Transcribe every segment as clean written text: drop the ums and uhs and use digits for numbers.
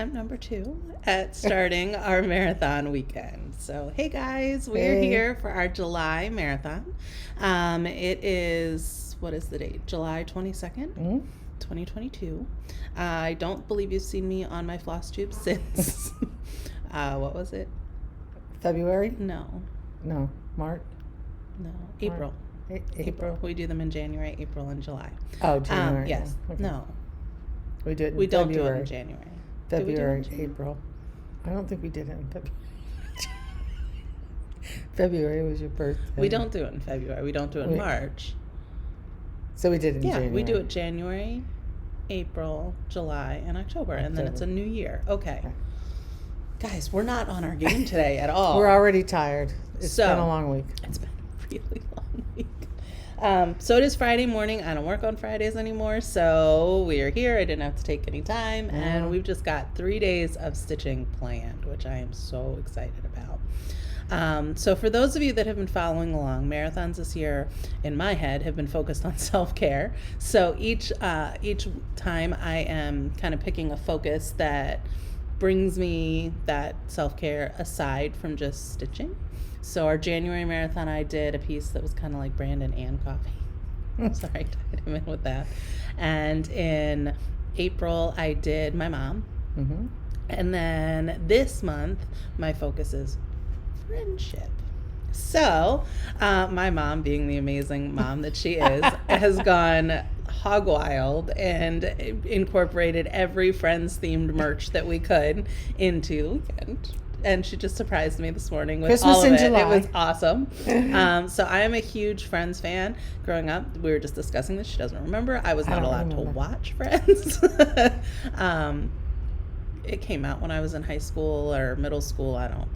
attempt number 2 at starting our marathon weekend. So, hey guys, we're here for our July marathon. It is, what is the date? July 22nd, 2022. I don't believe you've seen me on my floss tube since, what was it? February? No, March? no, April. April. We do them in January, April, and July. Oh, January. Yes. Okay. No. We do it in We don't February. do it in January. February, April. I don't think we did it in February. February was your birthday. We don't do it in February. We don't do it in March. So we did it in January. Yeah, we do it January, April, July, and October. And then it's a new year. Okay. Guys, we're not on our game today at all. We're already tired. It's been a long week. It's been a really long week. So it is Friday morning. I don't work on Fridays anymore, so we are here. I didn't have to take any time, and we've just got 3 days of stitching planned, which I am so excited about. So for those of you that have been following along, marathons this year, in my head, have been focused on self-care. So each time I am kind of picking a focus that brings me that self-care aside from just stitching. So our January marathon, I did a piece that was kind of like Brandon and coffee. Sorry, I tied him in with that. And in April, I did my mom. Mm-hmm. And then this month, my focus is friendship. So my mom, being the amazing mom that she is, has gone hog wild and incorporated every Friends-themed merch that we could into the weekend. And she just surprised me this morning with Christmas all of in it. July. It was awesome. So I am a huge Friends fan. Growing up, we were just discussing this. She doesn't remember. I was not allowed to watch Friends. It came out when I was in high school or middle school. I don't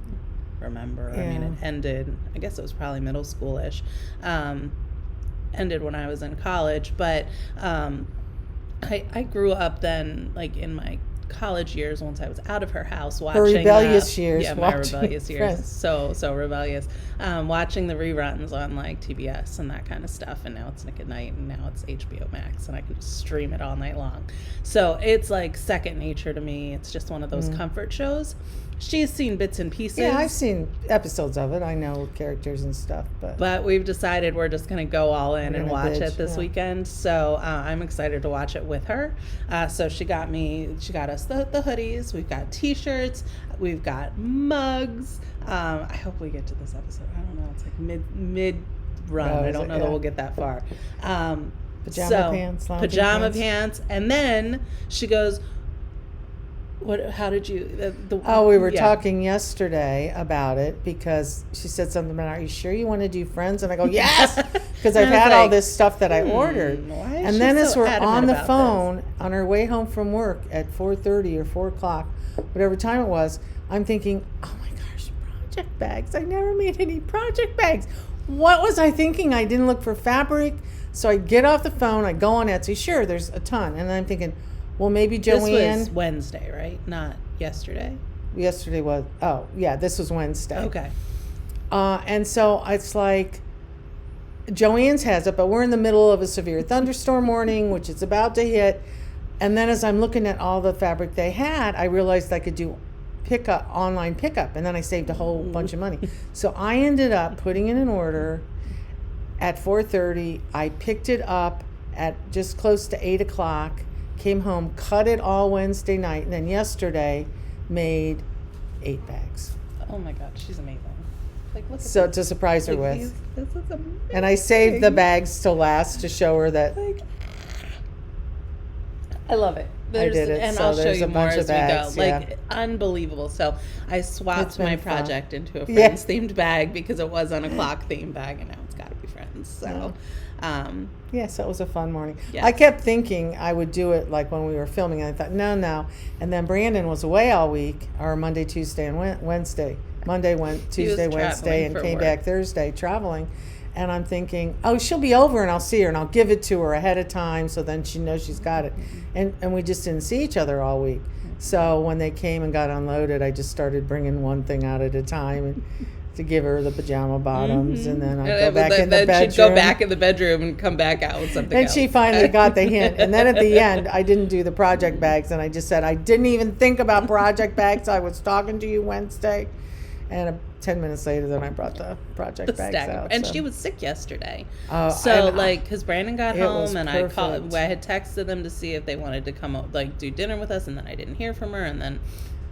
remember. Yeah. I mean, it ended, I guess it was probably middle school-ish. Ended when I was in college. But I grew up then, like in my college years, once I was out of her house, watching her rebellious years. Yeah, my rebellious years. Friends. So rebellious. Watching the reruns on like TBS and that kind of stuff, and now it's Nick at Night, and now it's HBO Max, and I can just stream it all night long. So it's like second nature to me. It's just one of those comfort shows. She's seen bits and pieces. Yeah, I've seen episodes of it. I know characters and stuff, but we've decided we're just going to go all in and watch it this weekend. So I'm excited to watch it with her. So she got us the hoodies. We've got T-shirts. We've got mugs. I hope we get to this episode. I don't know. It's like mid run. I don't know that we'll get that far. Pajama pants, and then she goes, "What? How did you?" We were talking yesterday about it because she said something about, "Are you sure you want to do Friends?" And I go, "Yes," because I've had all this stuff that I ordered. And then as we're on the phone on our way home from work at 4:30 or 4 o'clock, whatever time it was, I'm thinking, "Oh my gosh, project bags! I never made any project bags. What was I thinking? I didn't look for fabric." So I get off the phone, I go on Etsy. Sure, there's a ton, and I'm thinking, well, maybe Joanne. This was Wednesday, right? Not yesterday. Yesterday was. Oh, yeah. This was Wednesday. Okay. And so it's like Joanne's has it, but we're in the middle of a severe thunderstorm warning, which is about to hit. And then as I'm looking at all the fabric they had, I realized I could do online pickup, and then I saved a whole bunch of money. So I ended up putting in an order at 4:30. I picked it up at just close to 8 o'clock. Came home, cut it all Wednesday night, and then yesterday made 8 bags. Oh my God, she's amazing. Like, look at so this. To surprise her with. This is amazing. And I saved the bags to last to show her that. I love it. I did it. And so I'll show you more as bags, we go. Unbelievable. So I swapped my project into a Friends themed bag because it was on a clock themed bag, and now it's got to be Friends. So. So it was a fun morning. Yes. I kept thinking I would do it like when we were filming, and I thought, no. And then Brandon was away all week, or Monday, Tuesday, and Wednesday. Monday went Tuesday, Wednesday, and came back Thursday traveling. And I'm thinking, she'll be over and I'll see her and I'll give it to her ahead of time so then she knows she's got it. And we just didn't see each other all week. So when they came and got unloaded, I just started bringing one thing out at a time and to give her the pajama bottoms, and then I'd go And back in the then bedroom. she'd go back in the bedroom and come back out with something And else. she finally got the hint. And then at the end, I didn't do the project bags, and I just said, I didn't even think about project bags. I was talking to you Wednesday. And 10 minutes later, then I brought the project bags out. And so. she was sick yesterday. Oh, So, and because Brandon got it was home, and I perfect. had texted them to see if they wanted to come, do dinner with us, and then I didn't hear from her, and then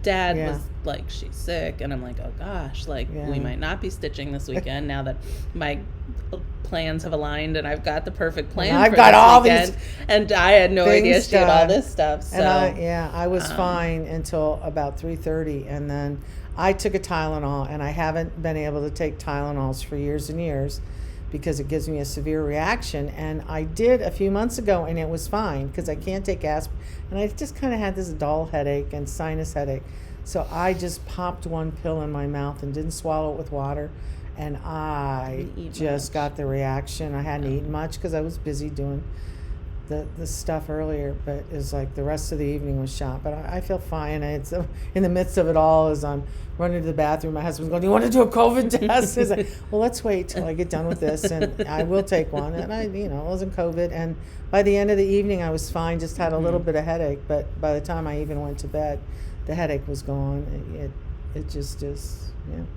Dad Yeah. was like, she's sick, and I'm like, oh gosh, Yeah. we might not be stitching this weekend now that my plans have aligned, and I've got the perfect plan I've for got this all weekend, and I had no idea things she had all done. this stuff. So, And I was fine until about 3:30, and then I took a Tylenol, and I haven't been able to take Tylenols for years and years because it gives me a severe reaction. And I did a few months ago, and it was fine because I can't take aspirin, and I just kind of had this dull headache and sinus headache. So I just popped one pill in my mouth and didn't swallow it with water, and I Didn't eat just much. got the reaction. I hadn't eaten much because I was busy doing the stuff earlier, but it's like the rest of the evening was shot. But I feel fine. It's in the midst of it all as I'm running to the bathroom. My husband's going, "Do you want to do a COVID test?" It's like, well, let's wait till I get done with this, and I will take one. And it wasn't COVID. And by the end of the evening, I was fine. Just had a little bit of headache, but by the time I even went to bed, the headache was gone. It just is,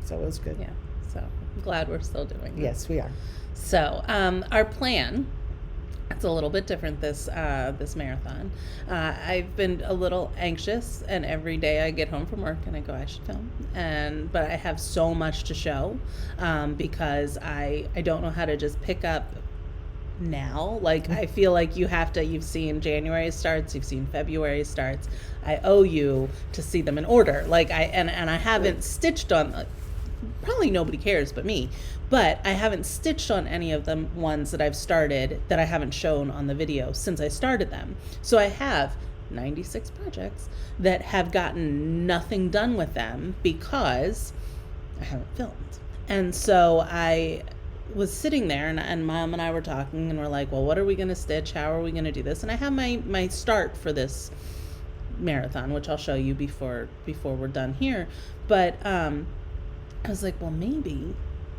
so it was good. yeah. So I'm glad we're still doing it. Yes, we are. So our plan, it's a little bit different this marathon. I've been a little anxious, and every day I get home from work and I go, I should film, but I have so much to show because I don't know how to just pick up now. I feel like you've seen January starts, you've seen February starts. I owe you to see them in order. I haven't stitched on. Probably nobody cares but me, but I haven't stitched on any of them ones that I've started that I haven't shown on the video since I started them. So I have 96 projects that have gotten nothing done with them because I haven't filmed. And so I was sitting there, and Mom and I were talking, and we're like, well, what are we going to stitch? How are we going to do this? And I have my start for this marathon, which I'll show you before we're done here. But I was like, well, maybe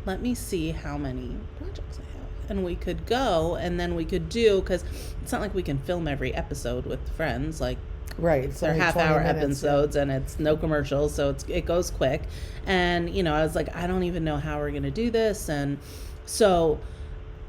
let me see how many projects I have. And we could go, and then we could do, because it's not like we can film every episode with friends. Right. They're half-hour episodes, and it's no commercials, so it goes quick. And, I was like, I don't even know how we're going to do this. And so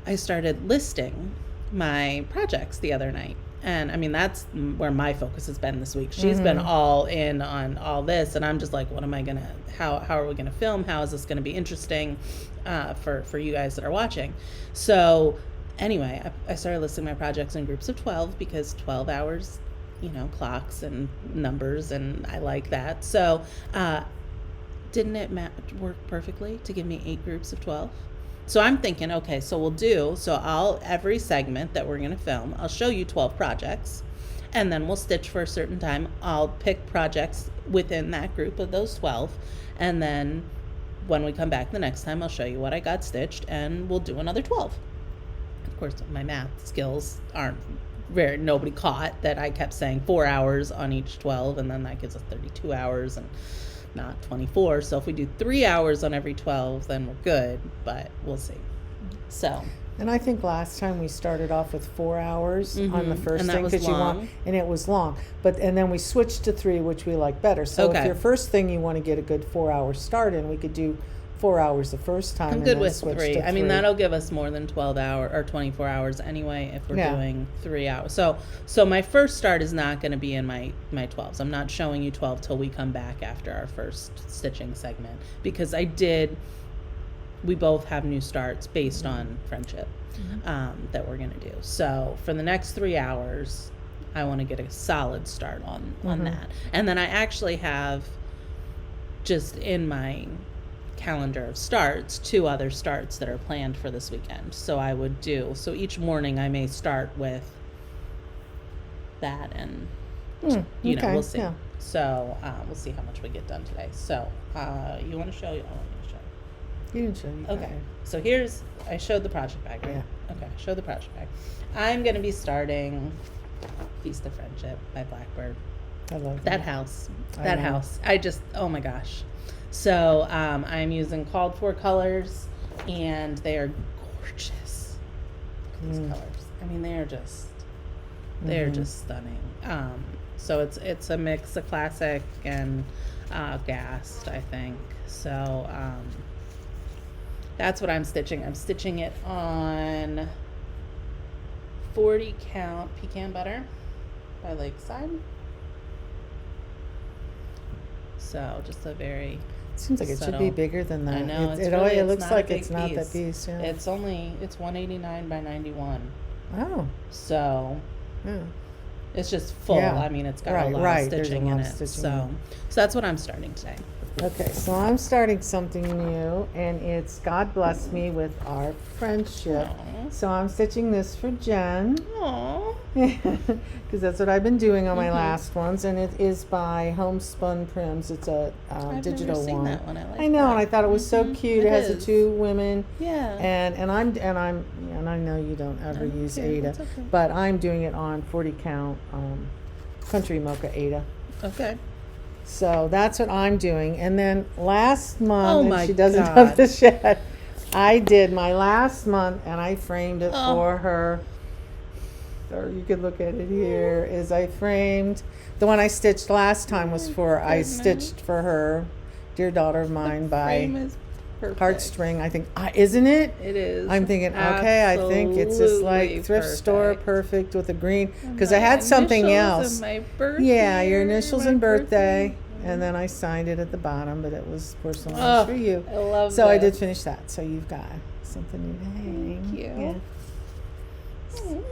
I started listing my projects the other night. And that's where my focus has been this week. She's been all in on all this, and I'm just like, how are we gonna film? How is this gonna be interesting for you guys that are watching? So anyway, I started listing my projects in groups of 12 because 12 hours, clocks and numbers, and I like that. So didn't it work perfectly to give me 8 groups of 12? So I'm thinking, okay, every segment that we're going to film, I'll show you 12 projects, and then we'll stitch for a certain time. I'll pick projects within that group of those 12, and then when we come back the next time, I'll show you what I got stitched, and we'll do another 12. Of course, my math skills aren't nobody caught that I kept saying 4 hours on each 12, and then that gives us 32 hours, and not 24. So if we do 3 hours on every 12, then we're good, but we'll see. So. And I think last time we started off with 4 hours on the first And that thing was because long. And it was long. And then we switched to 3, which we like better. So Okay. if your first thing you want to get a good 4-hour start in, we could do 4 hours the first time. I'm and good then with switch 3. to 3. That'll give us more than 12 hour or 24 hours anyway if we're doing 3 hours. So my first start is not going to be in my 12s. I'm not showing you 12 till we come back after our first stitching segment because we both have new starts based on friendship that we're going to do. So for the next 3 hours, I want to get a solid start on that. And then I actually have just in my calendar of starts 2 other starts that are planned for this weekend. So each morning I may start with that, and we'll see. Yeah. So we'll see how much we get done today. So you want to show? You didn't show me. Okay. So I showed the project bag, right? Yeah. Okay, I showed the project bag. I'm going to be starting Feast of Friendship by Blackbird. I love That house. I That know. house. I just, oh my gosh. So I'm using called for colors, and they are gorgeous. These colors. I mean, they're just stunning. So it's a mix of classic and gassed, I think. So that's what I'm stitching. I'm stitching it on 40 count pecan butter by Lakeside. So just a very Seems like it should be subtle. bigger than that. I know, It, it's it, really- it it's looks not a like big it's not that piece. piece. Yeah. It's 189 by 91. Oh. So Yeah. it's just full. Yeah. I mean, it's got Right, a lot right. of There's a stitching lot in of it. stitching So in so that's what I'm starting today. Okay, so I'm starting something new, and it's God Bless Me with Our Friendship. Aw. So I'm stitching this for Jen, Aww. because that's what I've been doing on my Mhm. last ones, and it is by Homespun Prims. It's a I've digital never seen one. that one. I like I know, that. and I thought it was so Mhm. cute. It has the is. two women, Yeah. and I know you don't ever don't use care, Ada, that's okay. but I'm doing it on 40 count Country Mocha Ada. Okay. So that's what I'm doing. And then last month, Oh and my she doesn't God. have this yet, I did my last month and I framed it Oh. for her. Or you could look at it here, is I framed, the one I stitched last time was for, I goodness. stitched for her, Dear Daughter of Mine Frame by is perfect. Heartstring. I think, isn't it? It is. I'm thinking, okay, I think it's just like Absolutely thrift store perfect. perfect with a green, And because I my had something initials else. and my birthday, Yeah, your initials my and birthday, and then I signed it at the bottom, but it was personalized Oh, for you. I love So I did this. finish that. So you've got something new to hang. Thank you. Yeah.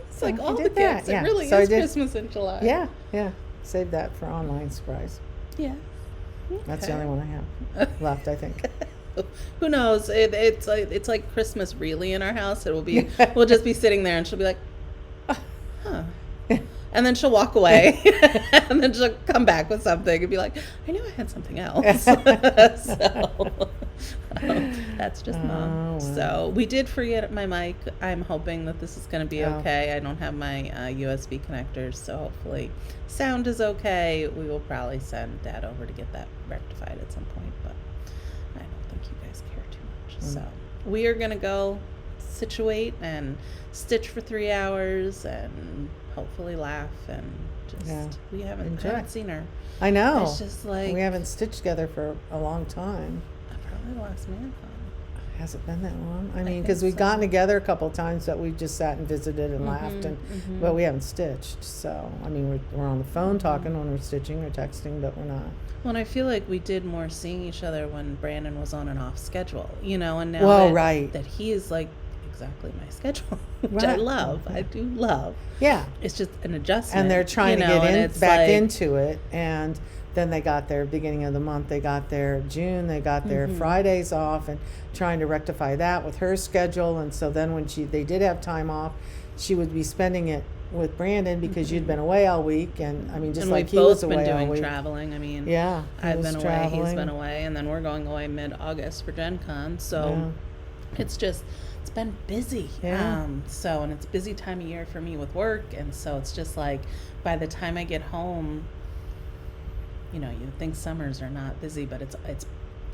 It's So like I all the did that, gifts. yeah. It really So I is did- Christmas in July. Yeah. Save that for online surprise. Yeah. That's the Okay. only one I have left, I think. Who knows? It's like Christmas really in our house. It will be. We'll just be sitting there, and she'll be like, "Huh," and then she'll walk away, and then she'll come back with something and be like, "I knew I had something else." So that's just mom. Oh, wow. So we did forget my mic. I'm hoping that this is going to be Oh. okay. I don't have my USB connectors, so hopefully sound is okay. We will probably send Dad over to get that rectified at some point, but I don't think you guys care too much. So we are gonna go situate and stitch for 3 hours and hopefully laugh and just Yeah. we haven't Enjoy. seen her. I know. It's just like We haven't stitched together for a long time. probably the last marathon. Has it been that long? I mean, think because we've so. gotten together a couple of times that we just sat and visited and laughed, and but we haven't stitched. So I mean, we're on the phone talking when we're stitching or texting, but we're not. Well, and I feel like we did more seeing each other when Brandon was on an off schedule, and now Well, that, right. that he is like exactly my schedule, which I Right. love. I do love. Yeah, It's just an adjustment. and they're trying to and get it's back like, into it, and then they got their beginning of the month. They got their June. They got their Fridays off, and trying to rectify that with her schedule. And so then when they did have time off, she would be spending it with Brandon because you'd been away all week, and I mean, just and like we've he both was been away all doing week. traveling. I mean, Yeah, he I've was been away, he's traveling. been away, and then we're going away mid-August for Gen Con. So it's been busy. Yeah. So, and it's busy time of year for me with work, and so it's just like by the time I get home, you think summers are not busy, but it's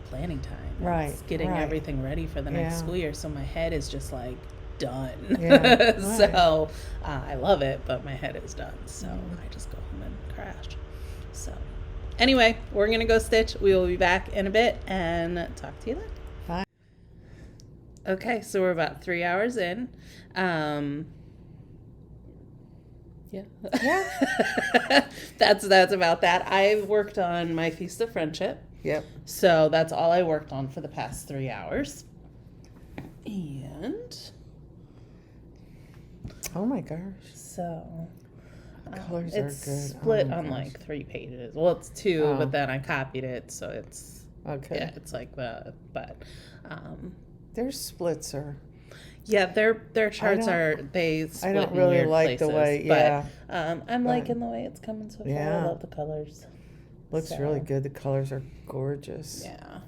planning time. Right, It's getting right. everything ready for the next Yeah. school year. So my head is just like done. Yeah, right. So I love it, but my head is done. So I just go home and crash. So anyway, we're going to go stitch. We will be back in a bit and talk to you then. Bye. Okay, so we're about 3 hours in. Yeah. That's about that. I worked on my Feast of Friendship. Yep. So that's all I worked on for the past 3 hours. And Oh my gosh. so Colors it's are good. split Oh my on gosh. like 3 pages. Well, it's 2, Oh. but then I copied it, so it's Okay. it's like Their splits are. yeah, their charts don't- are they split don't in really weird like the places, way- but, yeah. I'm liking the way it's coming so far. I Yeah. love the colors. Looks So, really good. The colors are gorgeous. Yeah.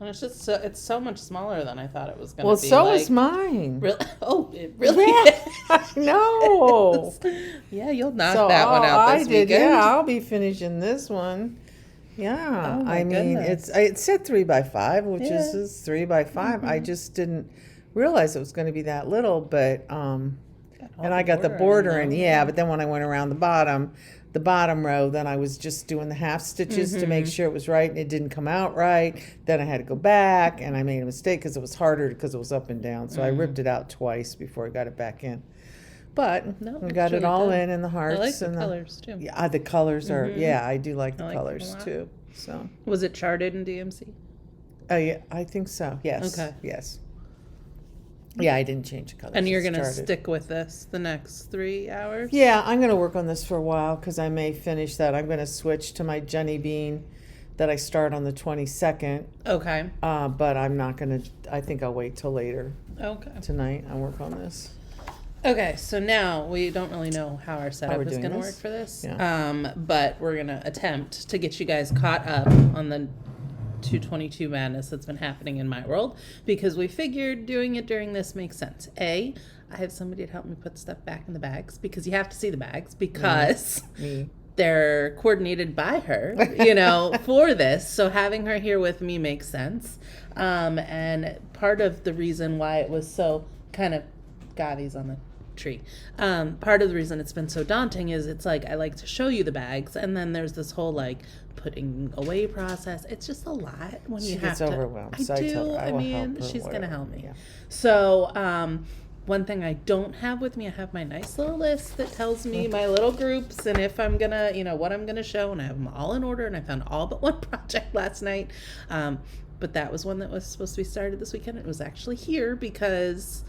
And it's so much smaller than I thought it was going to Well, be. so like, is mine. Really? Oh, it really Yeah, is. I know. Yeah, you'll knock So that one out this weekend. Yeah, I'll be finishing this one. Yeah, Oh, my I mean, goodness. it said 3 by 5, which Yeah. is 3 by 5. I just didn't realize it was going to be that little, but and I got the border in, yeah. But then when I went around the bottom row, then I was just doing the half stitches to make sure it was right, and it didn't come out right. Then I had to go back, and I made a mistake because it was harder because it was up and down. So I ripped it out twice before I got it back in. But I got it all in the hearts. I like the and colors too. Yeah, the colors are. Yeah, I do like the like them a colors lot. too. So. Was it charted in DMC? Oh yeah, I think so. Yes. Okay. Yes. Yeah, I didn't change the colors. And you're It's going to charted. stick with this the next 3 hours? Yeah, I'm going to work on this for a while because I may finish that. I'm going to switch to my Jenny Bean that I start on the 22nd. Okay. But I'm not going to. I think I'll wait till later Okay. tonight. I'll work on this. Okay, so now we don't really know how our setup we're is doing going to this? work for this. Yeah. But we're going to attempt to get you guys caught up on the 222 madness that's been happening in my world, because we figured doing it during this makes sense. I have somebody to help me put stuff back in the bags, because you have to see the bags, because Me. they're coordinated by her, for this. So having her here with me makes sense. And part of the reason why it was so kind of, God, he's on the tree. Part of the reason it's been so daunting is it's like I like to show you the bags, and then there's this whole like putting away process. It's just a lot when you have gets to. overwhelmed. I so I do. tell her I will help her, She's gonna whatever. help me. Yeah. So one thing I don't have with me, I have my nice little list that tells me my little groups and if I'm gonna, what I'm gonna show, and I have them all in order. And I found all but one project last night. But that was one that was supposed to be started this weekend. It was actually here because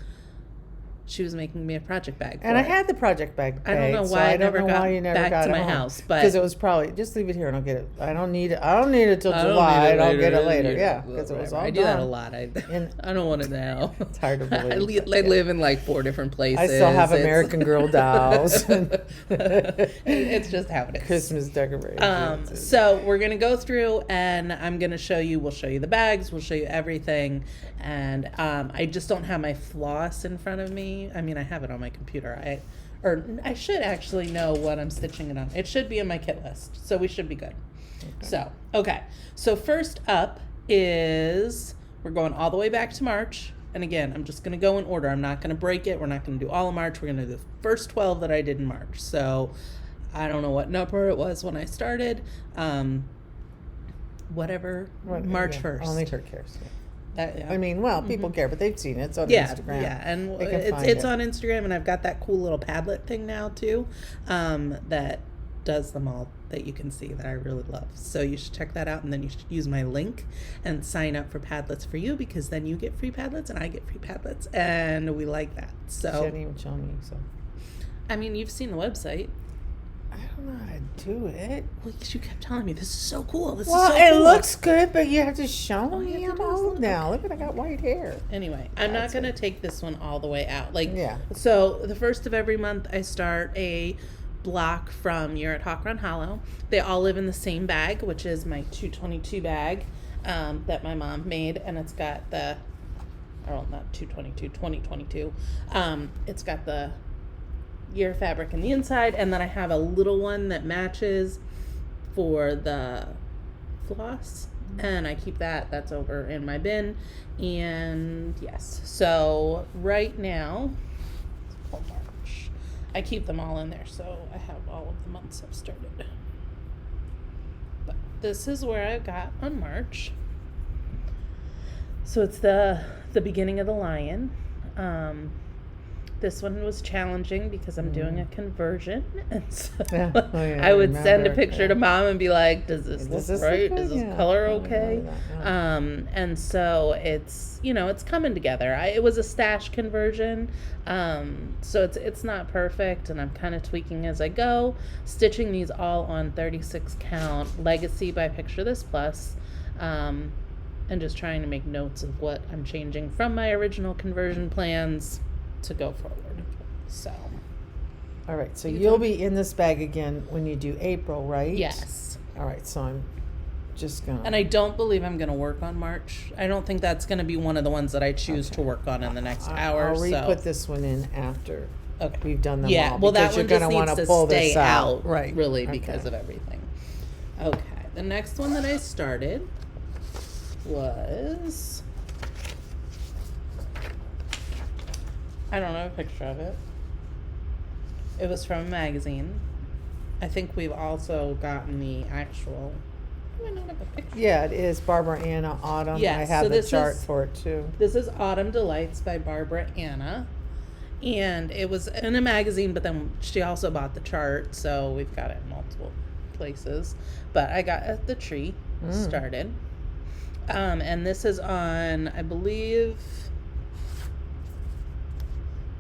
she was making me a project bag. And I had the project bag. I don't know so why I I don't never know got why you never back got to it my home. house, but because it was probably just leave it here and I'll get it. I don't need it. I don't need it till July. And I'll get it later. Yeah, because it was all I do that a lot. I don't want it now. It's hard to believe. I live in like 4 different places. I still have American Girl dolls. It's just how it is. Christmas decorations. So we're gonna go through, and I'm gonna show you. We'll show you the bags. We'll show you everything, and I just don't have my floss in front of me. I mean, I have it on my computer. I should actually know what I'm stitching it on. It should be in my kit list, so we should be good. Okay. So first up is we're going all the way back to March. And again, I'm just going to go in order. I'm not going to break it. We're not going to do all of March. We're going to do the first 12 that I did in March. So I don't know what number it was when I started. March 1st. Only her cares. Yeah. I mean, well, people care, but they've seen it. It's on Yeah, Instagram. yeah, and They can find it's it. on Instagram, and I've got that cool little Padlet thing now too, that does them all that you can see that I really love. So you should check that out, and then you should use my link and sign up for Padlets for you, because then you get free Padlets and I get free Padlets, and we like that. So She didn't even show me. So I mean, you've seen the website. I don't know how to do it. Well, you kept telling me this is so cool. This Well, is so cool. it looks good, but you have to show All you me. have I'm to do is old look. now. Look, I got white hair. Anyway, I'm not That's going to take this one all the way out. Yeah. So the first of every month, I start a block from You're at Hawk Run Hollow. They all live in the same bag, which is my 222 bag that my mom made. And it's got not 222, 2022. It's got the year fabric in the inside. And then I have a little one that matches for the floss. And I keep that. That's over in my bin. And yes, so right now, March. I keep them all in there, so I have all of the months I've started. But this is where I got on March. So it's the beginning of the lion. This one was challenging because I'm doing a conversion, and so Yeah. Oh, yeah, I would send a remember. picture to mom and be like, "Does this Does look this right? look Is good? this Yeah. color I okay?" remember that, And so it's it's coming together. It was a stash conversion, so it's not perfect, and I'm kind of tweaking as I go. Stitching these all on 36 count Legacy by Picture This Plus. And just trying to make notes of what I'm changing from my original conversion plans to go forward. So, All right, so you'll be in this bag again when you do April, right? yes. All right, so I'm just gonna. And I don't believe I'm going to work on March. I don't think that's going to be one of the ones that I choose to work on in the next hour. I'll so. re-put this one in after we've done them Yeah, all. well, that because one you're just gonna needs wanna to pull stay this out, right? really, because of everything. Okay, the next one that I started was, I don't know a picture of it. It was from a magazine. I think we've also gotten the actual. Do I not have a picture? Yeah, it is Barbara Anna Autumn. Yes, I have so the this chart is- for it too. This is Autumn Delights by Barbara Anna. And it was in a magazine, but then she also bought the chart, so we've got it in multiple places. But I got the tree started. And this is on, I believe,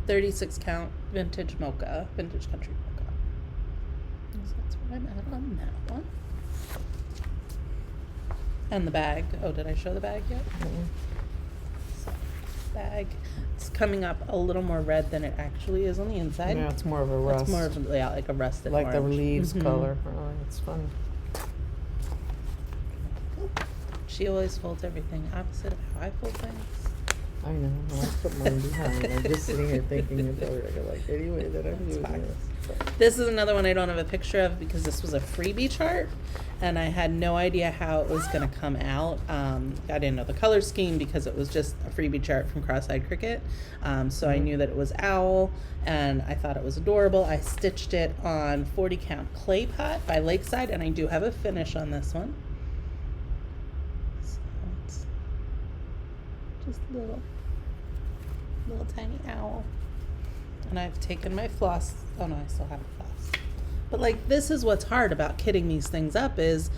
36 count vintage mocha, vintage country mocha. So that's where I'm at on that one. And the bag. Oh, did I show the bag yet? So, bag. It's coming up a little more red than it actually is on the inside. Yeah, it's more of a rust. It's more of like a rusted like orange. the leaves Mhm. color. Oh, it's funny. She always folds everything opposite of how I fold things. I know. I put mine behind. I'm just sitting here thinking about it. I go like, anyway, that I'm That's using fine. this. But This is another one I don't have a picture of because this was a freebie chart and I had no idea how it was going to come out. I didn't know the color scheme because it was just a freebie chart from Cross-Eyed Cricket. So I knew that it was owl and I thought it was adorable. I stitched it on 40 count clay pot by Lakeside and I do have a finish on this one. So it's just little tiny owl. And I've taken my floss. Oh no, I still have a floss. But like, this is what's hard about kitting these things up is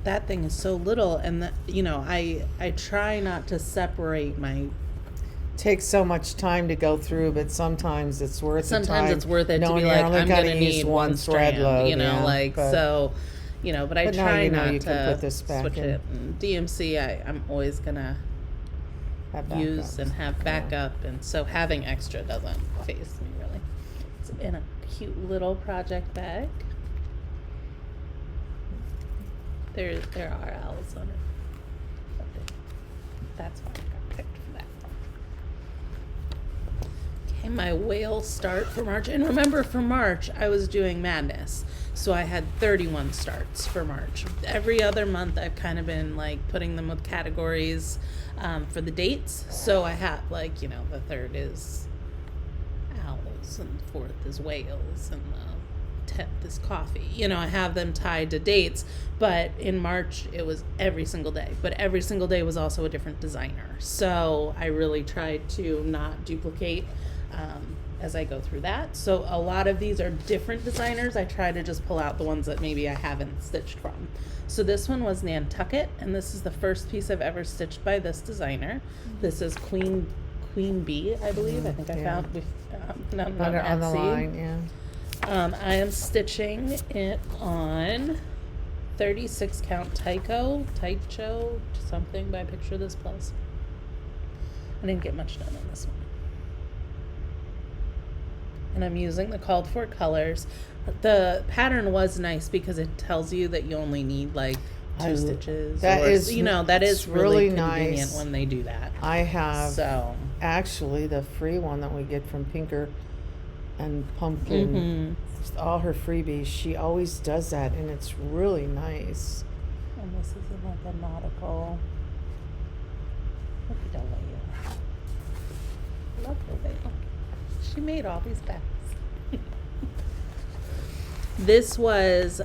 that thing is so little, and that, you know, I try not to separate my. takes so much time to go through, but sometimes it's worth the time. Sometimes it's worth it to knowing be you're like, only I'm gonna gonna use need one one thread strand, load, you know, yeah, like but- so, you know. But I But now try you know not you to can put this back switch in. it. And DMC, I'm always gonna Have use backups. and have Yeah. backup, and so having extra doesn't faze me really. It's in a cute little project bag. There are owls on it. That's why I got picked for that one. Okay, my whale start for March. And remember, for March, I was doing Madness. So I had 31 starts for March. Every other month, I've kind of been like putting them with categories for the dates. So I have like, you know, the third is owls and the fourth is whales and the 10th is coffee. You know, I have them tied to dates, but in March it was every single day. But every single day was also a different designer. So I really tried to not duplicate as I go through that. So a lot of these are different designers. I try to just pull out the ones that maybe I haven't stitched from. So this one was Nantucket, and this is the first piece I've ever stitched by this designer. This is Queen Bee, I believe. I think I Yeah. found On the line, yeah. I am stitching it on 36 count Tycho, something by Picture This Plus. I didn't get much done on this one. And I'm using the called for colors. The pattern was nice because it tells you that you only need like two stitches. That is, you know, that is really convenient nice. when they do that. I have So actually the free one that we get from Pinker and Pumpkin. All her freebies, she always does that, and it's really nice. And this is in like a nautical. Look at the whale. Love the whale. She made all these bags. This was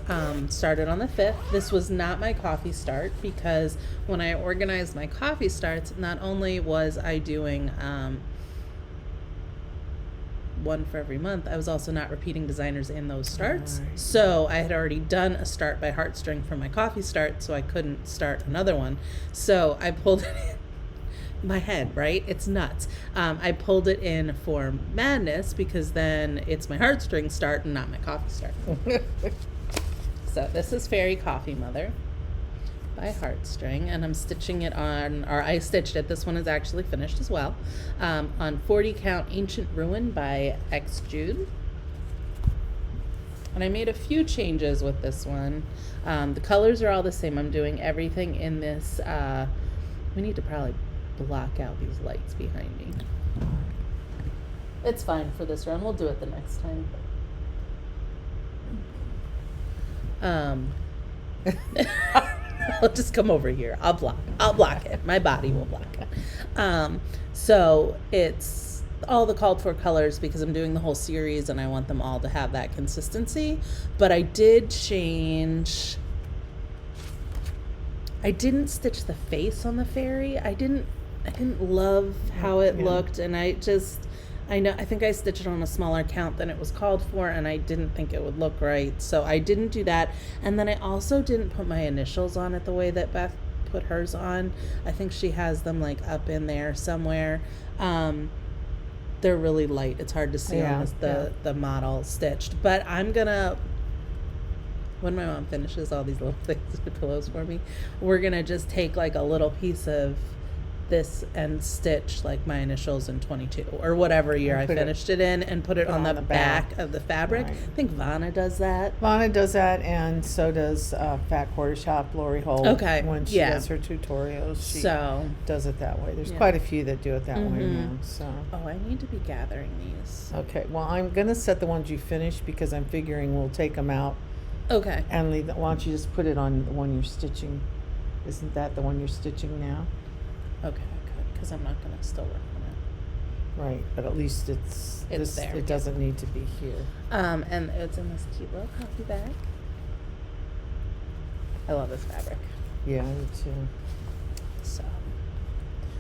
started on the 5th. This was not my coffee start because when I organized my coffee starts, not only was I doing one for every month, I was also not repeating designers in those starts. Right. So I had already done a start by Heartstring for my coffee start, so I couldn't start another one. So I pulled it in. My head, right? It's nuts. I pulled it in for Madness because then it's my Heartstring start and not my coffee start. So this is Fairy Coffee Mother by Heartstring, and I'm stitching it on, or I stitched it, this one is actually finished as well, on 40 count Ancient Ruin by X Jude. And I made a few changes with this one. The colors are all the same. I'm doing everything in this. We need to probably block out these lights behind me. It's fine for this run. We'll do it the next time. I'll just come over here. I'll block it. My body will block it. So it's all the called for colors because I'm doing the whole series and I want them all to have that consistency. But I did change. I didn't stitch the face on the fairy. I didn't love how it looked, and I think I stitched it on a smaller count than it was called for, and I didn't think it would look right, so I didn't do that. And then I also didn't put my initials on it the way that Beth put hers on. I think she has them like up in there somewhere. They're really light. It's hard to see on the model stitched, but I'm gonna, when my mom finishes all these little things with pillows for me, we're gonna just take like a little piece of this and stitch like my initials in 22 or whatever year I finished it in, and put it on the back of the fabric. Right. I think Vanna does that. Vanna does that, and so does Fat Quarter Shop Lori Holt. Okay. When she does her tutorials, she does it that way. There's quite a few that do it that way now. So. Oh, I need to be gathering these. Okay. Well, I'm gonna set the ones you finished because I'm figuring we'll take them out. Okay. And leave. Why don't you just put it on the one you're stitching? Isn't that the one you're stitching now? Okay, good, because I'm not going to still work on it. Right, but at least it's there. It doesn't need to be here. And it's in this cute little coffee bag. I love this fabric. Yeah, me too. So,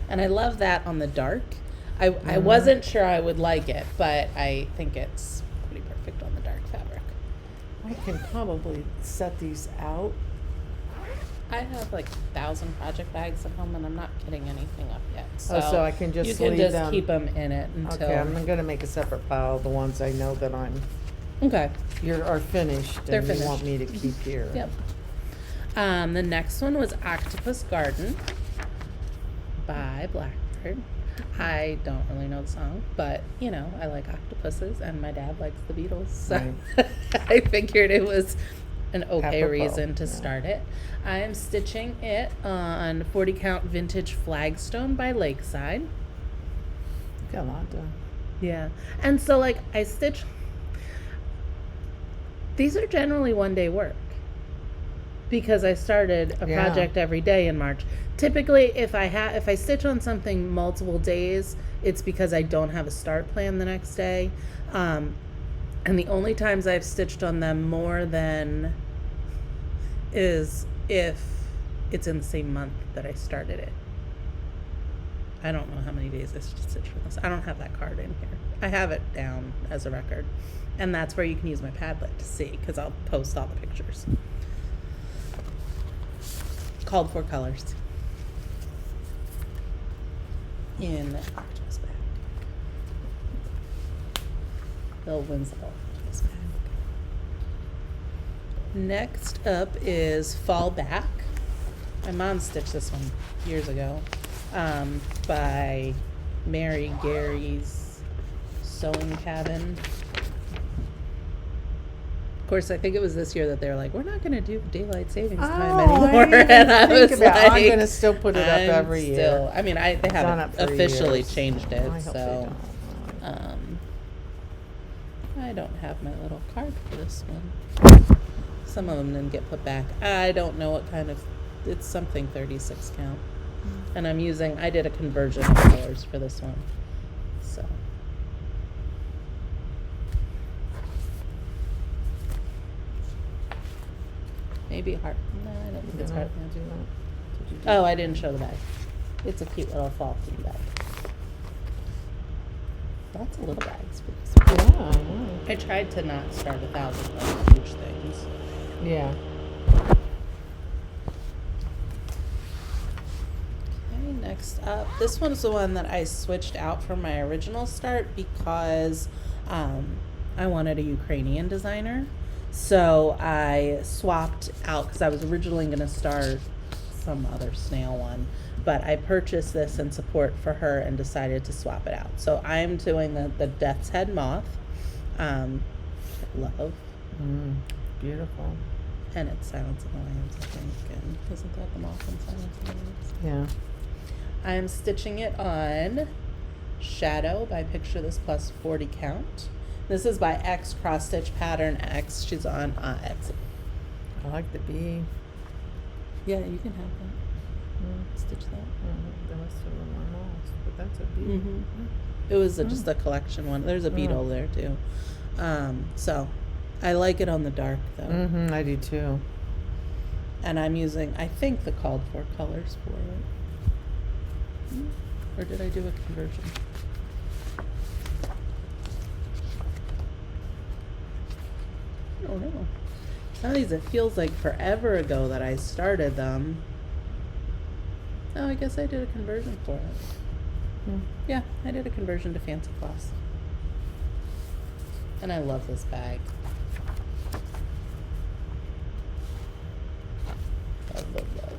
and I love that on the dark. I wasn't sure I would like it, but I think it's pretty perfect on the dark fabric. I can probably set these out. I have like 1,000 project bags at home, and I'm not getting anything up yet. So, so I can just leave them. You can just keep them in it until. Okay, I'm going to make a separate pile of the ones I know that are finished. They're and finished. You want me to keep here. Yep. The next one was Octopus Garden by Blackbird. I don't really know the song, but I like octopuses, and my dad likes the Beatles, so I figured it was an okay reason to start it. I am stitching it on 40 count vintage flagstone by Lakeside. Got a lot done. Yeah. And so I stitch, these are generally one day work because I started a project every day in March. Typically if I stitch on something multiple days, it's because I don't have a start plan the next day. And the only times I've stitched on them more than is if it's in the same month that I started it. I don't know how many days I stitched for this. I don't have that card in here. I have it down as a record. And that's where you can use my Padlet to see, because I'll post all the pictures. Called for colors. In Octopus bag. Bill Winslow. Next up is Fall Back. My mom stitched this one years ago by Mary Gary's Sewing Cabin. Of course, I think it was this year that they were like, we're not going to do daylight savings time anymore. And I was like, I'm going to still put it up every year. I mean, they haven't officially changed it, I hope so. they don't. I don't have my little card for this one. Some of them didn't get put back. I don't know what kind of, it's something 36 count. And I did a conversion of colors for this one. So. Maybe heart. No, I don't think it's heart. Oh, I didn't show the bag. It's a cute little fall theme bag. Lots of little bags for this one. Yeah. I tried to not start 1,000 of those huge things. Yeah. Okay, next up. This one's the one that I switched out from my original start because I wanted a Ukrainian designer. So I swapped out because I was originally going to start some other snail one. But I purchased this in support for her and decided to swap it out. So I'm doing the Death's Head Moth. Love Beautiful. And it's Silence of the Lambs, I think. And isn't that the moth in Silence of the Lambs? Yeah. I'm stitching it on Shadow by Picture This Plus 40 Count. This is by X Cross Stitch Pattern X. She's on Etsy. I like the bee. Yeah, you can have that. Stitch that. The rest of them are moths, but that's a bee. Mm-hmm. It was just a collection one. There's a beetle there too. So I like it on the dark though. I do too. And I'm using, I think, the called for colors for it. Or did I do a conversion? I don't know. Some of these, it feels like forever ago that I started them. Oh, I guess I did a conversion for it. Yeah, I did a conversion to Fancy Floss. And I love this bag. Love, love, love.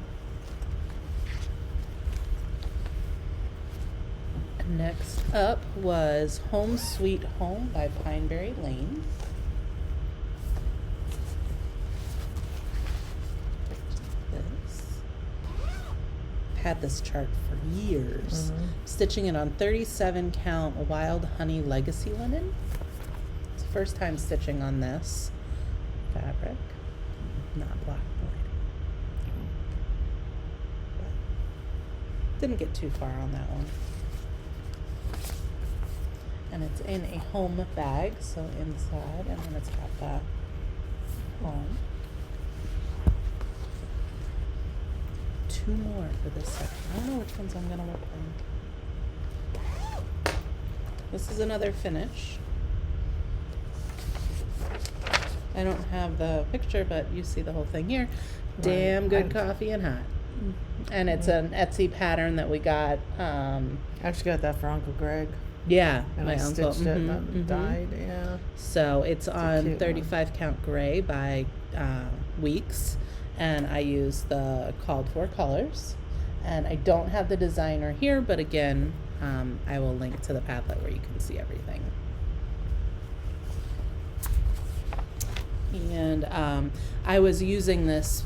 Next up was Home Sweet Home by Pineberry Lane. Had this chart for years. Stitching it on 37 count Wild Honey Legacy linen. It's the first time stitching on this fabric. Not black and white. Didn't get too far on that one. And it's in a home bag, so inside, and then it's got the home. Two more for this section. I don't know which ones I'm gonna work on. This is another finish. I don't have the picture, but you see the whole thing here. Damn good coffee and hot. And it's an Etsy pattern that we got. I actually got that for Uncle Greg. Yeah, And my I uncle stitched it and dyed, yeah. So it's on cute 35 count gray by Weeks, and I use the called for colors. And I don't have the designer here, but again, I will link to the Padlet where you can see everything. And I was using this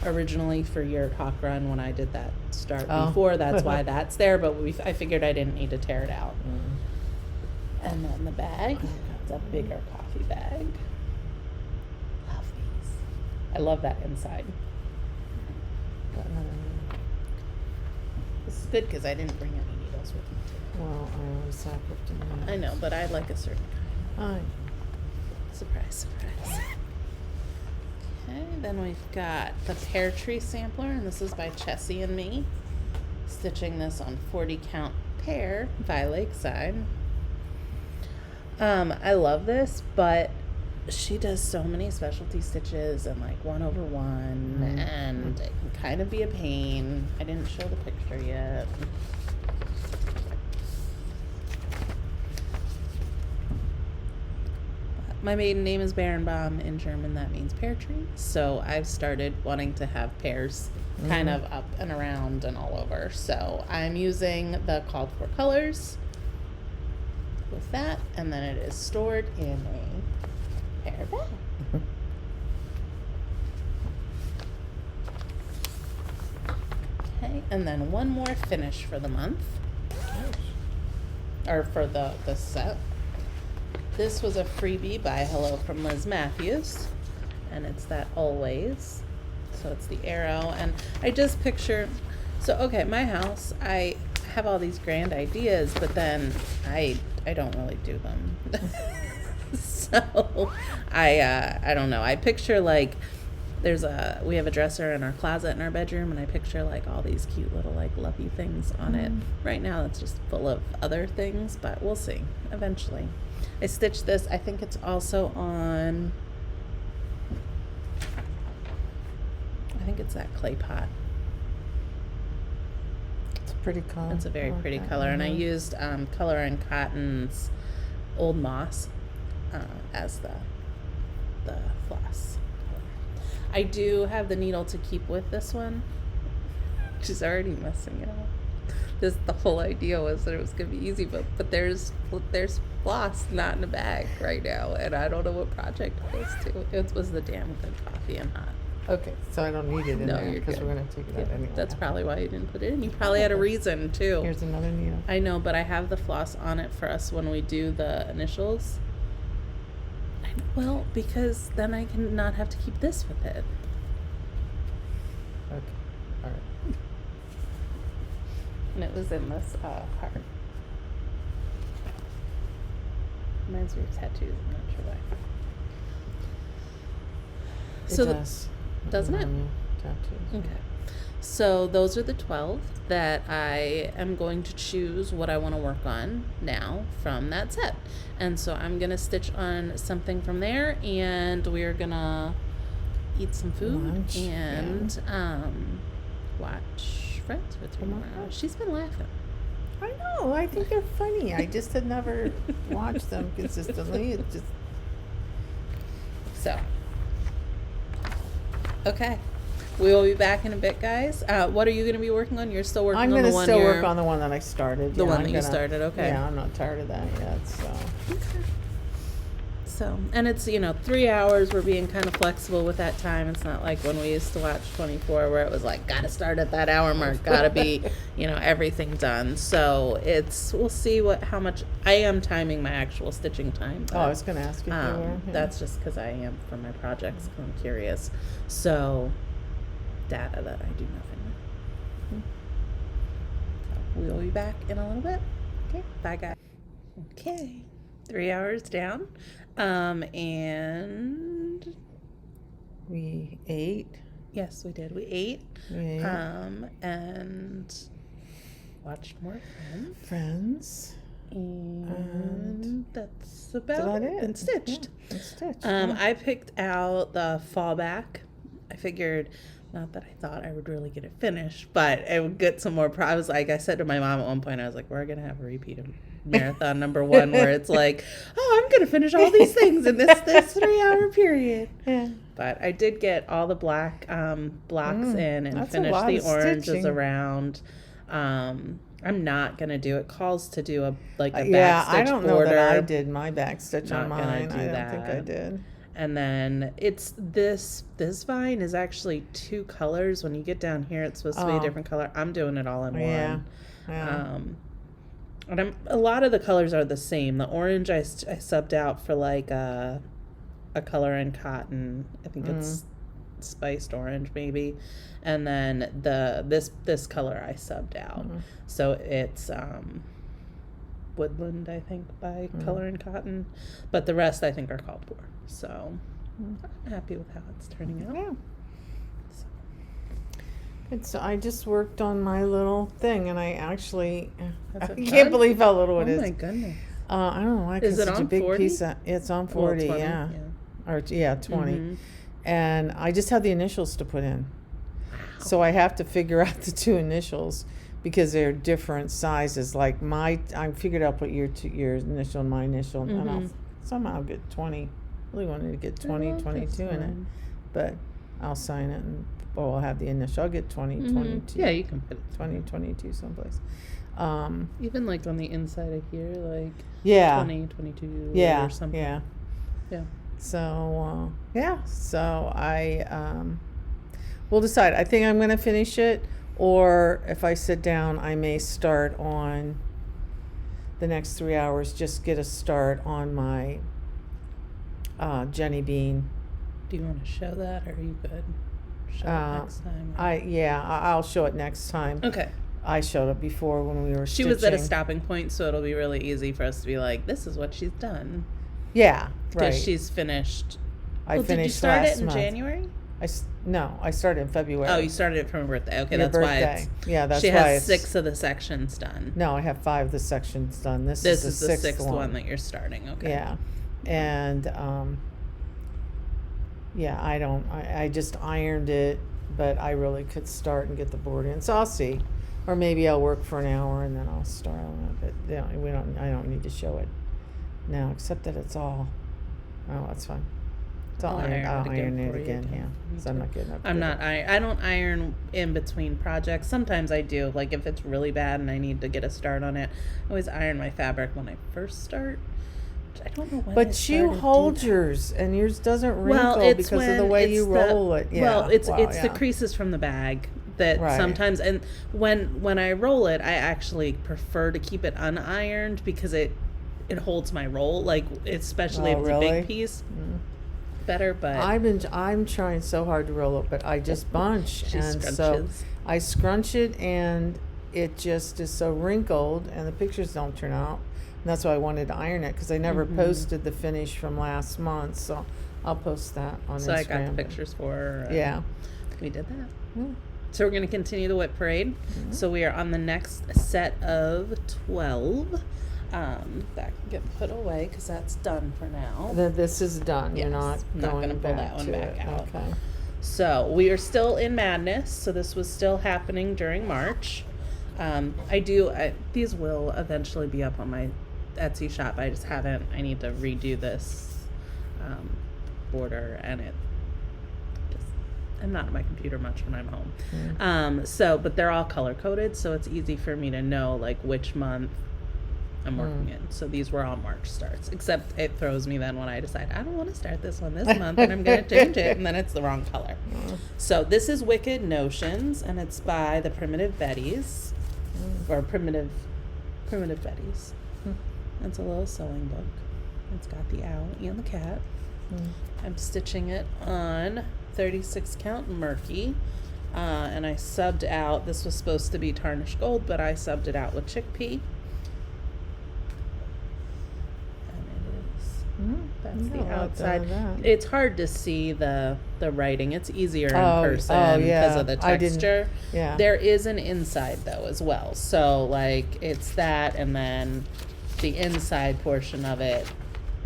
originally for your talk run when I did that start before. That's why that's there, but I figured I didn't need to tear it out. And then the bag, it's a bigger coffee bag. Love these. I love that inside. This is good because I didn't bring any needles with me today. Well, I always have it to me. I know, but I like a certain kind. Surprise, surprise. Okay, then we've got the Pear Tree Sampler, and this is by Chessie and me. Stitching this on 40 count Pear by Lakeside. I love this, but she does so many specialty stitches and like 1/1, and it can kind of be a pain. I didn't show the picture yet. My maiden name is Barenbaum. In German, that means pear tree. So I've started wanting to have pears kind of up and around and all over. So I'm using the called for colors with that, and then it is stored in a pear bag. Okay, and then one more finish for the month, or for the set. This was a freebie by Hello from Liz Matthews, and it's that always. So it's the arrow, and I just picture, so okay, my house, I have all these grand ideas, but then I don't really do them. So I don't know. I picture like we have a dresser in our closet in our bedroom, and I picture like all these cute little like lovey things on it. Right now it's just full of other things, but we'll see eventually. I stitched this. I think it's also on, I think it's that clay pot. It's a pretty color. It's a very pretty color. And I used Color and Cotton's Old Moss as the floss color. I do have the needle to keep with this one. She's already messing it up. the whole idea was that it was gonna be easy, but there's floss not in a bag right now, and I don't know what project it was to. It was the damn good coffee and hot. Okay, so I don't need it in No, there you're because good. we're gonna take it out anyway. That's probably why you didn't put it in. You probably had a reason too. Here's another needle. I know, but I have the floss on it for us when we do the initials. Well, because then I can not have to keep this with it. Okay, all right. And it was in this heart. Reminds me of tattoos. I'm not sure why. It does. Doesn't it? Tattoos. Okay. So those are the 12 that I am going to choose what I want to work on now from that set. And so I'm going to stitch on something from there, and we're going to eat some food Lunch, and watch Friends with tomorrow. She's been laughing. I know. I think they're funny. I just had never watched them consistently. It just So, okay. We will be back in a bit, guys. What are you going to be working on? You're still working I'm on the gonna one still you're- work on the one that I started. The Yeah, one I'm that you gonna- started, okay. Yeah, I'm not tired of that yet. So So, and it's, 3 hours. We're being kind of flexible with that time. It's not like when we used to watch 24 where it was like, gotta start at that hour mark, gotta be, everything done. So we'll see how much, I am timing my actual stitching time. oh, I was gonna ask if you were. Yeah. That's just because I am for my projects. I'm curious. So, data that I do nothing with. So, we'll be back in a little bit. Okay, bye guys. Okay, 3 hours down. And We ate. yes, we did. We ate. And watched more Friends. And that's about it. And stitched. Yeah, and stitched. I picked out the fallback. I figured, not that I thought I would really get it finished, but I would get some more. I said to my mom at one point, I was like, we're going to have a repeat of marathon number 1 where it's like, oh, I'm going to finish all these things in this 3-hour period. Yeah. But I did get all the black blocks in and finish the oranges stitching. around. I'm not going to do it. Calls to do a back Yeah, stitch I don't border. know that I did my back stitch Not on gonna mine. do I don't think I that. did. And then it's this vine is actually 2 colors. When you get down here, it's supposed to be a different color. I'm doing it all in one. Yeah. And a lot of the colors are the same. The orange I subbed out for like a color in cotton. I think it's spiced orange maybe. And then this color I subbed out. So it's Woodland, I think, by Color and Cotton. But the rest I think are called for. So I'm happy with how it's turning out. Yeah. So I just worked on my little thing, and I actually I Has it can't done? believe how little it Oh is. my goodness. I don't know why. Is 'cause it it's a on big 40? piece of, it's on 40, 20, yeah. Or 20. Mhm. And I just have the initials to put in. So I have to figure out the 2 initials because they're different sizes. Like I figured out put your initial and my initial, and I'll somehow get 20. Really wanted to get 20, 22 in it, but I'll sign it and I'll have the initial. I'll get 20, 22. Yeah, you can put it 20, 22 someplace. even like on the inside of here, like Yeah. 20, 22 Yeah. or something. Yeah. Yeah. So so I we'll decide. I think I'm going to finish it, or if I sit down, I may start on the next 3 hours. Just get a start on my Jenny Bean. Do you want to show that, or are you good? Show it next time. I'll show it next time. Okay. I showed it before when we were She stitching. was at a stopping point, so it'll be really easy for us to be like, this is what she's done. Yeah, Because right. she's finished. I Well, finished did you start last it in month. January? No, I started in February. Oh, you started it from her birthday. Okay, Your that's why birthday. it's. Yeah, that's she why has it's- 6 of the sections done. No, I have 5 of the sections done. This This is is the the 6th one one that you're starting. Okay. Yeah, and I just ironed it, but I really could start and get the board in. So I'll see, or maybe I'll work for an hour and then I'll start on it. But I don't need to show it now, except that it's all. Oh, that's fine. I'll iron it for you again. Yeah, Me because I'm too. not getting up. I'm not. I don't iron in between projects. Sometimes I do. Like if it's really bad and I need to get a start on it, I always iron my fabric when I first start. I don't know when. But you hold yours, and yours doesn't wrinkle it's because of the way you roll it. Yeah. Well, it's yeah. the creases from the bag that Right. sometimes, and when I roll it, I actually prefer to keep it unironed because it holds my roll, like especially if it's a really? big piece. Better, but I'm trying so hard to roll it, but I just bunch, She and so scrunches. I scrunch it, and it just is so wrinkled, and the pictures don't turn out. And that's why I wanted to iron it, because I never posted the finish from last month, so I'll post that on so Instagram. I got the pictures for her. and Yeah. we did that. Yeah. So we're going to continue the WIP parade. So we are on the next set of 12. That can get put away because that's done for now. This is done. You're Yes. not I'm not going gonna pull back that one to back it. out. Okay. So we are still in madness. So this was still happening during March. These will eventually be up on my Etsy shop. I just haven't. I need to redo this border, and I'm not on my computer much when I'm home. But they're all color coded, so it's easy for me to know like which month I'm working in. So these were all March starts, except it throws me then when I decide I don't want to start this one this month and I'm going to change it, and then it's the wrong color. So this is Wicked Notions, and it's by the Primitive Betties, or Primitive Betties. It's a little sewing book. It's got the owl and the cat. I'm stitching it on 36 count Murky, and I subbed out, this was supposed to be tarnished gold, but I subbed it out with chickpea. That's the outside. It's hard to see the writing. It's easier in person because of the texture. Yeah. There is an inside though as well. So like it's that, and then the inside portion of it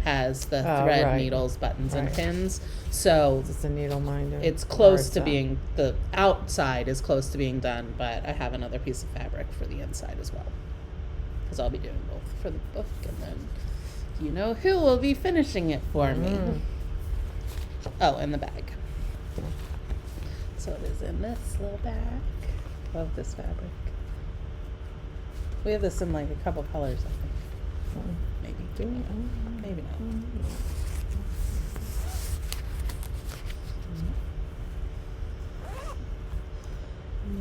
has the thread, needles, buttons, and pins. So it's a needle minder. it's close to being, the outside is close to being done, but I have another piece of fabric for the inside as well, because I'll be doing both for the book, and then you know who will be finishing it for me. Oh, and the bag. So it is in this little bag. Love this fabric. We have this in like a couple colors, I think. Maybe. Maybe not.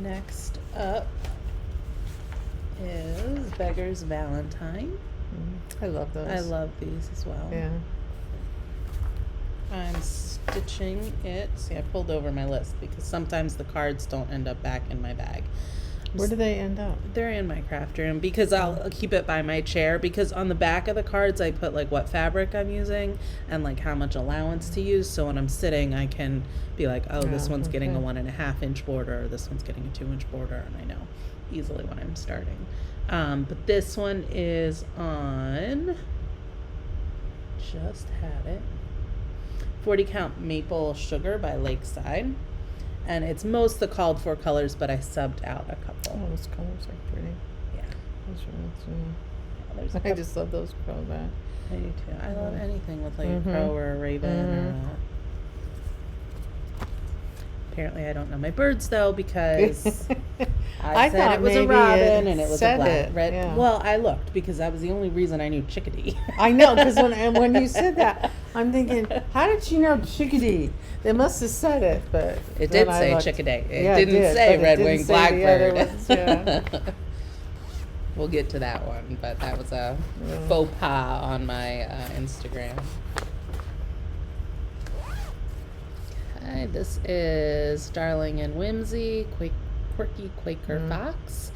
Next up is Beggar's Valentine. I love those. I love these as well. Yeah. I'm stitching it. See, I pulled over my list because sometimes the cards don't end up back in my bag. Where do they end up? They're in my craft room because I'll keep it by my chair, because on the back of the cards I put like what fabric I'm using and like how much allowance to use, so when I'm sitting I can be like, oh, this one's getting a 1.5 inch border, or this one's getting a 2 inch border, and I know easily when I'm starting. But this one is on, just had it, 40 count Maple Sugar by Lakeside. And it's most the called for colors, but I subbed out a couple. Oh, those colors are pretty. Yeah. Those are Yeah, there's a I couple. just love those crow back. I do too. I love anything with like a crow or a raven or a... Apparently I don't know my birds though, because I said thought it was a maybe robin it and it was a said black it, red. yeah. Well, I looked because that was the only reason I knew Chickadee. I know, because when you said that, I'm thinking, how did you know Chickadee? They must have said it, but It then did I say looked. Chickadee. It Yeah, didn't did, say but it red-winged didn't say the other blackbird. ones, yeah. We'll get to that one, but that was a faux pas on my Instagram. Okay, this is Darling and Whimsy, Quirky Quaker Fox.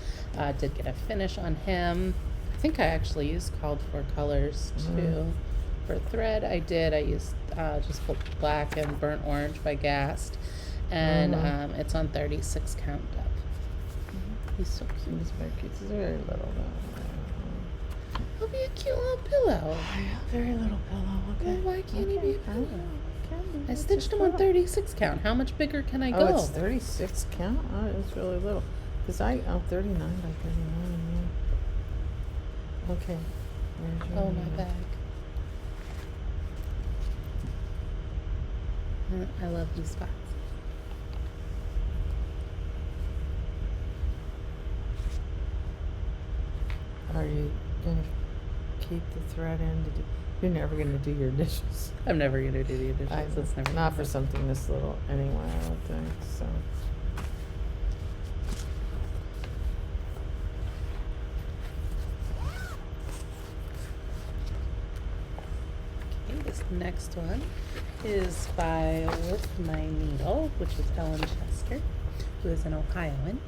Did get a finish on him. I think I actually used called for colors too. For thread, I used just black and burnt orange by Gast, and it's on 36 count depth. He's so cute. He's very cute. He's very little though. He'll be a cute little pillow. Very little pillow. Okay. Well, why can't he be a pillow? I It's stitched him on 36 count. How much bigger can I go? Oh, it's 36 count? Oh, it's really little. Because 39 by 39, yeah. Okay. Where's your Oh, my bag. I love these spots. Are you gonna keep the thread in? You're never gonna do your initials. I'm never gonna do the additions. It's never Not gonna for happen. something this little anyway, I don't think, so. Okay, this next one is by With My Needle, which is Ellen Chester, who is an Ohioan.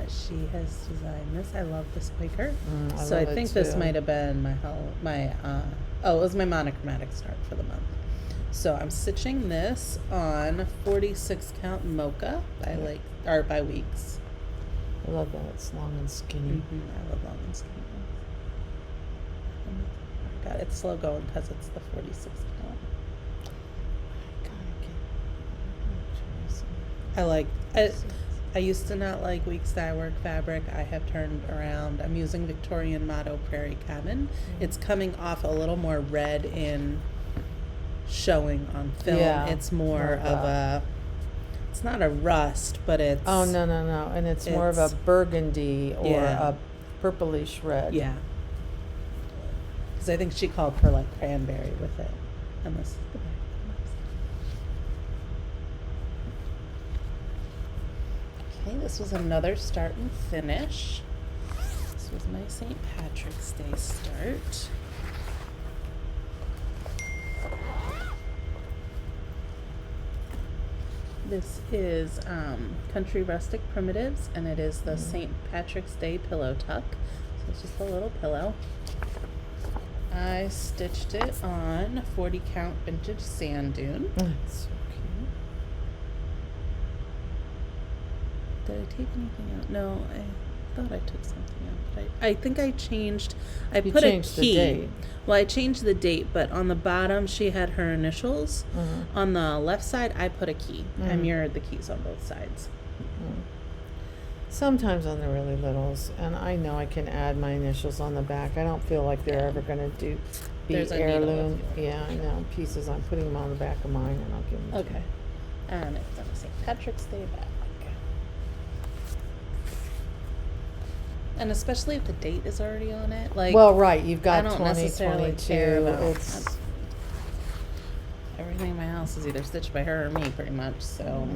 She has designed this. I love this Quaker. I So I love it think this too. might have been it was my monochromatic start for the month. So I'm stitching this on 46 count mocha by Weeks. I love that, it's long and skinny. I love long and skinny ones. I got it slow going because it's the 46 count. I used to not like Weeks dye work fabric. I have turned around. I'm using Victorian Motto Prairie Cabin. It's coming off a little more red in showing on film. Yeah, It's more more of a, it's not a rust, but it's. Oh, no, and it's more of a burgundy or Yeah. a purplish red. Yeah. Because I think she called for like cranberry with it. And this is the back. Okay, this was another start and finish. This was my St. Patrick's Day start. This is Country Rustic Primitives, and it is the St. Patrick's Day pillow tuck. So it's just a little pillow. I stitched it on 40 count vintage sand dune. That's so cute. Did I take anything out? No, I thought I took something out. But I think I changed. I You put a changed the key. date. Well, I changed the date, but on the bottom she had her initials. On the left side, I put a key. I mirrored the keys on both sides. Sometimes on the really littles, and I know I can add my initials on the back. I don't feel like they're ever gonna be There's a needle if heirloom. you Yeah, I know, pieces. I'm putting them on the back of mine, and I'll give them to Okay. And it's on a St. Patrick's Day bag. And especially if the date is already on it, like. Well, right, you've I got don't necessarily care 2022. about. It's Everything in my house is either stitched by her or me, pretty much. So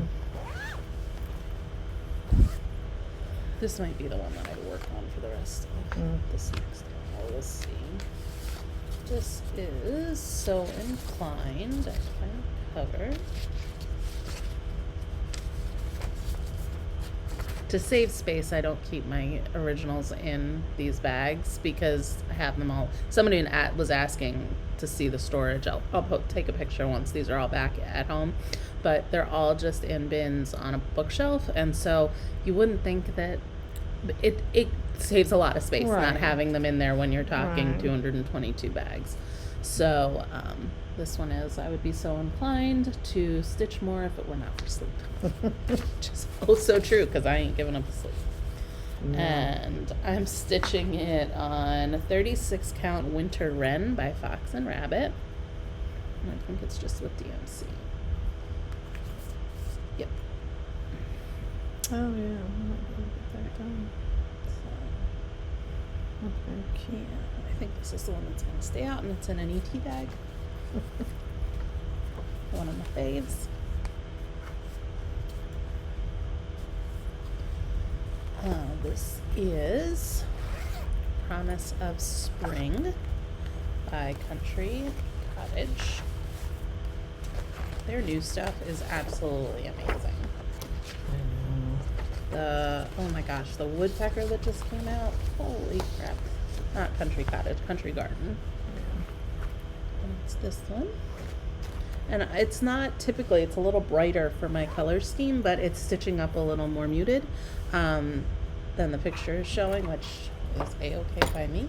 this might be the one that I work on for the rest of this next one. We'll see. This is So Inclined. I find cover. To save space, I don't keep my originals in these bags because I have them all. Somebody was asking to see the storage. I'll take a picture once these are all back at home. But they're all just in bins on a bookshelf. And so you wouldn't think that it saves a lot of space Right. not having them in there when you're talking Right. 222 bags. So this one is, I would be so inclined to stitch more if it went out for sleep. Which is so true because I ain't giving up the sleep. No. And I'm stitching it on 36 count Winter Wren by Fox and Rabbit. And I think it's just with DMC. Yep. Oh, yeah. I'm not gonna get that done. So, Okay, cute. yeah, I think this is the one that's going to stay out, and it's in an ET bag. One of my faves. This is Promise of Spring by Country Cottage. Their new stuff is absolutely amazing. I know. Oh my gosh, the woodpecker that just came out. Holy crap. Not Country Cottage, Country Garden. And it's this one. And it's not typically, it's a little brighter for my color scheme, but it's stitching up a little more muted than the picture is showing, which is a-okay by me.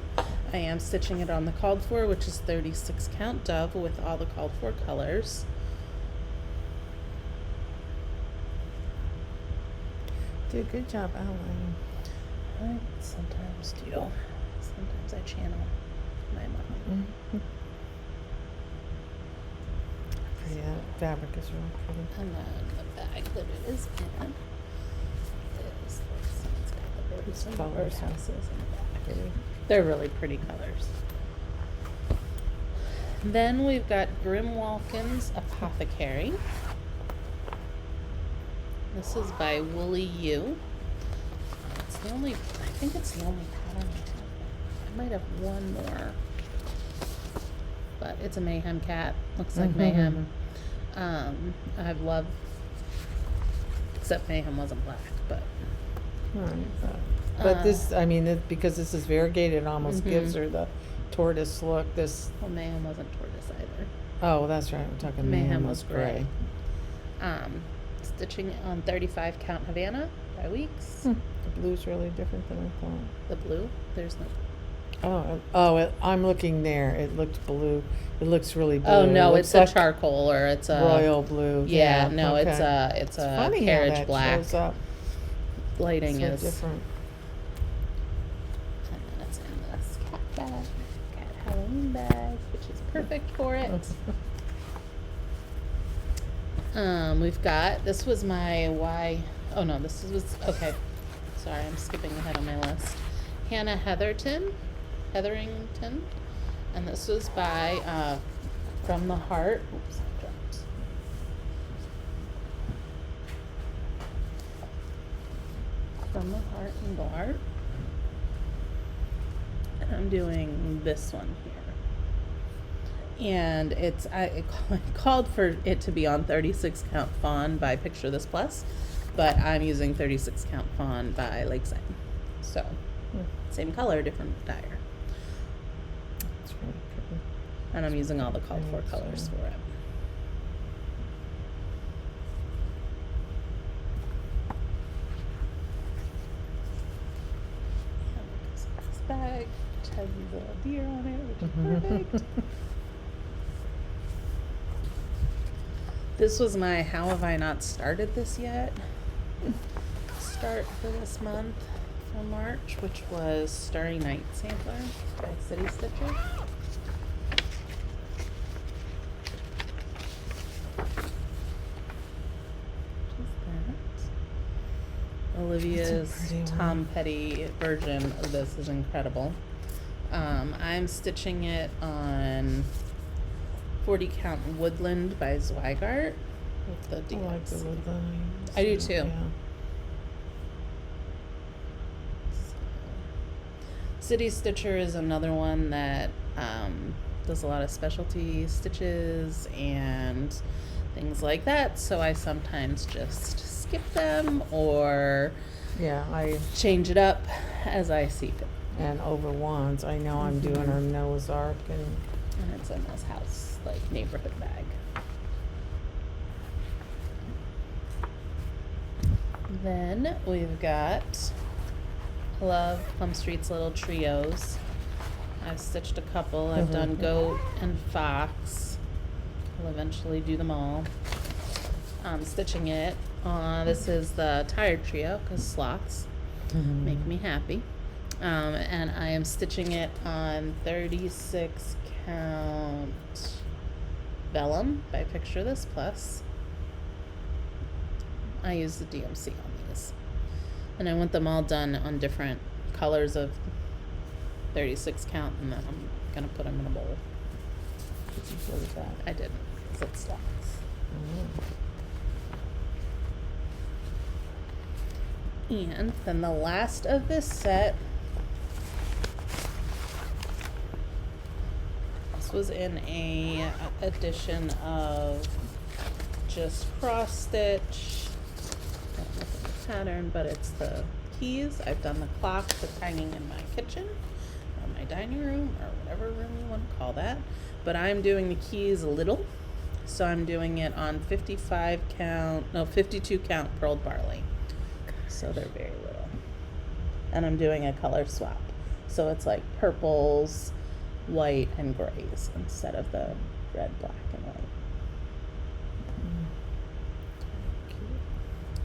I am stitching it on the called for, which is 36 count dove with all the called for colors. Do a good job, Alan. I sometimes do. Sometimes I channel my mom. Yeah, fabric is really pretty. And then the bag that it is in is this. It's got the birds It's and the colors, bird huh? houses in the back. Pretty. They're really pretty colors. Then we've got Grim Walkin's Apothecary. This is by Woolly. It's the only, I think it's the only pattern I have. I might have one more. But it's a Mayhem cat. Looks like Mayhem. I've loved, except Mayhem wasn't black, but. But this, I mean, because this is variegated, it almost gives her the tortoise look. This. Well, Mayhem wasn't tortoise either. Oh, that's right. I'm talking Mayhem was gray. Stitching on 35 count Havana by Weeks. The blue's really different than I thought. The blue, there's no. I'm looking there. It looked blue. It looks really blue. Oh no, it it's looks a charcoal or it's a royal blue. Yeah, no, okay. it's a funny carriage how that black. shows up. Lighting So is different. And then it's in this cat bag, cat Halloween bag, which is perfect for it. We've got, this was my okay. Sorry, I'm skipping ahead on my list. Hannah Hetherington, and this was by From the Heart. Oops, I dropped. From the Heart and Art. And I'm doing this one here. And I called for it to be on 36 count fawn by Picture This Plus, but I'm using 36 count fawn by Lakeside. So, same color, different dyer. It's really pretty. And I'm using all the called for colors for it. And this bag, which has these little deer on it, which is perfect. This was my How Have I Not Started This Yet start for this month for March, which was Starry Night Sampler by City Stitcher. Olivia's Tom Petty version of this is incredible. I'm stitching it on 40 count Woodland by Zweigart with the DX. I like the woodland. I do too. Yeah. City Stitcher is another one that does a lot of specialty stitches and things like that, so I sometimes just skip them or I change it up as I see fit. and over wands. I know I'm doing her Noah's Ark and it's in this house, like, neighborhood bag. Then we've got Love Plum Street's Little Trios. I've stitched a couple. I've done Goat and Fox. I'll eventually do them all. I'm stitching it. This is the Tired Trio, because sloths make me happy. And I am stitching it on 36 count Vellum by Picture This Plus. I use the DMC on these. And I want them all done on different colors of 36 count, and then I'm going to put them in a bowl. did you go with that? I didn't, because it stocks. And then the last of this set, this was in a edition of just cross stitch. Don't look at the pattern, but it's the keys. I've done the clock that's hanging in my kitchen or my dining room or whatever room you want to call that. But I'm doing the keys little, so I'm doing it on 52 count pearled barley. So they're very little. And I'm doing a color swap. So it's like purples, white, and grays instead of the red, black, and white.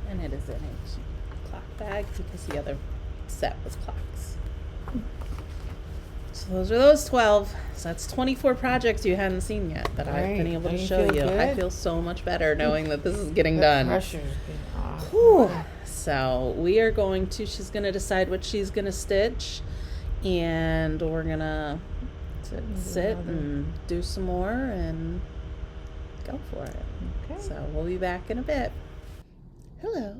And it is in a clock bag because the other set was clocks. So those are those 12. So that's 24 projects you hadn't seen yet that I've been able to show you. I feel so much better knowing that this is getting done. Pressure's getting off. Whew. So we are going to, she's going to decide what she's going to stitch, and we're going to sit and do some more and go for it. Okay. So we'll be back in a bit. Hello.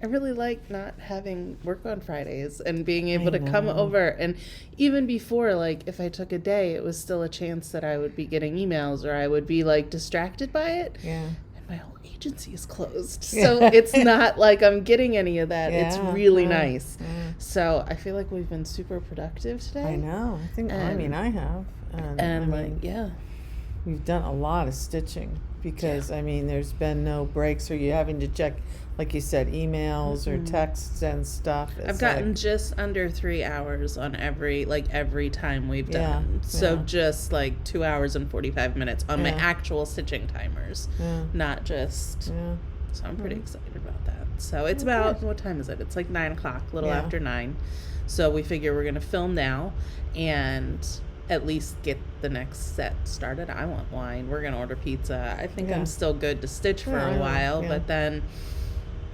I really like not having work on Fridays and being able to come over. And even before, like, if I took a day, it was still a chance that I would be getting emails or I would be, like, distracted by it. Yeah. And my whole agency is closed. So it's not like I'm getting any of that. Yeah. It's really nice. Yeah. So I feel like we've been super productive today. I know. I think, I mean, I have. And we've done a lot of stitching because, I mean, there's been no breaks or you having to check, like you said, emails or texts and stuff. I've gotten just under 3 hours on every time we've done. So just like 2 hours and 45 minutes on my actual stitching timers, not just. Yeah. So I'm pretty excited about that. So it's about, what time is it? It's like 9 o'clock, a little after 9. So we figure we're going to film now and at least get the next set started. I want wine. We're going to order pizza. I think I'm still good to stitch for a while, but then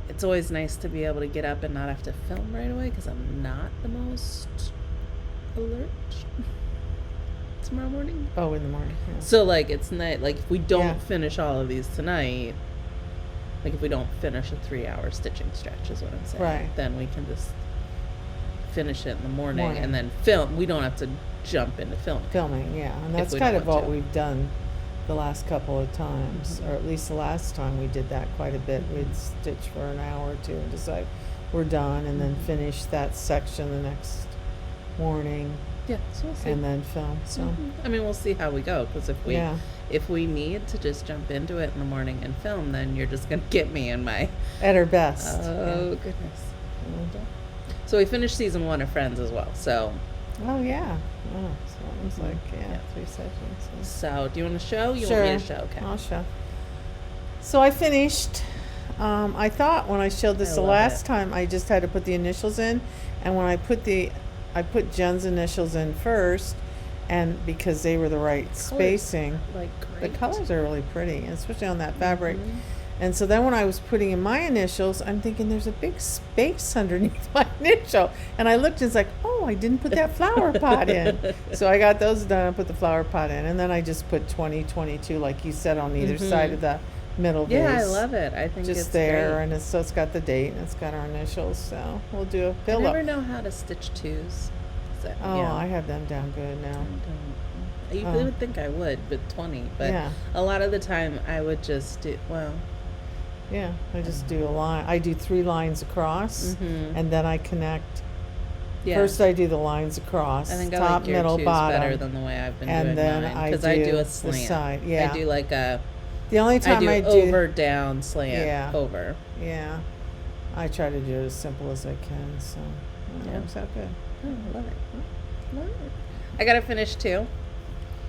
it's always nice to be able to get up and not have to film right away because I'm not the most alert tomorrow morning. Oh, in the morning. Yeah. So, like, it's not, like, if we don't finish all of these tonight, like, if we don't finish a 3-hour stitching stretch is what I'm saying, then we can just finish it in the morning and then film. We don't have to jump into filming. Yeah. And that's kind of what we've done the last couple of times, or at least the last time we did that quite a bit. We'd stitch for an hour or two and decide we're done, and then finish that section the next morning. Yeah, so we'll see. And then film. So I mean, we'll see how we go, because if we need to just jump into it in the morning and film, then you're just gonna get me in my at her best. Oh goodness. So we finished season 1 of Friends as well. So. Oh yeah. Oh, so it was like 3 sessions. So do you want to show? You want me to show? Okay. I'll show. So I finished. I thought when I showed this the last time, I just had to put the initials in, and when I put Jen's initials in first, and because they were the right spacing, the colors are really pretty, especially on that fabric. And so then when I was putting in my initials, I'm thinking there's a big space underneath my initial. And I looked and it's like, oh, I didn't put that flower pot in. So I got those done and put the flower pot in. And then I just put 2022, like you said, on either side of the middle vase. Yeah, I love it. I think just it's there. great. And it's got the date and it's got our initials. So we'll do a pillow. I never know how to stitch 2s. So, I have them down good now. You would think I would with 20, but a lot of the time I would just do, yeah, I just do a line. I do 3 lines across, and then I connect. Yeah. First, I do the lines across. I think top, I like your middle, bottom, better than the way I've been and doing then mine, because I do a slant. The side. Yeah, I do like a. The only time I do over, down, slant, over. Yeah, I try to do it as simple as I can. So it works out good. Oh, I love it. I got to finish too.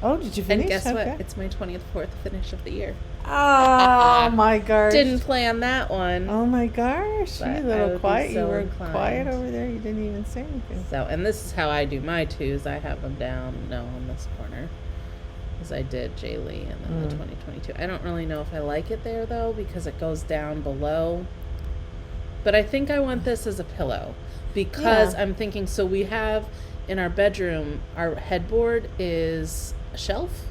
Oh, did you finish? And guess what? It's my 24th finish of the year. Oh my gosh! Didn't plan that one. Oh my gosh! You a little quiet. So you were inclined. Quiet over there. You didn't even say anything. So, and this is how I do my 2s. I have them down, on this corner, as I did Jay Lee and then the 2022. I don't really know if I like it there though, because it goes down below. But I think I want this as a pillow, because I'm thinking. So we have in our bedroom, our headboard is a shelf.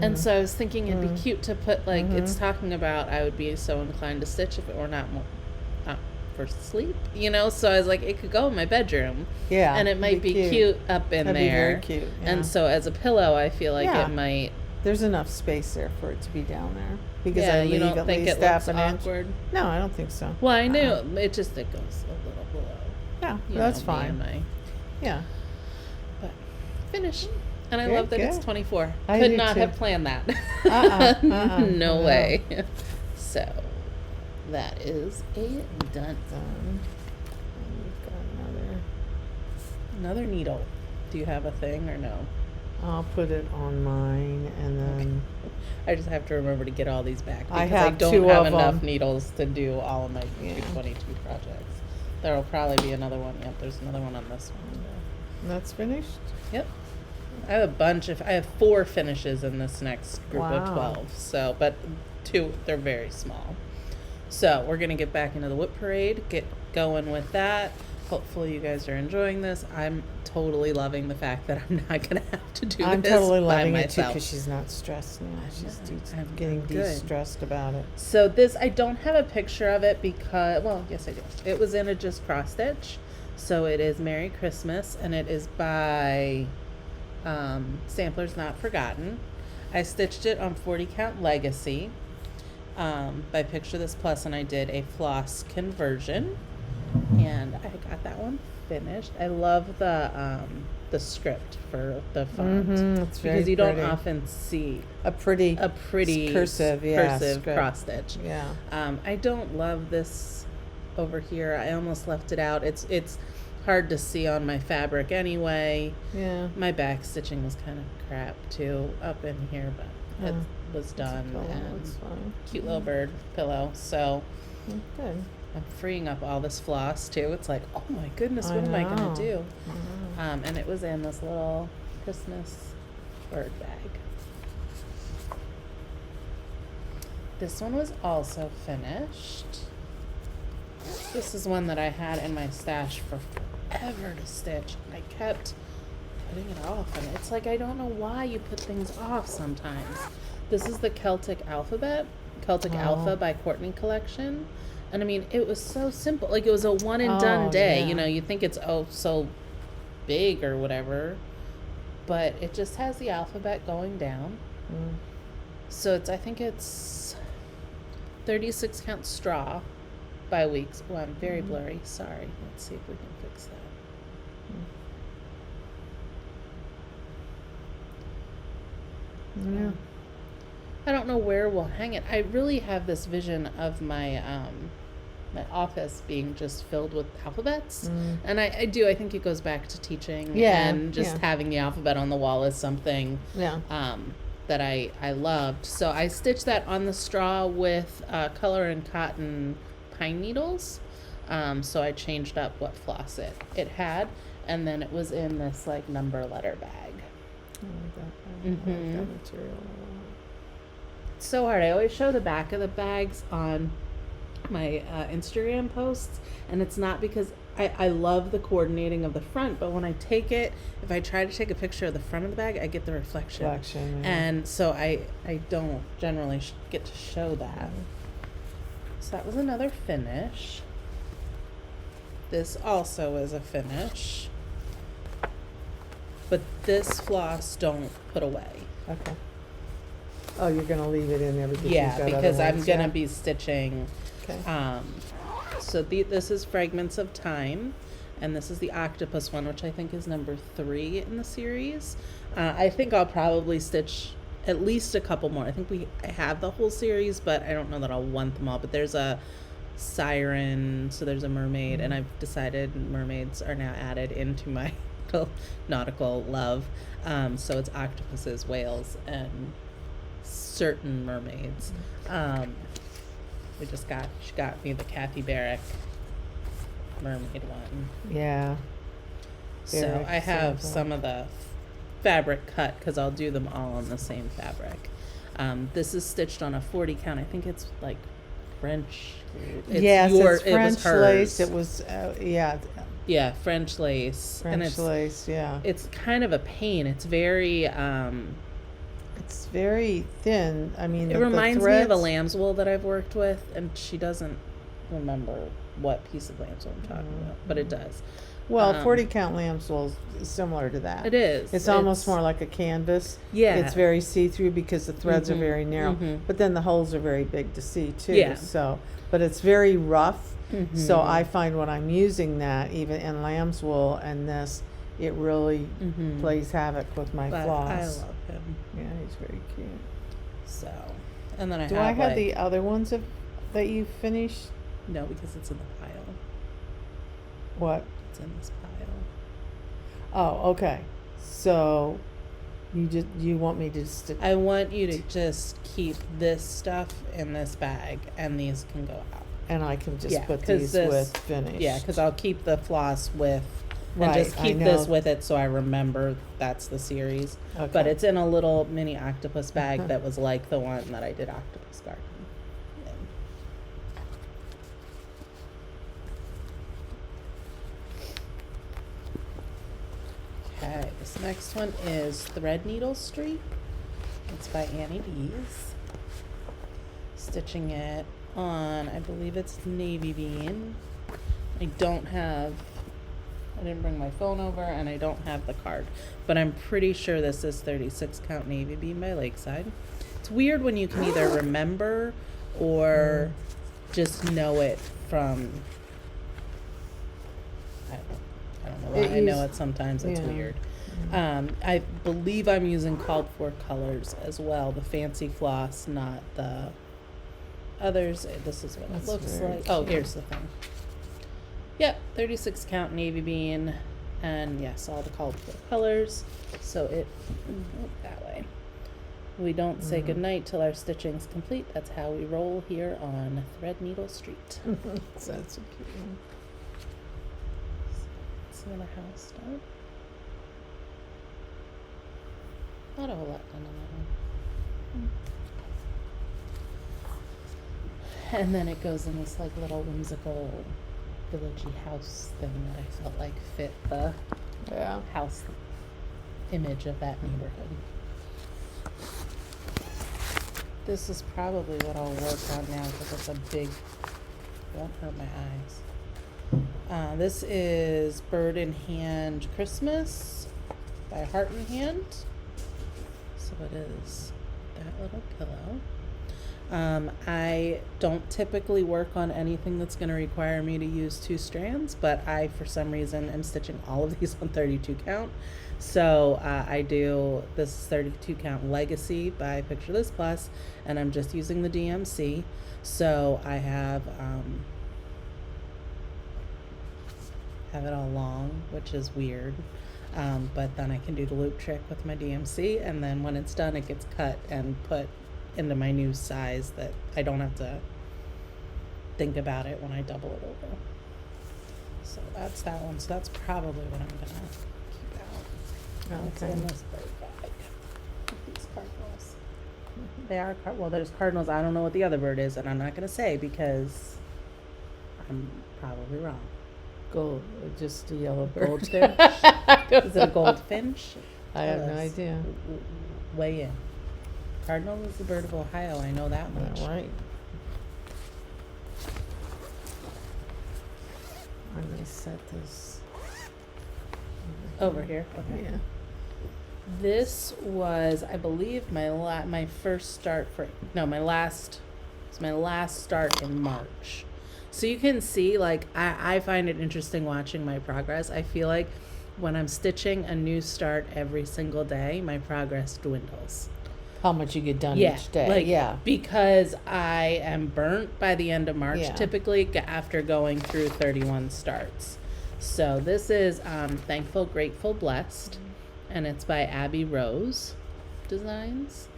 And so I was thinking it'd be cute to put, like, it's talking about I would be so inclined to stitch if it were not for sleep, so I was like, it could go in my bedroom. Yeah. And it might be cute up in there. That'd be very cute. Yeah. And so as a pillow, I feel like it might. There's enough space there for it to be down there. Because I leave you don't at think least it looks half awkward? No, I don't think so. Well, I knew it goes a little below. Yeah, that's fine. Yeah. But finish. And I Very love that it's good. 24. I Could do not too. have planned that. No way. So, that is a done. And we've got Another needle. Do you have a thing or no? I'll put it on mine, and then I just have to remember to get all these back, because I have don't 2 have of enough them. needles to do all of my 22 projects. There will probably be another one. Yep, there's another one on this one. That's finished. Yep. I have 4 finishes in this next group of Wow. 12. So, but 2, they're very small. So we're going to get back into the WIP parade, get going with that. Hopefully you guys are enjoying this. I'm totally loving the fact that I'm not going to have to do I'm this totally by loving it too myself. because she's not stressed now. She's I'm getting good. de-stressed about it. So this, I don't have a picture of it because, well, yes I do. It was in a just cross stitch. So it is Merry Christmas, and it is by Sampler's Not Forgotten. I stitched it on 40 count Legacy by Picture This Plus, and I did a floss conversion, and I got that one finished. I love the script for the font It's very because you pretty. don't often see a pretty cursive, cursive script. cross stitch. Yeah. I don't love this over here. I almost left it out. It's hard to see on my fabric anyway. Yeah. My back stitching was kind of crap too up in here, but it was done. And That's fine. cute little bird pillow. So Good. I'm freeing up all this floss too. It's like, oh my goodness, I what am I gonna know. do? I know. And it was in this little Christmas bird bag. This one was also finished. This is one that I had in my stash for forever to stitch. I kept putting it off, and it's like I don't know why you put things off sometimes. This is the Celtic Alpha by Courtney Collection. And I mean, it was so simple. Like, it was a one and done day. Yeah. You know, you think it's so big or whatever, but it just has the alphabet going down. So I think it's 36 count straw by weeks. Oh, I'm very blurry. Sorry. Let's see if we can fix that. Yeah. I don't know where we'll hang it. I really have this vision of my my office being just filled with alphabets, and I do. I think it goes back to teaching, and just having the alphabet on the wall is something that I loved. So I stitched that on the straw with color and cotton pine needles. So I changed up what floss it had, and then it was in this like number letter bag. I like that material. It's so hard. I always show the back of the bags on my Instagram posts, and it's not because I love the coordinating of the front, but when I take it, if I try to take a picture of the front of the bag, I get the reflection. And so I don't generally get to show that. So that was another finish. This also is a finish, but this floss don't put away. Okay. Oh, you're gonna leave it in there because Yeah, you've got because other I'm ones, gonna be stitching. Okay. So this is Fragments of Time, and this is the octopus one, which I think is number 3 in the series. I think I'll probably stitch at least a couple more. I think I have the whole series, but I don't know that I'll want them all. But there's a siren, so there's a mermaid, and I've decided mermaids are now added into my nautical love. So it's octopuses, whales, and certain mermaids. She got me the Kathy Barrick mermaid one. Yeah. So Barrick I have sample. some of the fabric cut because I'll do them all on the same fabric. This is stitched on a 40 count. I think it's like French. It's French lace. It It was yeah, French lace. French lace. Yeah. It's kind of a pain. It's very It's very thin. I mean, it reminds me of a lamb's wool that I've worked with, and she doesn't remember what piece of lamb's wool I'm talking about, but it does. Well, 40 count lamb's wool is similar to that. It is. It's almost more like a canvas. Yeah. It's very see-through because the threads are very narrow, but then the holes are very big to see too. Yeah. So, but it's very rough. So I find when I'm using that, even in lamb's wool and this, it really plays havoc with my But floss. I love him. Yeah, he's very cute. So, and then Do I have the other ones that you finished? No, because it's in the pile. What? It's in this pile. Oh, okay. So you want me to just I want you to just keep this stuff in this bag, and these can go out. and I can just Yeah, put 'cause these this- with finish. Yeah, because I'll keep the floss with and Right, just I keep this know. with it so I remember that's the series. But Okay. it's in a little mini octopus bag that was like the one that I did Octopus Garden in. Okay, this next one is Threadneedle Street. It's by Annie Dees. Stitching it on, I believe it's navy bean. I didn't bring my phone over, and I don't have the card, but I'm pretty sure this is 36 count navy bean by Lakeside. It's weird when you can either remember or just know it from, I don't know why I know it sometimes. It's Yeah. weird. I believe I'm using called for colors as well, the fancy floss, not the others. This is what That's it looks very like. Oh, cute. here's the thing. Yep, 36 count navy bean, and yes, all the called for colors. So that way. We don't say goodnight till our stitching's complete. That's how we roll here on Threadneedle Street. That's a cute one. See the house done. Not a whole lot done on that one. And then it goes in this like little whimsical villagey house thing that I felt like fit the Yeah. house image of that neighborhood. This is probably what I'll work on now because it's a big, won't hurt my eyes. This is Bird in Hand Christmas by Heart in Hand. So it is that little pillow. I don't typically work on anything that's going to require me to use 2 strands, but I, for some reason, am stitching all of these on 32 count. So I do this 32 count Legacy by Picture This Plus, and I'm just using the DMC. So I have it all long, which is weird. But then I can do the loop trick with my DMC, and then when it's done, it gets cut and put into my new size that I don't have to think about it when I double it over. So that's that one. So that's probably what I'm gonna keep out. It's in this bird bag. These cardinals. They are there's cardinals. I don't know what the other bird is, and I'm not gonna say because I'm probably wrong. Gold, just a yellow bird. Goldfinch? Is it a goldfinch? I have no idea. Weigh in. Cardinal is the bird of Ohio. I know that much. All right. I'm gonna set this Over here. Okay. Yeah. This was, I believe, my first start my last start in March. So you can see, like, I find it interesting watching my progress. I feel like when I'm stitching a new start every single day, my progress dwindles. How much you get done Yeah, each day. like, yeah. Because I am burnt by the end of March, Yeah. typically after going through 31 starts. So this is Thankful, Grateful, Blessed, and it's by Abby Rose Designs.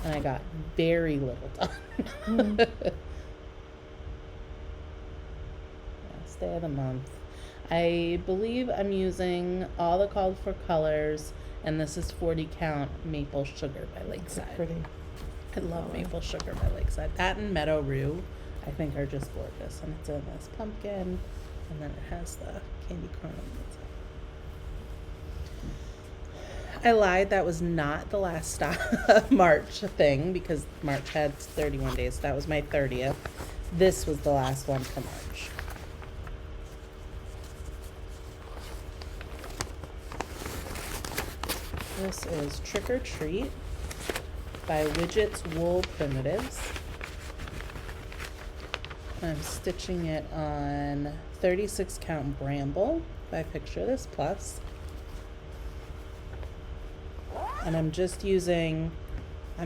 And I got very little done. Last day of the month. I believe I'm using all the called for colors, and this is 40 count Maple Sugar by Lakeside. Pretty. I love Maple Sugar by Lakeside. That and Meadow Rue, I think, are just gorgeous. And it's in this pumpkin, and then it has the candy corn on the inside. I lied. That was not the last stop March thing because March had 31 days. That was my 30th. This was the last one for March. This is Trick or Treat by Widget's Wool Primitives. I'm stitching it on 36 count Bramble by Picture This Plus. And I'm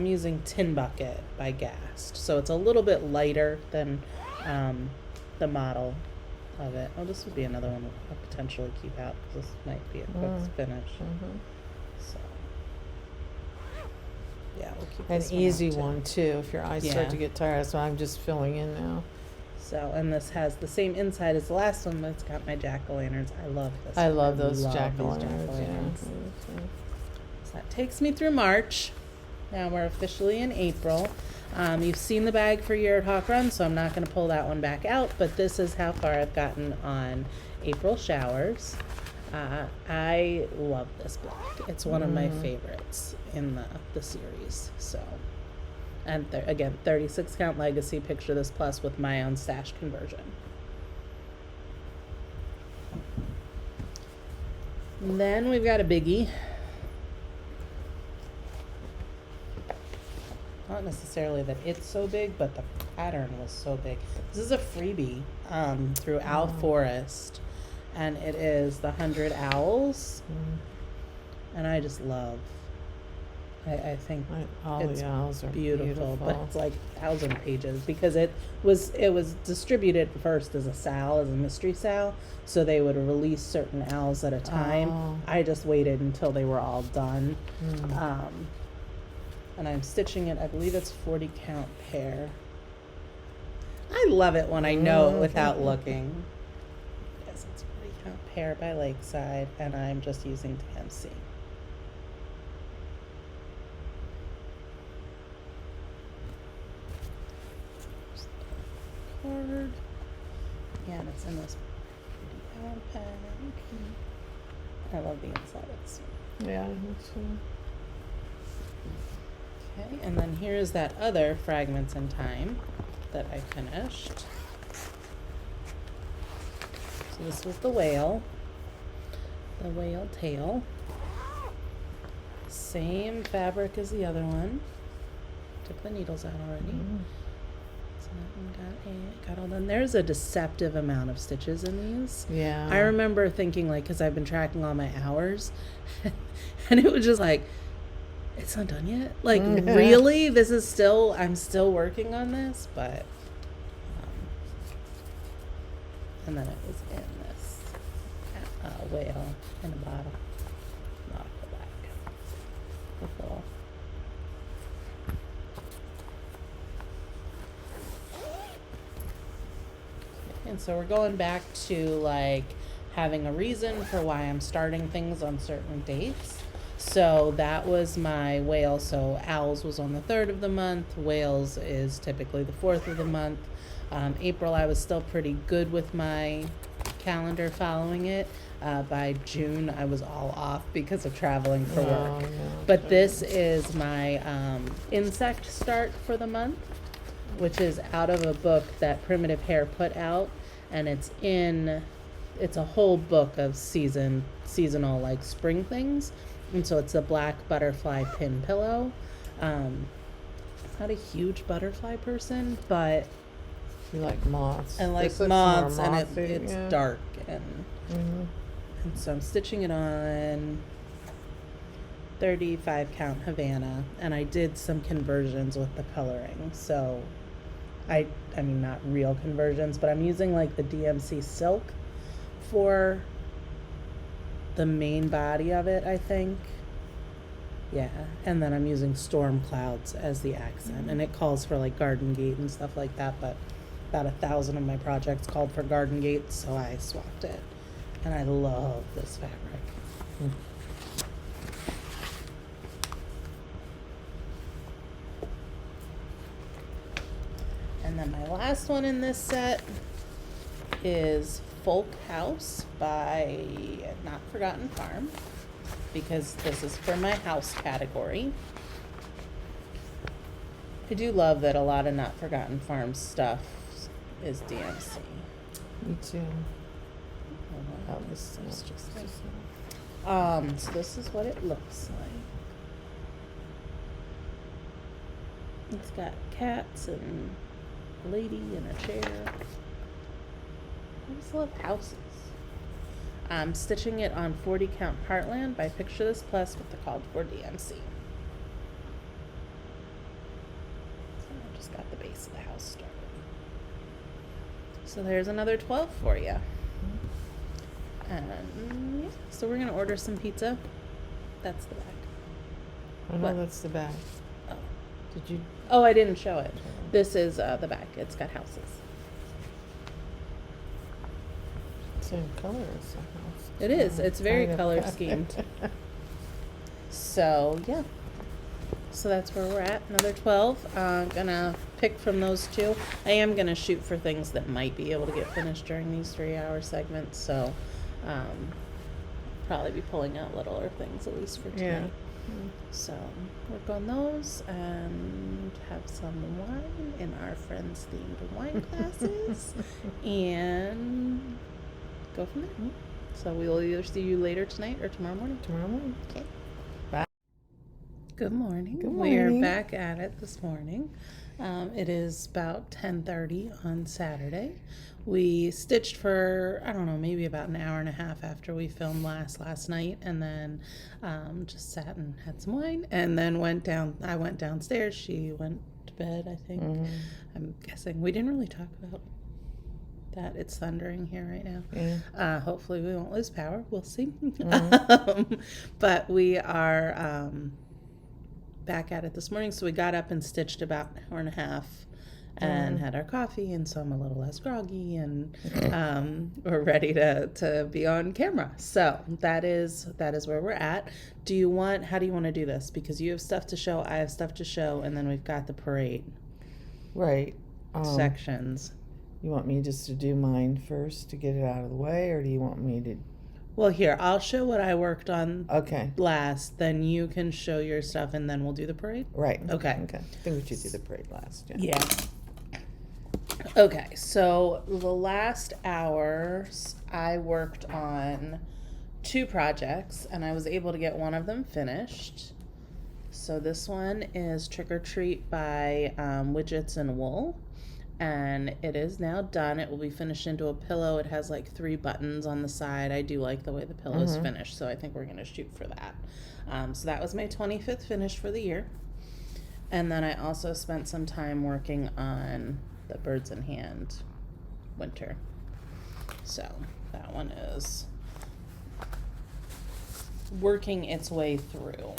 using Tin Bucket by Gast. So it's a little bit lighter than the model of it. Oh, this would be another one I'll potentially keep out because this might be a quick finish. So, yeah, we'll keep An this easy one out, one too. If your eyes start Yeah. to get tired, that's why I'm just filling in now. So, and this has the same inside as the last one, but it's got my jack-o'-lanterns. I love this. I one. love those these jack-o'-lanterns. So that takes me through March. Now we're officially in April. You've seen the bag for Year at Hawk Run, so I'm not going to pull that one back out, but this is how far I've gotten on April showers. I love this black. It's one of my favorites in the series. So, and again, 36 count legacy. Picture this plus with my own stash conversion. And then we've got a biggie. Not necessarily that it's so big, but the pattern was so big. This is a freebie through Owl Forest, and it is the 100 Owls. And I just love. I think all it's the owls are beautiful, but it's like 1,000 pages because it was distributed first as a SAL, as a mystery SAL, so they would release certain owls at a time. Oh. I just waited until they were all done. And I'm stitching it, I believe it's 40 count Pear. I love it when I know it without looking. Yes, it's 40 count Pear by Lakeside, and I'm just using DMC. Card. Yeah, and it's in this pretty owl pack. I love the inside of this one. Yeah, I think so. Okay, and then here's that other Fragments in Time that I finished. So this was the whale tail. Same fabric as the other one. Took the needles out already. So that one got all done. There's a deceptive amount of stitches in these. Yeah. I remember thinking, like, because I've been tracking all my hours, and it was just like, it's not done yet. Like, really? I'm still working on this, but, and then it was in this whale in a bottle. Not the back. The little. And so we're going back to, like, having a reason for why I'm starting things on certain dates. So that was my whale. So Owls was on the 3rd of the month. Whales is typically the 4th of the month. April, I was still pretty good with my calendar following it. By June, I was all off because of traveling for work. Yeah, But this is my insect start for the month, which is out of a book that Primitive Hair put out. And it's a whole book of seasonal, like, spring things. And so it's a black butterfly pin pillow. Not a huge butterfly person, but You like moths. I like This looks moths, more and mossy, it's yeah. dark, and so I'm stitching it on 35 count Havana, and I did some conversions with the coloring. So I mean, not real conversions, but I'm using, like, the DMC silk for the main body of it, I think. Yeah, and then I'm using Storm Clouds as the accent, and it calls for, like, Garden Gate and stuff like that, but about 1,000 of my projects called for Garden Gate, so I swapped it. And I love this fabric. And then my last one in this set is Folk House by Not Forgotten Farm, because this is for my house category. I do love that a lot of Not Forgotten Farm stuff is DMC. Me too. Oh, this is just so this is what it looks like. It's got cats and a lady in a chair. I just love houses. I'm stitching it on 40 count Heartland by Picture This Plus with the called for DMC. So I just got the base of the house started. So there's another 12 for you. And yeah, so we're gonna order some pizza. That's the bag. I know What? that's the bag. Oh, Did you? oh, I didn't show it. This is the back. It's got houses. Same color as the house. It is. It's very Kind of color cut. schemed. So, yeah. So that's where we're at. Another 12. Gonna pick from those two. I am gonna shoot for things that might be able to get finished during these 3-hour segments. So, probably be pulling out littler things at least for tonight. Yeah. So work on those and have some wine in our friends themed wine classes and go from there. So we will either see you later tonight or tomorrow morning. Tomorrow morning. Okay. Bye. Good morning. Good We're morning. back at it this morning. It is about 10:30 on Saturday. We stitched for, I don't know, maybe about an hour and a half after we filmed last night, and then just sat and had some wine, and then I went downstairs. She went to bed, I think. Mhm. I'm guessing. We didn't really talk about that. It's thundering here right now. Yeah. Hopefully we won't lose power. We'll see. Mhm. But we are back at it this morning. So we got up and stitched about an hour and a half and had our coffee, and so I'm a little less groggy, and we're ready to be on camera. So that is where we're at. How do you want to do this? Because you have stuff to show, I have stuff to show, and then we've got the parade Right. sections. You want me just to do mine first to get it out of the way, or do you want me to? Well, here, I'll show what I worked on Okay. last, then you can show your stuff, and then we'll do the parade. Right. Okay. Okay. I think we should do the parade last. Yeah. Yeah. Okay, so the last hours I worked on 2 projects, and I was able to get one of them finished. So this one is Trick or Treat by Widgets and Wool, and it is now done. It will be finished into a pillow. It has like 3 buttons on the side. I do like the way the pillow is finished, so I think we're going to shoot for that. So that was my 25th finish for the year. And then I also spent some time working on the Birds in Hand winter. So that one is working its way through.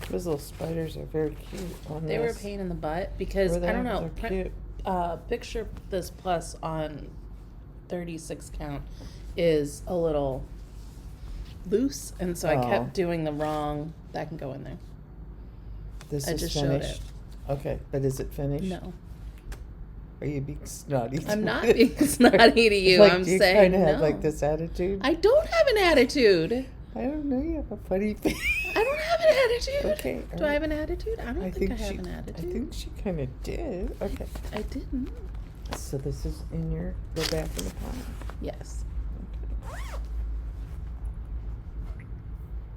Those little spiders are very cute. On They were a this. pain in the butt because Were they? I don't know. They're cute. Picture this plus on 36 count is a little loose, and so I kept doing the wrong. That can go in there. This I is just showed finished. it. Okay, but is it finished? No, Are you being snotty? I'm to not me? being snotty to you. Like, I'm do you saying kind of no. have like this attitude? I don't have an attitude. I don't know. You have a funny face. I don't have an attitude. Okay. Do I have an attitude? I don't think I have she, an I attitude. think she kind of did. Okay. I didn't. So this is in your, go back in the pile. Yes.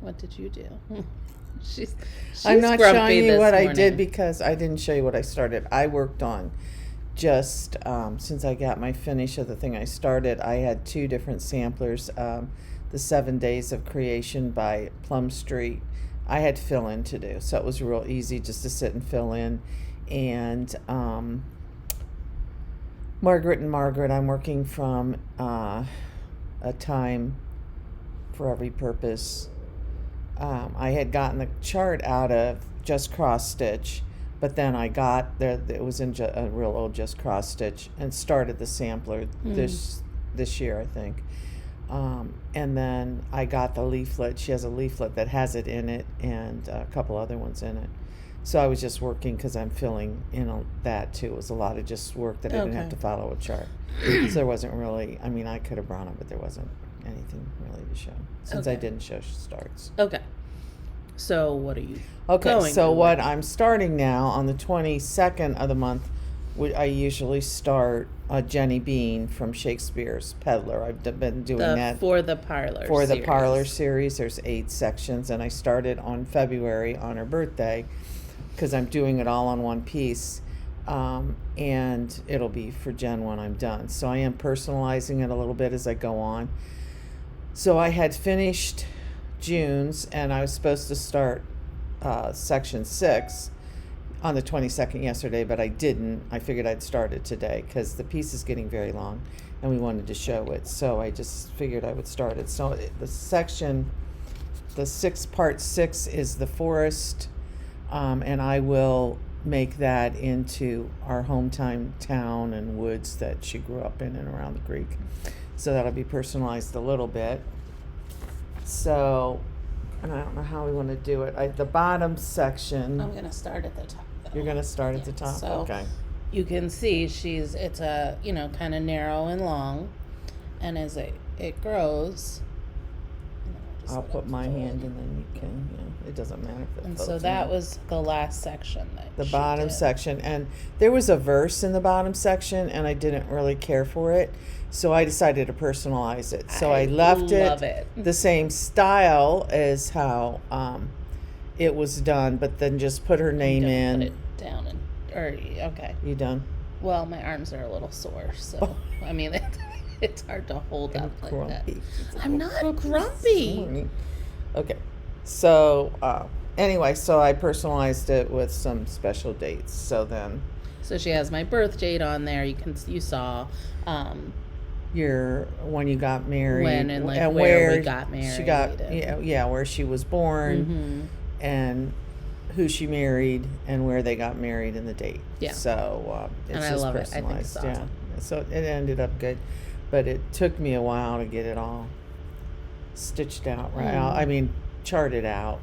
What did you do? she's I'm not grumpy showing you this what I morning. did because I didn't show you what I started. I worked on just, since I got my finish of the thing I started, I had 2 different samplers. The 7 Days of Creation by Plum Street. I had fill-in to do, so it was real easy just to sit and fill in. And Margaret and Margaret, I'm working from a time for every purpose. I had gotten the chart out of Just Cross Stitch, but then I got there. It was in a real old Just Cross Stitch, and started the sampler this year, I think. And then I got the leaflet. She has a leaflet that has it in it, and a couple other ones in it. So I was just working because I'm filling in that too. It was a lot of just work that I didn't have to follow a chart. So there wasn't really. I mean, I could have brought them, but there wasn't anything really to show since I didn't show starts. Okay. So what are you? Okay, going so to what work? I'm starting now on the 22nd of the month, I usually start Jenny Bean from Shakespeare's Peddler. I've been doing that For the parlor. for the series. parlor series. There's 8 sections, and I started on February on her birthday because I'm doing it all on one piece. And it'll be for Jen when I'm done. So I am personalizing it a little bit as I go on. So I had finished June's, and I was supposed to start section 6 on the 22nd yesterday, but I didn't. I figured I'd start it today because the piece is getting very long and we wanted to show it. So I just figured I would start it. So the section, part 6 is the forest, and I will make that into our hometown town and woods that she grew up in and around the creek. So that'll be personalized a little bit. So, and I don't know how we want to do it. The bottom section. I'm gonna start at the top, though. You're gonna start at the top. So Okay. you can see it's a kind of narrow and long, and as it grows. I'll put my hand and then you can. It doesn't matter if it And folds so in. that was the last section that The she bottom did. section, and there was a verse in the bottom section, and I didn't really care for it, so I decided to personalize it. So I left love it the same style as how it was done, but then just put her name Don't in. Put it down okay. You done? Well, my arms are a little sore, so I mean it's hard to hold up like that. Grumpy. I'm not grumpy. Okay, so anyway, so I personalized it with some special dates. So then So she has my birth date on there. You saw your when you got married, when and like where we got married. She got and, yeah where she was born Mhm. and who she married and where they got married and the date. Yeah. So it's And I just love it. I think personalized. it's awesome. Yeah. So it ended up good, but it took me a while to get it all stitched out right. I mean, charted out,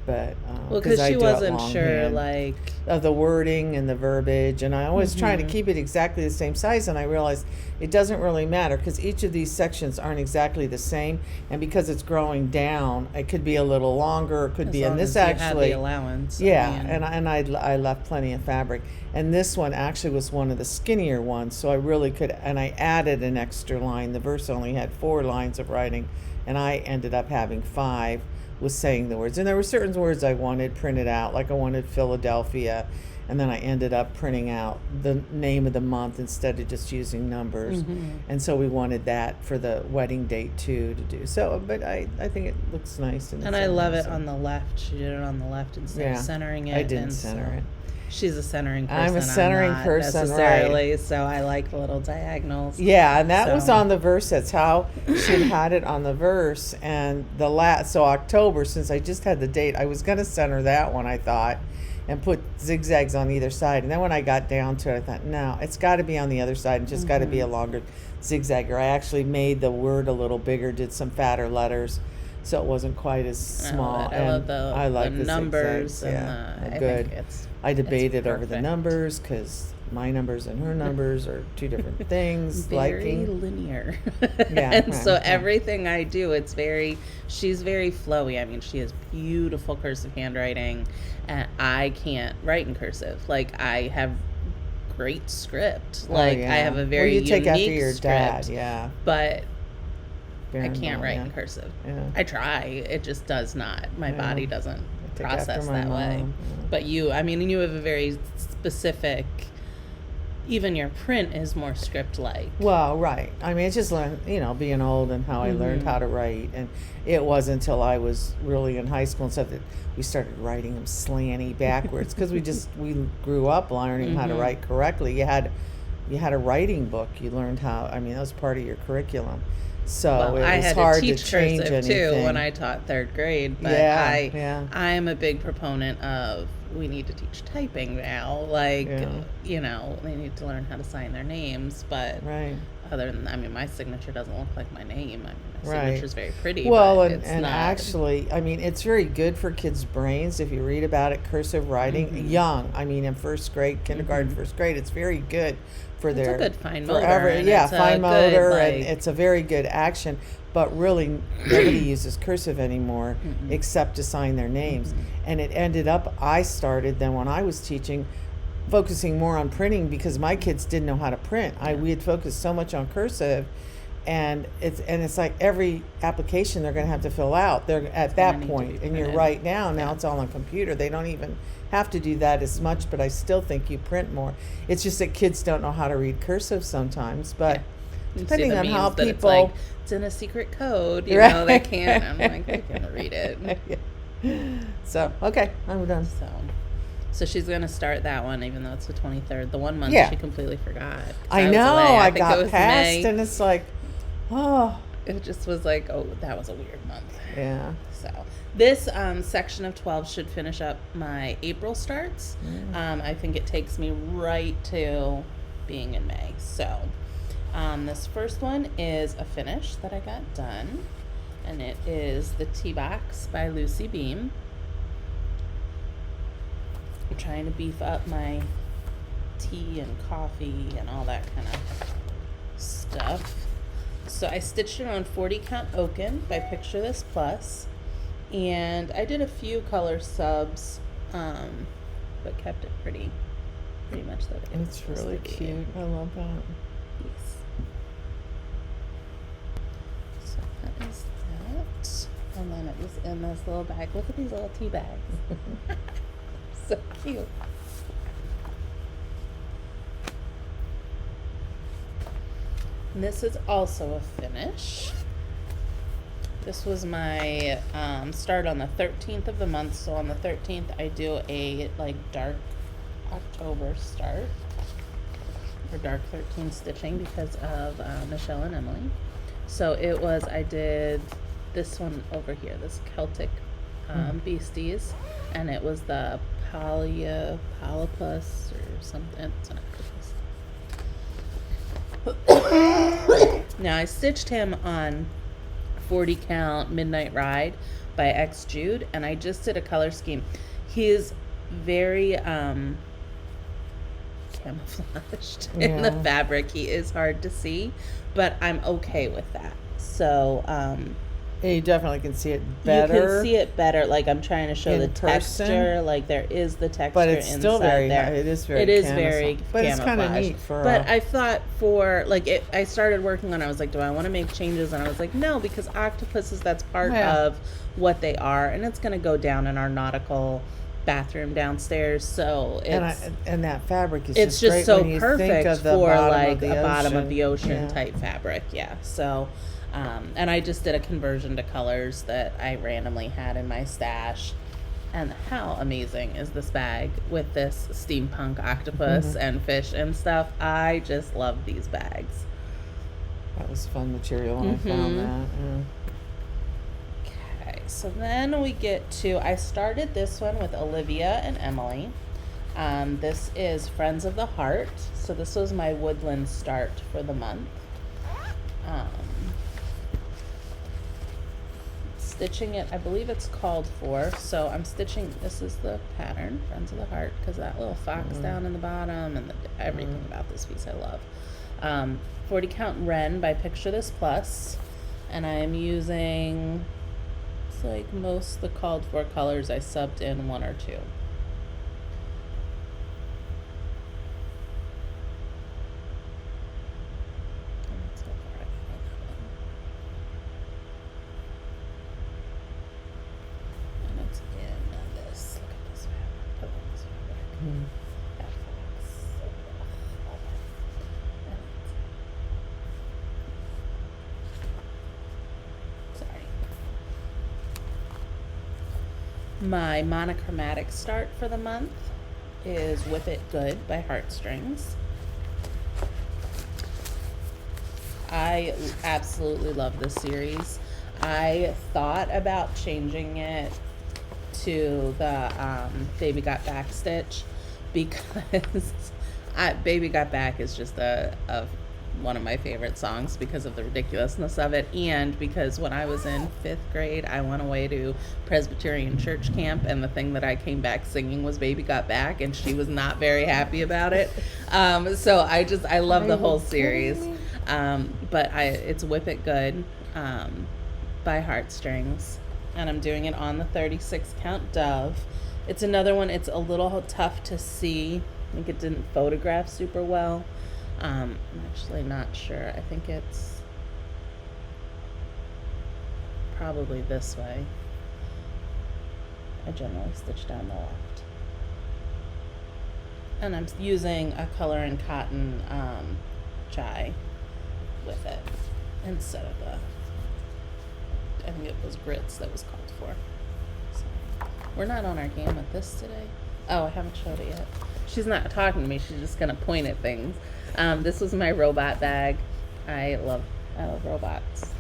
but Well, because I she do it wasn't sure, longhand. like Of the wording and the verbiage, and I always try to keep it exactly the same size, and I realized it doesn't really matter because each of these sections aren't exactly the same, and because it's growing down, it could be a little longer, it could as be, long and this as you had actually, the allowance. yeah, I mean, and I left plenty of fabric, and this one actually was one of the skinnier ones, so I really could, and I added an extra line. The verse only had 4 lines of writing, and I ended up having 5. Was saying the words, and there were certain words I wanted printed out, like I wanted Philadelphia, and then I ended up printing out the name of the month instead of just using numbers, and so we wanted that for the wedding date too to do. So, but I think it looks nice, and I love it on the left. She did it on the left instead of centering it. I didn't and center so it. She's a centering person. I'm a centering not person, necessarily, so I like the little diagonals. Yeah, and that was So- on the verse. That's how she had it on the verse. And the so October, since I just had the date, I was going to center that one, I thought, and put zigzags on either side. And then when I got down to it, I thought, no, it's got to be on the other side and just got to be a longer zigzagger. I actually made the word a little bigger, did some fatter letters, so it wasn't quite as small. I love I like the numbers zigzags. and Yeah, I good. think it's debated over the perfect. numbers because my numbers and her numbers are 2 different things. very liking. linear. Yeah, and right, so yeah. everything I do, she's very flowy. I mean, she has beautiful cursive handwriting, and I can't write in cursive. Like, I have great script. Like, I have a very you take unique after your script, dad, yeah. but I Very can't well, write yeah. in cursive. Yeah. I try. It just does not. My Yeah. body doesn't take after process my that way. mom, yeah. But you have a very specific, even your print is more script-like. Well, right. I mean, it's just being old and how I learned how to write. And it wasn't until I was really in high school and stuff that we started writing them slanty backwards because we grew up learning how to write correctly. You had a writing book. You learned how. I mean, that was part of your curriculum. So Well, it I was had hard to to teach change cursive anything. too when I taught 3rd grade. But Yeah. I am a big proponent of we need to teach typing now. Like, Yeah. they need to learn how to sign their names. But Right. other than, I mean, my signature doesn't look like my name. I mean, my Right. signature's very pretty. Well, but and, it's and not, actually, I mean, it's very good for kids' brains if you read about it, cursive writing, young. I mean, in 1st grade, kindergarten, 1st grade, it's very good for It's their a good fine for motor. and yeah, it's a fine good, motor, like, and it's a very good action. But really, nobody uses cursive anymore except to sign their names. And it ended up, I started then when I was teaching, focusing more on printing because my kids didn't know how to print. We had focused so much on cursive. And it's like every application they're going to have to fill out. They're at that gonna need to point, be and you're printed. right now it's all on computer. They don't even have to do that as much, but I still think you print more. It's just that kids don't know how to read cursive sometimes. But you see depending the on how memes that people, it's like, it's in a secret code, they can't. I'm like, they can read it. So okay, I'm done. So she's gonna start that one, even though it's the 23rd. The one month Yeah. she completely forgot. 'Cause I was know. away. I think it got was past, May. and it's like, oh, it just was like, oh, that was a weird month. Yeah. So this section of 12 should finish up my April starts. I think it takes me right to being in May. So this first one is a finish that I got done, and it is the Tea Box by Lucy Beam. I'm trying to beef up my tea and coffee and all that kind of stuff. So I stitched it on 40 count Oaken by Picture This Plus, and I did a few color subs, but kept it pretty much that It's really cute. I love that. Yes. So that is that, and then it was in this little bag. Look at these little tea bags. So cute. And this is also a finish. This was my start on the 13th of the month. So on the 13th, I do a like dark October start, or dark 13 stitching because of Michelle and Emily. So it was, I did this one over here, this Celtic Beasties, and it was the Polypus or something. It's an octopus. Now I stitched him on 40 count Midnight Ride by X Jude, and I just did a color scheme. He is very camouflaged in the fabric. He is hard to see, but I'm okay with that. So you definitely can see it better. You can see it better. Like I'm trying to show the person. texture. Like there is the texture, but it's still very there. It is very. It is very. But it's kind of neat for. But I thought for like it. I started working on. I was like, do I want to make changes? And I was like, no, because octopuses. That's part of what they are, and it's going to go down in our nautical bathroom downstairs. So it's and that fabric is. It's just just so great perfect for like a bottom of the ocean yeah. type fabric. Yeah. So. And I just did a conversion to colors that I randomly had in my stash. And how amazing is this bag with this steampunk octopus and fish and stuff? I just love these bags. That was fun material when I found that. Yeah. Okay, so then we get to, I started this one with Olivia and Emily. This is Friends of the Heart. So this was my woodland start for the month. Stitching it, I believe it's called for, so I'm stitching, this is the pattern, Friends of the Heart, because that little fox down in the bottom and everything about this piece I love. 40 count Wren by Picture This Plus, and I'm using, it's like most of the called for colors, I subbed in one or two. My monochromatic start for the month is Whip It Good by Heartstrings. I absolutely love this series. I thought about changing it to the Baby Got Back stitch because Baby Got Back is just one of my favorite songs because of the ridiculousness of it, and because when I was in 5th grade I went away to Presbyterian church camp, and the thing that I came back singing was Baby Got Back, and she was not very happy about it. So I love the whole series. But it's Whip It Good by Heartstrings, and I'm doing it on the 36 count Dove. It's another one, it's a little tough to see. I think it didn't photograph super well. I'm actually not sure. I think it's probably this way. I generally stitch down the left. And I'm using a color and cotton chai with it instead of I think it was grits that was called for. So, we're not on our game with this today. Oh, I haven't showed it yet. She's not talking to me. She's just gonna point at things. This was my robot bag. I love robots.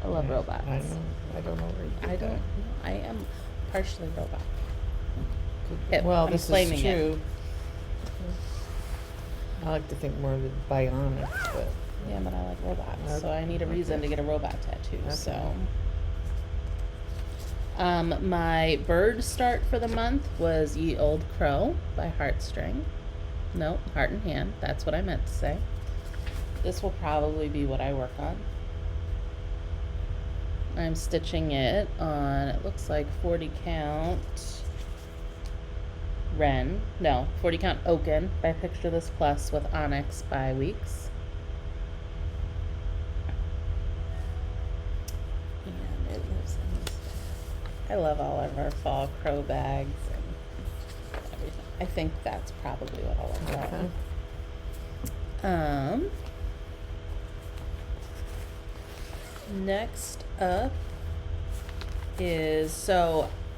I love robots. I know. I don't know where you I get don't. that. I am partially robot. Well, I'm this claiming is it. true. I like to think more of the bionic, but Yeah, but I like robots, so I need a reason to get a robot tattoo. Okay. So, my bird start for the month was "Ye Old Crow" by Heartstring. No, Heart and Hand. That's what I meant to say. This will probably be what I work on. I'm stitching it on. It looks like 40 count. 40 count Oaken by Picture This Plus with Onyx by Weeks. And it lives in this bag. I love all of our fall crow bags and everything. I think that's probably what I'll work on. Next up is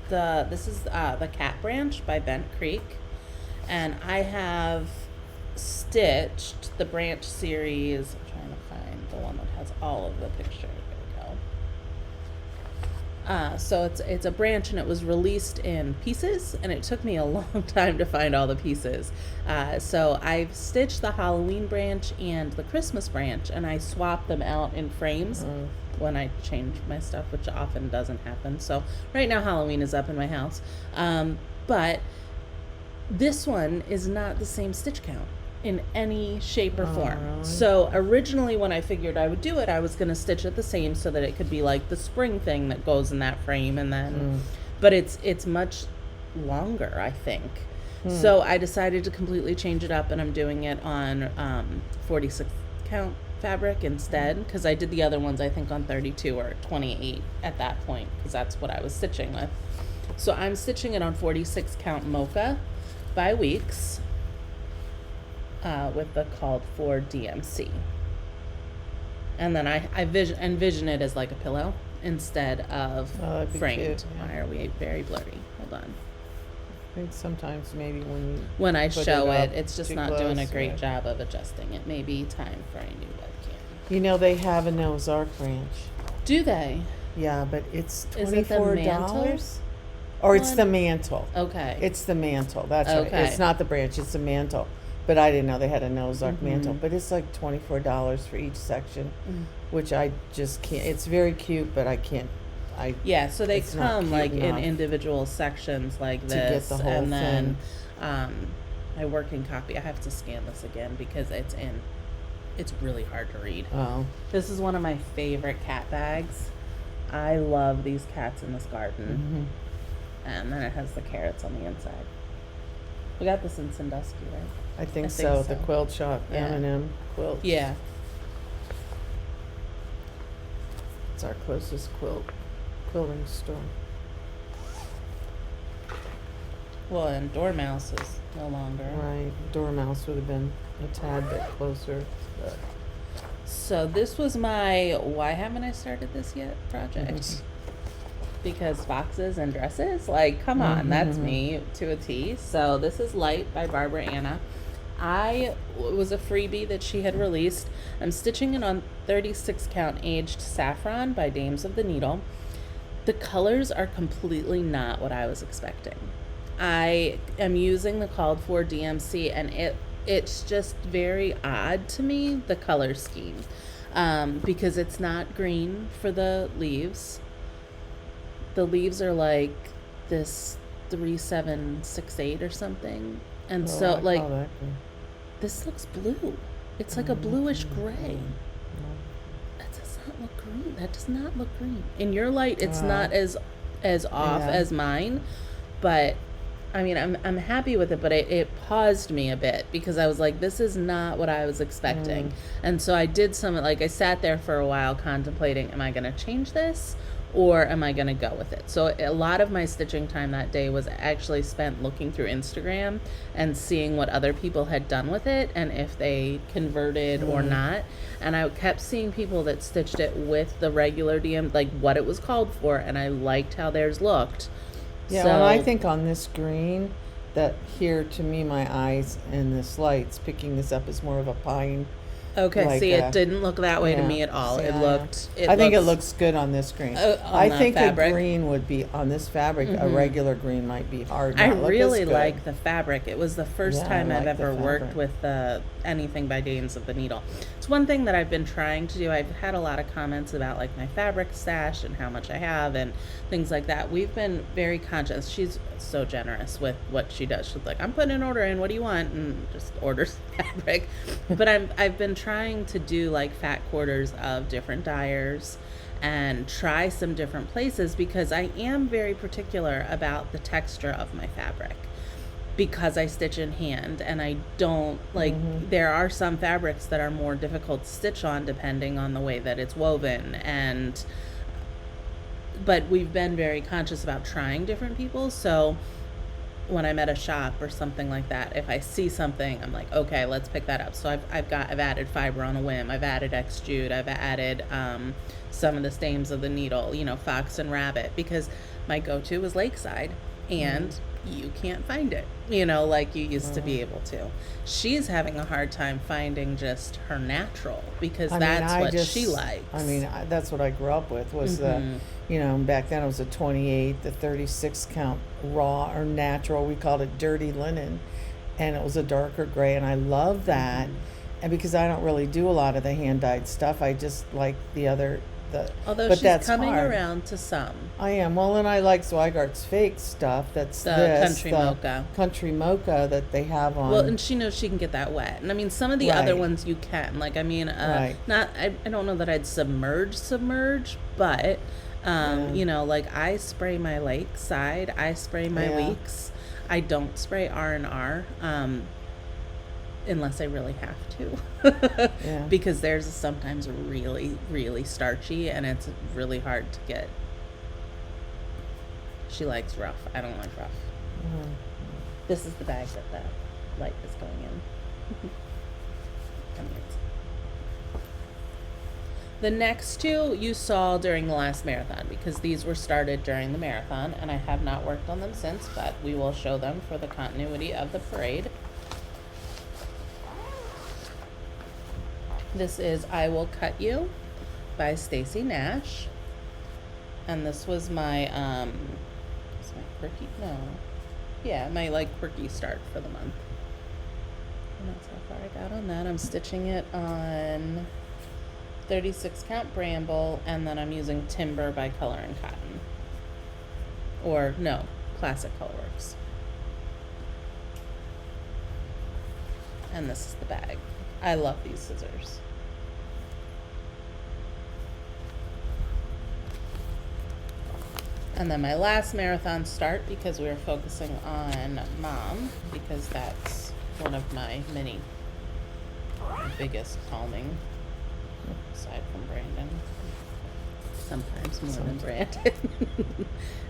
this is the Cat Branch by Bent Creek, and I have stitched the branch series. I'm trying to find the one that has all of the pictures. There we go. So it's a branch, and it was released in pieces, and it took me a long time to find all the pieces. So I've stitched the Halloween branch and the Christmas branch, and I swapped them out in frames when I change my stuff, which often doesn't happen. So right now Halloween is up in my house. But this one is not the same stitch count in any shape or form. Really? So originally when I figured I would do it, I was going to stitch it the same so that it could be like the spring thing that goes in that frame, and then but it's much longer, I think. So I decided to completely change it up, and I'm doing it on 46 count fabric instead, because I did the other ones I think on 32 or 28 at that point, because that's what I was stitching with. So I'm stitching it on 46 count Mocha by Weeks with the called for DMC, and then I envision it as like a pillow instead of framed. Cute, yeah. Why are we very blurry? Hold on. I think sometimes maybe When I put show it up it's just too not doing a close, great yeah. job of adjusting. It may be time for a new webcam. You know, they have a Noah's Ark branch. Do they? Yeah, but it's Is it the $24. mantle Or it's the one? mantle. Okay. It's the mantle. That's right. Okay. It's not the branch. It's the mantle. But I didn't know they had a Noah's Ark mantle. But it's like $24 for each section, which I just can't. It's very cute, but I can't. Yeah, so they It's not come cute like in enough individual sections like to get this, the whole and then my working copy. I have to scan this again because it's really hard to read. Oh. This is one of my favorite cat bags. I love these cats in this garden. And then it has the carrots on the inside. We got this in Sandusky, right? I think so. so. The quilt shop, Yeah. M&M quilt. Yeah. It's our closest quilting store. Well, and Dormouse is no longer. Right. Dormouse would have been a tad bit closer. But So this was my why haven't I started this yet project. Because boxes and dresses, like, come on, that's me to a T. So this is Light by Barbara Anna. It was a freebie that she had released. I'm stitching it on 36 count aged saffron by Dames of the Needle. The colors are completely not what I was expecting. I am using the called for DMC, and it's just very odd to me, the color scheme, because it's not green for the leaves. The leaves are like this 3768 or something, and so like this looks blue. It's like a bluish gray. That does not look green. That does not look green. In your light, it's not as off as mine, but I mean, I'm happy with it, but it paused me a bit because I was like, this is not what I was expecting. And so I did I sat there for a while contemplating, am I going to change this or am I going to go with it? So a lot of my stitching time that day was actually spent looking through Instagram and seeing what other people had done with it and if they converted or not. And I kept seeing people that stitched it with the regular DM, like what it was called for, and I liked how theirs looked. Yeah, so, well, I think on this green, that here, to me, my eyes and this light's picking this up as more of a pine Okay, like see, it didn't look that way to me at all. It looked. I think it looks good on this green. I think fabric. a green would be on this fabric. A regular green might be hard. I not look really as good. like the fabric. It was the first Yeah, I time I've like the ever worked fabric. with anything by Danes of the Needle. It's one thing that I've been trying to do. I've had a lot of comments about like my fabric stash and how much I have and things like that. We've been very conscious. She's so generous with what she does. She's like, I'm putting an order in. What do you want? And just orders fabric. But I've been trying to do like fat quarters of different dyers and try some different places because I am very particular about the texture of my fabric because I stitch in hand and I don't like there are some fabrics that are more difficult to stitch on depending on the way that it's woven but we've been very conscious about trying different people. So when I'm at a shop or something like that, if I see something, I'm like, okay, let's pick that up. So I've added fiber on a whim. I've added X-Jude. I've added some of the Dames of the Needle, Fox and Rabbit, because my go-to was Lakeside, and you can't find it, like you used to be able to. She's having a hard time finding just her natural because that's what she likes. I mean, that's what I grew up with was back then it was a 28, the 36 count raw or natural. We called it dirty linen, and it was a darker gray, and I love that. And because I don't really do a lot of the hand-dyed stuff, I just like Although but she's that's coming hard. around to some. I am. Well, and I like Zweigart's fake stuff. That's The country mocha. Country mocha that they have on. Well, and she knows she can get that wet. And I mean, some of the other ones you can. Like, I mean, I don't know that I'd submerge, but, like I spray my Lakeside, I spray my Weeks. I don't spray R&R. Unless I really have to. Because theirs is sometimes really, really starchy and it's really hard to get. She likes rough. I don't like rough. This is the bag that the light is going in. The next two you saw during the last marathon because these were started during the marathon and I have not worked on them since, but we will show them for the continuity of the parade. This is I Will Cut You by Stacy Nash. And this was my my quirky start for the month. And that's how far I got on that. I'm stitching it on 36 count Bramble, and then I'm using Timber by Color and Cotton. Or no, Classic Colorworks. And this is the bag. I love these scissors. And then my last marathon start, because we were focusing on Mom, because that's one of my biggest calming, aside from Brandon, sometimes more than Brandon,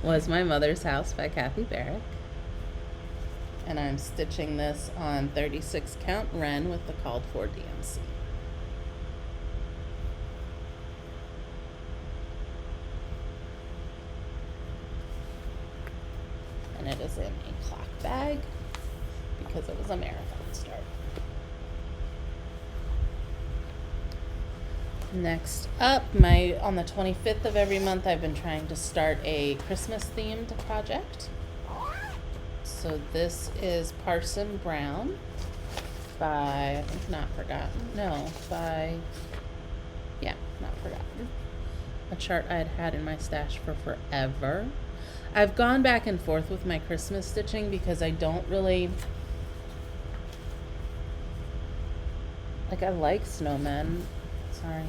was My Mother's House by Kathy Barrick. And I'm stitching this on 36 count Ren with the called for DMC. And it is in a clock bag because it was a marathon start. Next up, on the 25th of every month, I've been trying to start a Christmas themed project. So this is Parson Brown by, I think Not Forgotten. Not Forgotten. A chart I had in my stash for forever. I've gone back and forth with my Christmas stitching because I don't really, I like snowmen. Sorry.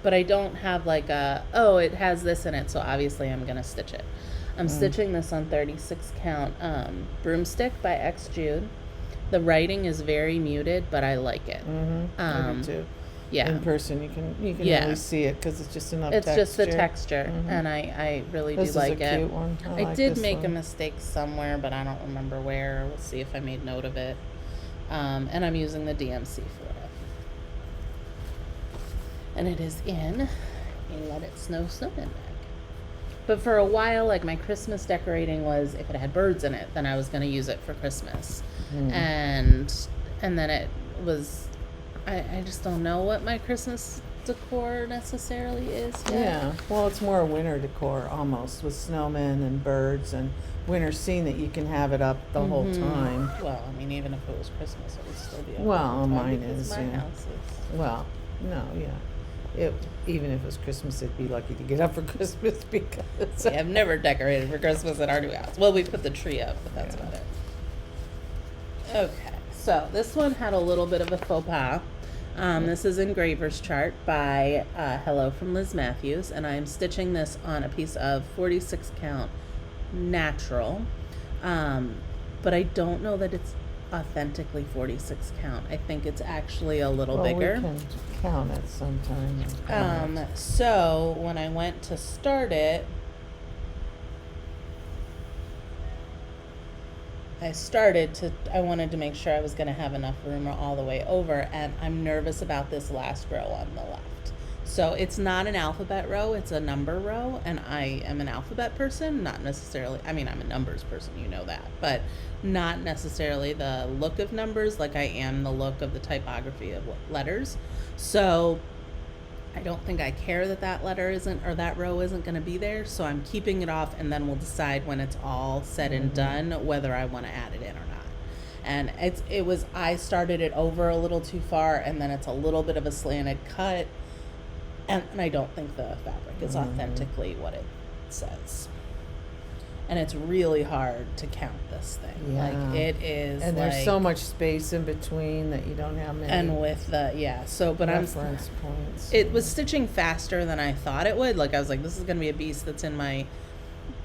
But I don't have it has this in it, so obviously I'm going to stitch it. I'm stitching this on 36 count Broomstick by X-Jude. The writing is very muted, but I like it. I do too. Yeah. In person, you can really see it because it's just enough texture. It's just the texture, and I really do like it. This is a cute one. I did make a mistake somewhere, but I don't remember where. We'll see if I made note of it. And I'm using the DMC for it. And it is in a Let It Snow snowman bag. But for a while, my Christmas decorating was, if it had birds in it, then I was going to use it for Christmas. And then it was, I just don't know what my Christmas decor necessarily is yet. Yeah, well, it's more winter decor almost, with snowmen and birds and winter scene that you can have it up the whole time. Well, I mean, even if it was Christmas, it would still be up Well, all the time mine because is, my yeah. house is. Well, no, yeah. Even if it was Christmas, it'd be lucky to get up for Christmas because Yeah, I've never decorated for Christmas at our new house. Well, we put the tree up, but that's Yeah. about it. Okay, so this one had a little bit of a faux pas. This is Engraver's Chart by Hello from Liz Matthews, and I'm stitching this on a piece of 46 count natural, but I don't know that it's authentically 46 count. I think it's actually a little bigger. We can count it sometime. So when I went to start it, I wanted to make sure I was going to have enough room all the way over, and I'm nervous about this last row on the left. So it's not an alphabet row, it's a number row, and I am an alphabet person, not necessarily, I mean, I'm a numbers person, you know that, but not necessarily the look of numbers like I am the look of the typography of letters. So I don't think I care that letter isn't, or that row isn't going to be there, so I'm keeping it off, and then we'll decide when it's all said and done whether I want to add it in or not. And I started it over a little too far, and then it's a little bit of a slanted cut, and I don't think the fabric is authentically what it says. And it's really hard to count this thing. Yeah. Like, it is, And there's so much space in between that you don't have many and with the, but reference points. it was stitching faster than I thought it would. Like, I was like, this is going to be a beast that's in my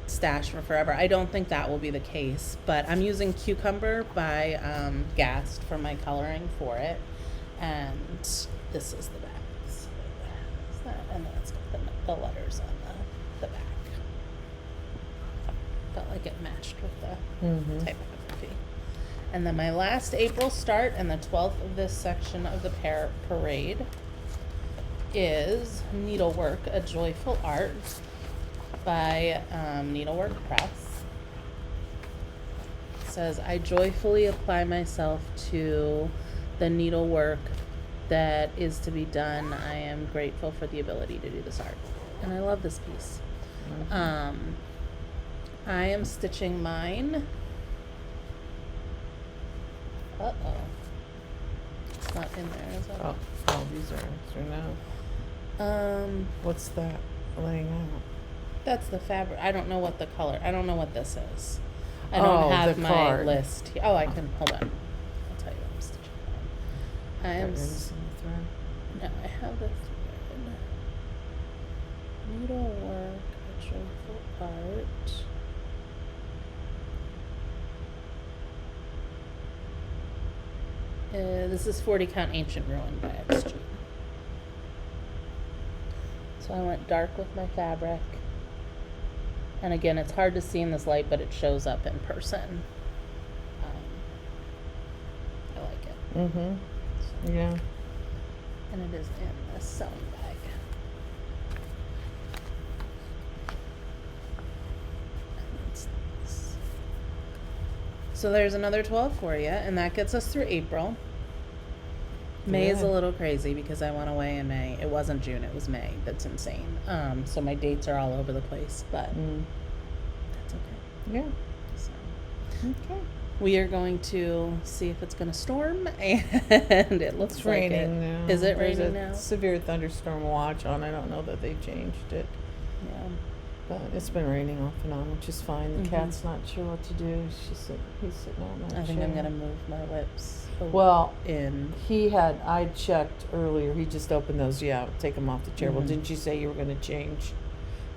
stash for forever. I don't think that will be the case, but I'm using Cucumber by Gast for my coloring for it. And this is the back. So that's that. And then it's got the letters on the back. Felt like it matched with the typography. And then my last April start and the 12th of this section of the Pear Parade is Needlework, A Joyful Art by Needlework Press. It says, I joyfully apply myself to the needlework that is to be done. I am grateful for the ability to do this art. And I love this piece. I am stitching mine. Uh-oh. It's not in there, is it? Oh, these are extra now. What's that laying out? That's the fabric. I don't know what the color. I don't know what this is. I Oh, don't have the my card. list here. Oh, I can hold on. I'll tell you what I'm stitching on. I am. There is in the thread. No, I have the thread. Needlework, A Joyful Art. This is 40 count Ancient Ruin by XG. So I went dark with my fabric. And again, it's hard to see in this light, but it shows up in person. I like it. Yeah. And it is in this sewing bag. And it's this. So there's another 12 for you, and that gets us through April. May is a Good. little crazy because I went away in May. It wasn't June, it was May. That's insane. So my dates are all over the place, but that's okay. Yeah. So Okay. we are going to see if it's going to storm, and it looks It's like raining it. now. Is it There's raining a now? severe thunderstorm watch on. I don't know that they changed it, Yeah. but it's been raining off and on, which is fine. The Mhm. cat's not sure what to do. He's sitting on that I think I'm chair. going to move my lips Well, in. I checked earlier. He just opened those. Yeah, take them off the chair. Well, Mhm. didn't you say you were going to change?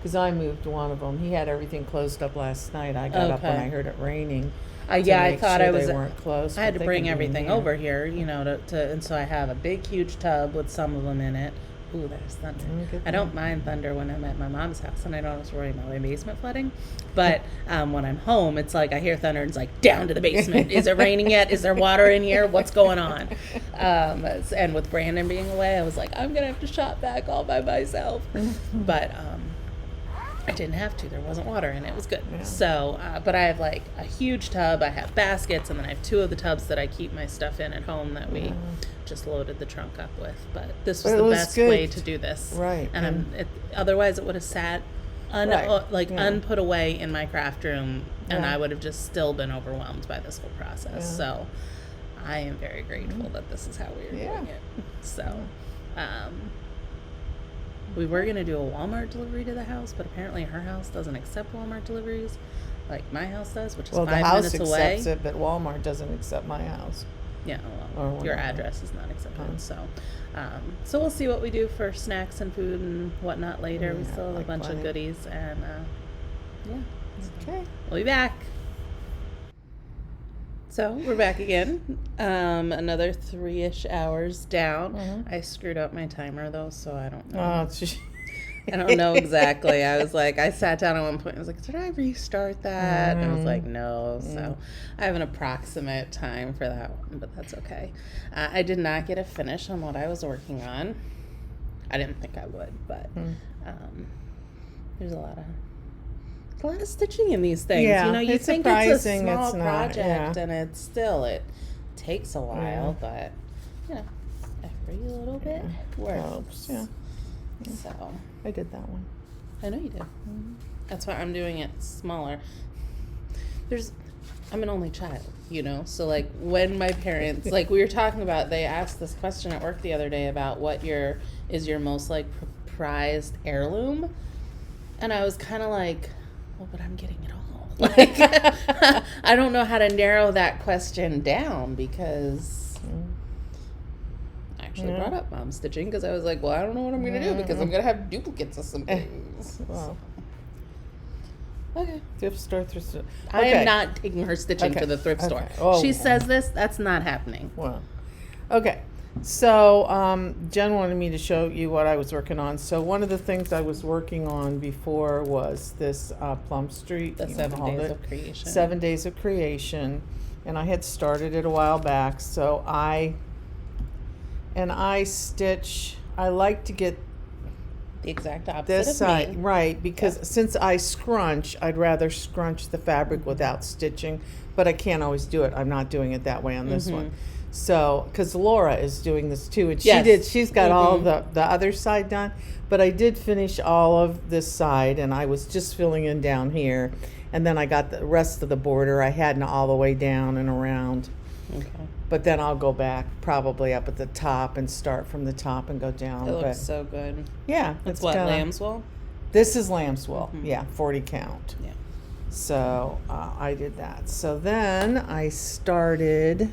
Because I moved one of them. He had everything closed up last night. I got up when Okay. I heard it raining. Yeah, I make thought sure I was. They weren't closed. I had but to they bring can be in everything here. over here, and so I have a big, huge tub with some of them in it. Ooh, there's thunder. Good I don't thing. mind thunder when I'm at my mom's house and I don't have to worry about my basement flooding. But when I'm home, it's like I hear thunder and it's like, down to the basement. Is it raining yet? Is there water in here? What's going on? And with Brandon being away, I was like, I'm going to have to shop back all by myself. But I didn't have to. There wasn't water in it. It was good. Yeah. So, but I have like a huge tub. I have baskets, and then I have 2 of the tubs that I keep my stuff in at home that we just loaded the trunk up with. But this was the best way to do this. Right. And otherwise it would have sat unput away in my craft room, and I would have just still been overwhelmed by this whole process. Yeah. So I am very grateful that this is how we are doing it. So, we were going to do a Walmart delivery to the house, but apparently her house doesn't accept Walmart deliveries like my house does, which is 5 minutes away. Well, the house accepts it, but Walmart doesn't accept my house. Yeah, well, your address is not accepted. So we'll see what we do for snacks and food and whatnot later. We still have a bunch of goodies, and Okay. we'll be back. So we're back again. Another 3-ish hours down. I screwed up my timer though, so I don't know. I don't know exactly. I was like, I sat down at one point. I was like, did I restart that? And I was like, no. So I have an approximate time for that one, but that's okay. I did not get a finish on what I was working on. I didn't think I would, but there's a lot of stitching in these things. Yeah, you know, you it's think it's a surprising small it's not, project, and it takes a while, but you know, every little bit works. Yeah. So I did that one. I know you did. That's why I'm doing it smaller. I'm an only child, you know, so like when my parents, like we were talking about, they asked this question at work the other day about what is your most like prized heirloom, and I was kind of like, well, but I'm getting it all. Like, I don't know how to narrow that question down because I actually brought up mom stitching because I was like, well, I don't know what I'm going to do because I'm going to have duplicates of some things. Well, okay. You have to start through. Okay. I am not taking her stitching to the thrift store. Oh. She says this, that's not happening. Well, okay. So Jen wanted me to show you what I was working on. So one of the things I was working on before was this Plum Street. The 7 days of creation. 7 days of creation. And I had started it a while back. So I stitch, I like to get the exact opposite this of side, me. right, because since I scrunch, I'd rather scrunch the fabric without stitching, but I can't always do it. I'm not doing it that way on this one. So, because Laura is doing this too, and she's got all the other side done, but I did finish all of this side, and I was just filling in down here, and then I got the rest of the border. I hadn't all the way down and around. Okay. But then I'll go back probably up at the top and start from the top and go down. It looks so good. Yeah. It's what, lamb's wool? This is lamb's wool. Yeah, 40 count. Yeah. So I did that. So then I started.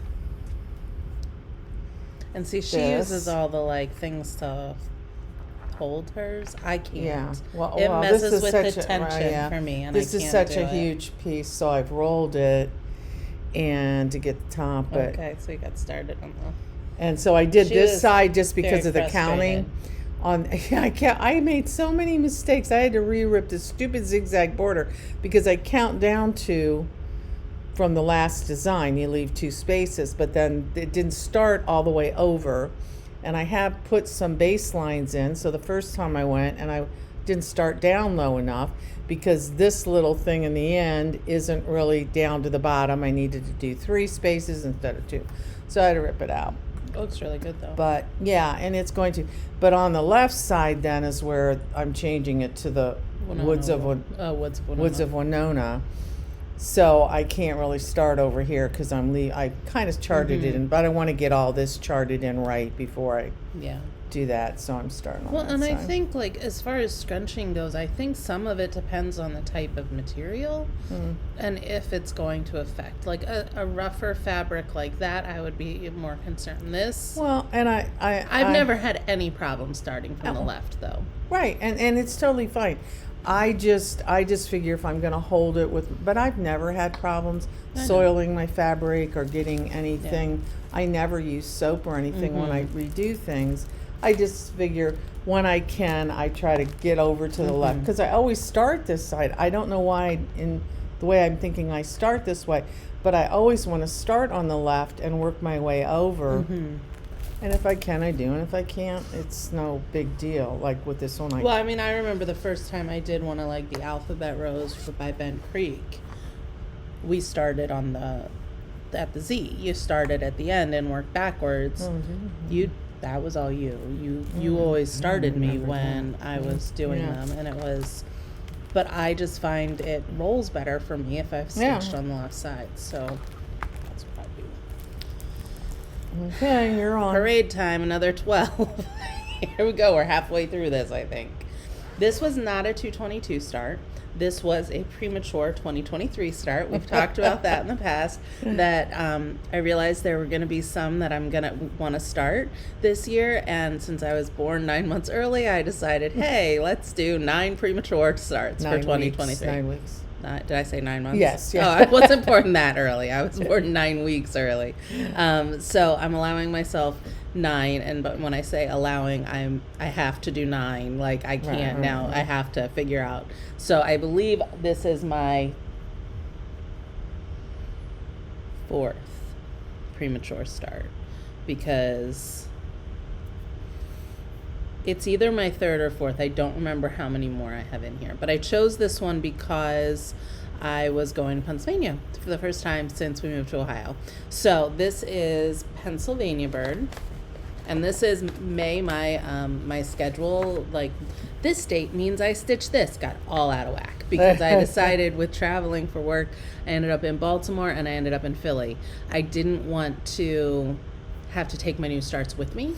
And see, she uses all the like things to hold hers. I can't. Yeah. Well, it messes this is with the tension for me, and this I is can't such do a it. huge piece, so I've rolled it and to get the top. But, okay, so you got started on the. And so I did She this was side just because very of the counting. I made so many mistakes. I had to re-rip this stupid zigzag border because I count down to from the last design. You leave 2 spaces, but then it didn't start all the way over. And I have put some baselines in. So the first time I went, and I didn't start down low enough because this little thing in the end isn't really down to the bottom. I needed to do 3 spaces instead of 2. So I had to rip it out. It looks really good though. But yeah, and it's going to. But on the left side then is where I'm changing it to the Woods of Winona. So I can't really start over here because I kind of charted it in, but I want to get all this charted in right before I do that. So I'm starting on that and side. I think like as far as scrunching goes, I think some of it depends on the type of material and if it's going to affect like a rougher fabric like that. I would be more concerned. This and I've never had any problem starting from the left though. Right, and it's totally fine. I just figure if I'm going to hold it but I've never had problems soiling my fabric or getting anything. Yeah. I never use soap or anything when I redo things. I just figure when I can, I try to get over to the left because I always start this side. I don't know why in the way I'm thinking I start this way, but I always want to start on the left and work my way over And if I can, I do. And if I can't, it's no big deal. Like with this one, Well, I mean, I remember the first time I did one of like the alphabet rows by Bent Creek. We started at the Z. You started at the end and worked backwards. That was all you. You always started me when I was doing them, and it was. But I just find it rolls better for me if I've stitched on the left side. So that's what I do. Okay, you're on. Parade time, another 12. Here we go. We're halfway through this, I think. This was not a 222 start. This was a premature 2023 start. We've talked about that in the past, that I realized there were going to be some that I'm going to want to start this year. And since I was born 9 months early, I decided, hey, let's do 9 premature starts for 2023. 9 weeks. Did I say 9 months? Yes. Oh, I wasn't born that early. I was born 9 weeks early. So I'm allowing myself 9, but when I say allowing, I have to do 9. Like I can't now. I have to figure out. So I believe this is my 4th premature start, because it's either my 3rd or 4th. I don't remember how many more I have in here, but I chose this one because I was going to Pennsylvania for the first time since we moved to Ohio. So this is Pennsylvania bird. And this is May, my schedule, like this date means I stitch this, got all out of whack because I decided with traveling for work, I ended up in Baltimore and I ended up in Philly. I didn't want to have to take my new starts with me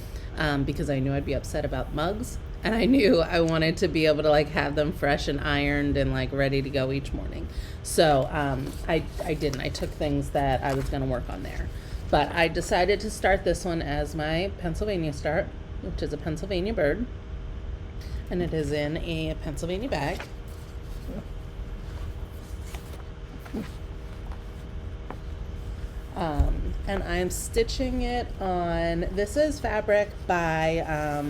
because I knew I'd be upset about mugs, and I knew I wanted to be able to like have them fresh and ironed and like ready to go each morning. So I didn't. I took things that I was going to work on there. But I decided to start this one as my Pennsylvania start, which is a Pennsylvania bird. And it is in a Pennsylvania bag. And I'm stitching it on, this is fabric by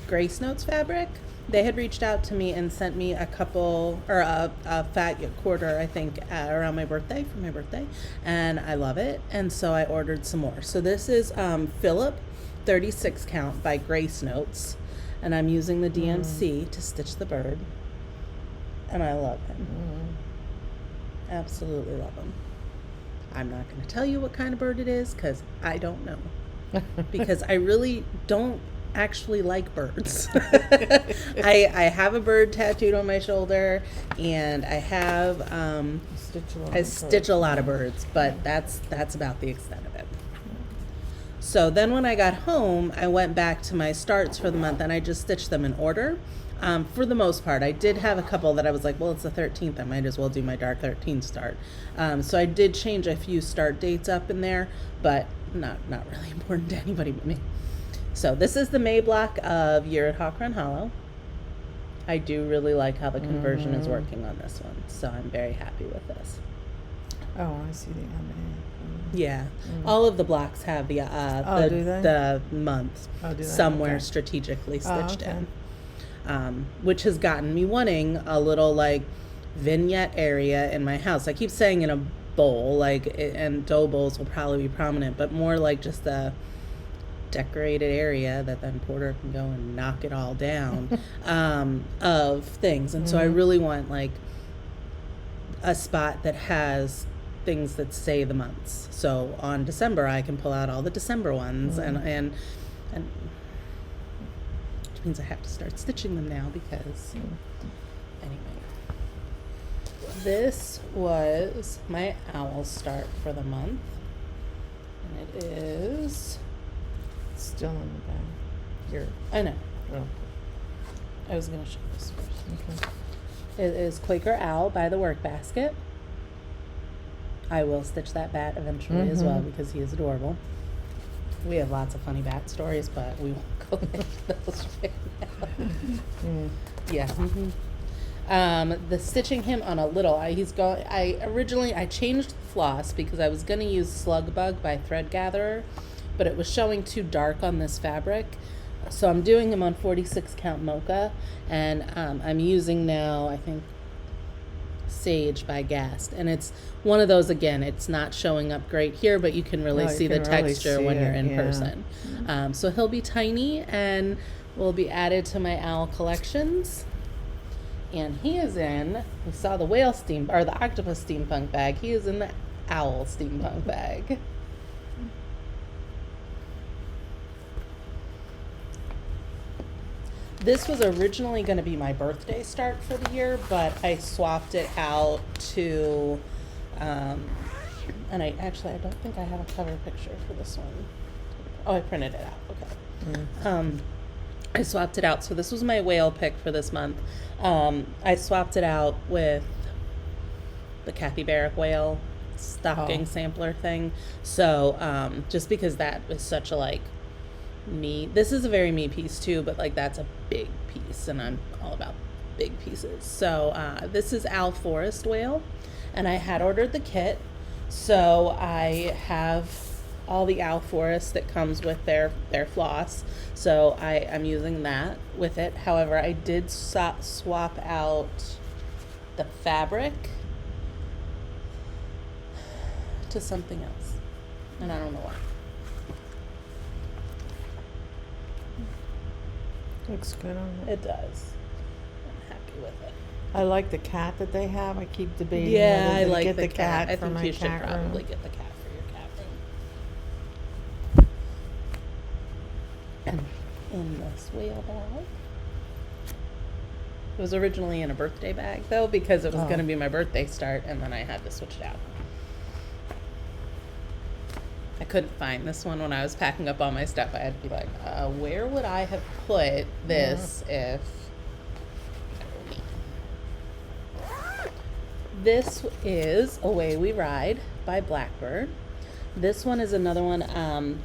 Grace Notes Fabric. They had reached out to me and sent me a couple, or a fat quarter, I think, around my birthday, for my birthday, and I love it, and so I ordered some more. So this is Phillip 36 count by Grace Notes, and I'm using the DMC to stitch the bird, and I love him. Absolutely love him. I'm not going to tell you what kind of bird it is, because I don't know, because I really don't actually like birds. I have a bird tattooed on my shoulder, and I have I stitch a lot of birds, but that's about the extent of it. So then when I got home, I went back to my starts for the month and I just stitched them in order. For the most part, I did have a couple that I was like, well, it's the 13th, I might as well do my dark 13th start. So I did change a few start dates up in there, but not really important to anybody but me. So this is the May block of Year at Hawk Run Hollow. I do really like how the conversion is working on this one, so I'm very happy with this. Oh, I see the MA. Yeah, all of the blocks have the do they? the month somewhere Okay. strategically stitched in, which has gotten me wanting a little like vignette area in my house. I keep saying in a bowl, and dough bowls will probably be prominent, but more like just a decorated area that then Porter can go and knock it all down of things. And so I really want like a spot that has things that say the months. So on December I can pull out all the December ones and which means I have to start stitching them now because anyway. This was my owl start for the month, and it is Still in the bag. Here. I know. Oh. I was going to show this first. Okay. It is Quaker Owl by the Work Basket. I will stitch that bat eventually as well because he is adorable. We have lots of funny bat stories, but we won't go into those right now. Yeah. The stitching him on a little. I changed floss because I was going to use Slug Bug by Thread Gatherer, but it was showing too dark on this fabric. So I'm doing him on 46 count mocha, and I'm using now, I think, Sage by Gast, and it's one of those, again, it's not showing up great here, but you can really No, you see the can really texture see when you're it, in yeah. person. So he'll be tiny and will be added to my owl collections. And he is in, we saw the whale or the octopus steampunk bag. He is in the owl steampunk bag. This was originally going to be my birthday start for the year, but I swapped it out to, and I don't think I have a cover picture for this one. Oh, I printed it out. Okay. I swapped it out. So this was my whale pick for this month. I swapped it out with the capybaric whale stocking sampler thing. So just because that was such a like me, this is a very me piece too, but like that's a big piece and I'm all about big pieces. So this is Owl Forest whale, and I had ordered the kit. So I have all the Owl Forest that comes with their floss. So I'm using that with it. However, I did swap out the fabric to something else, and I don't know why. Looks good on it. It does. I'm happy with it. I like the cat that they have. I keep debating Yeah, whether I to like get the cat. I for think my you should cat probably room. get the cat for your cat room. And in this whale bag. It was originally in a birthday bag though, because it was going to be my birthday start, and then I had to switch it out. I couldn't find this one when I was packing up all my stuff. I had to be like, where would I have put this if... This is Away We Ride by Blackbird. This one is another one.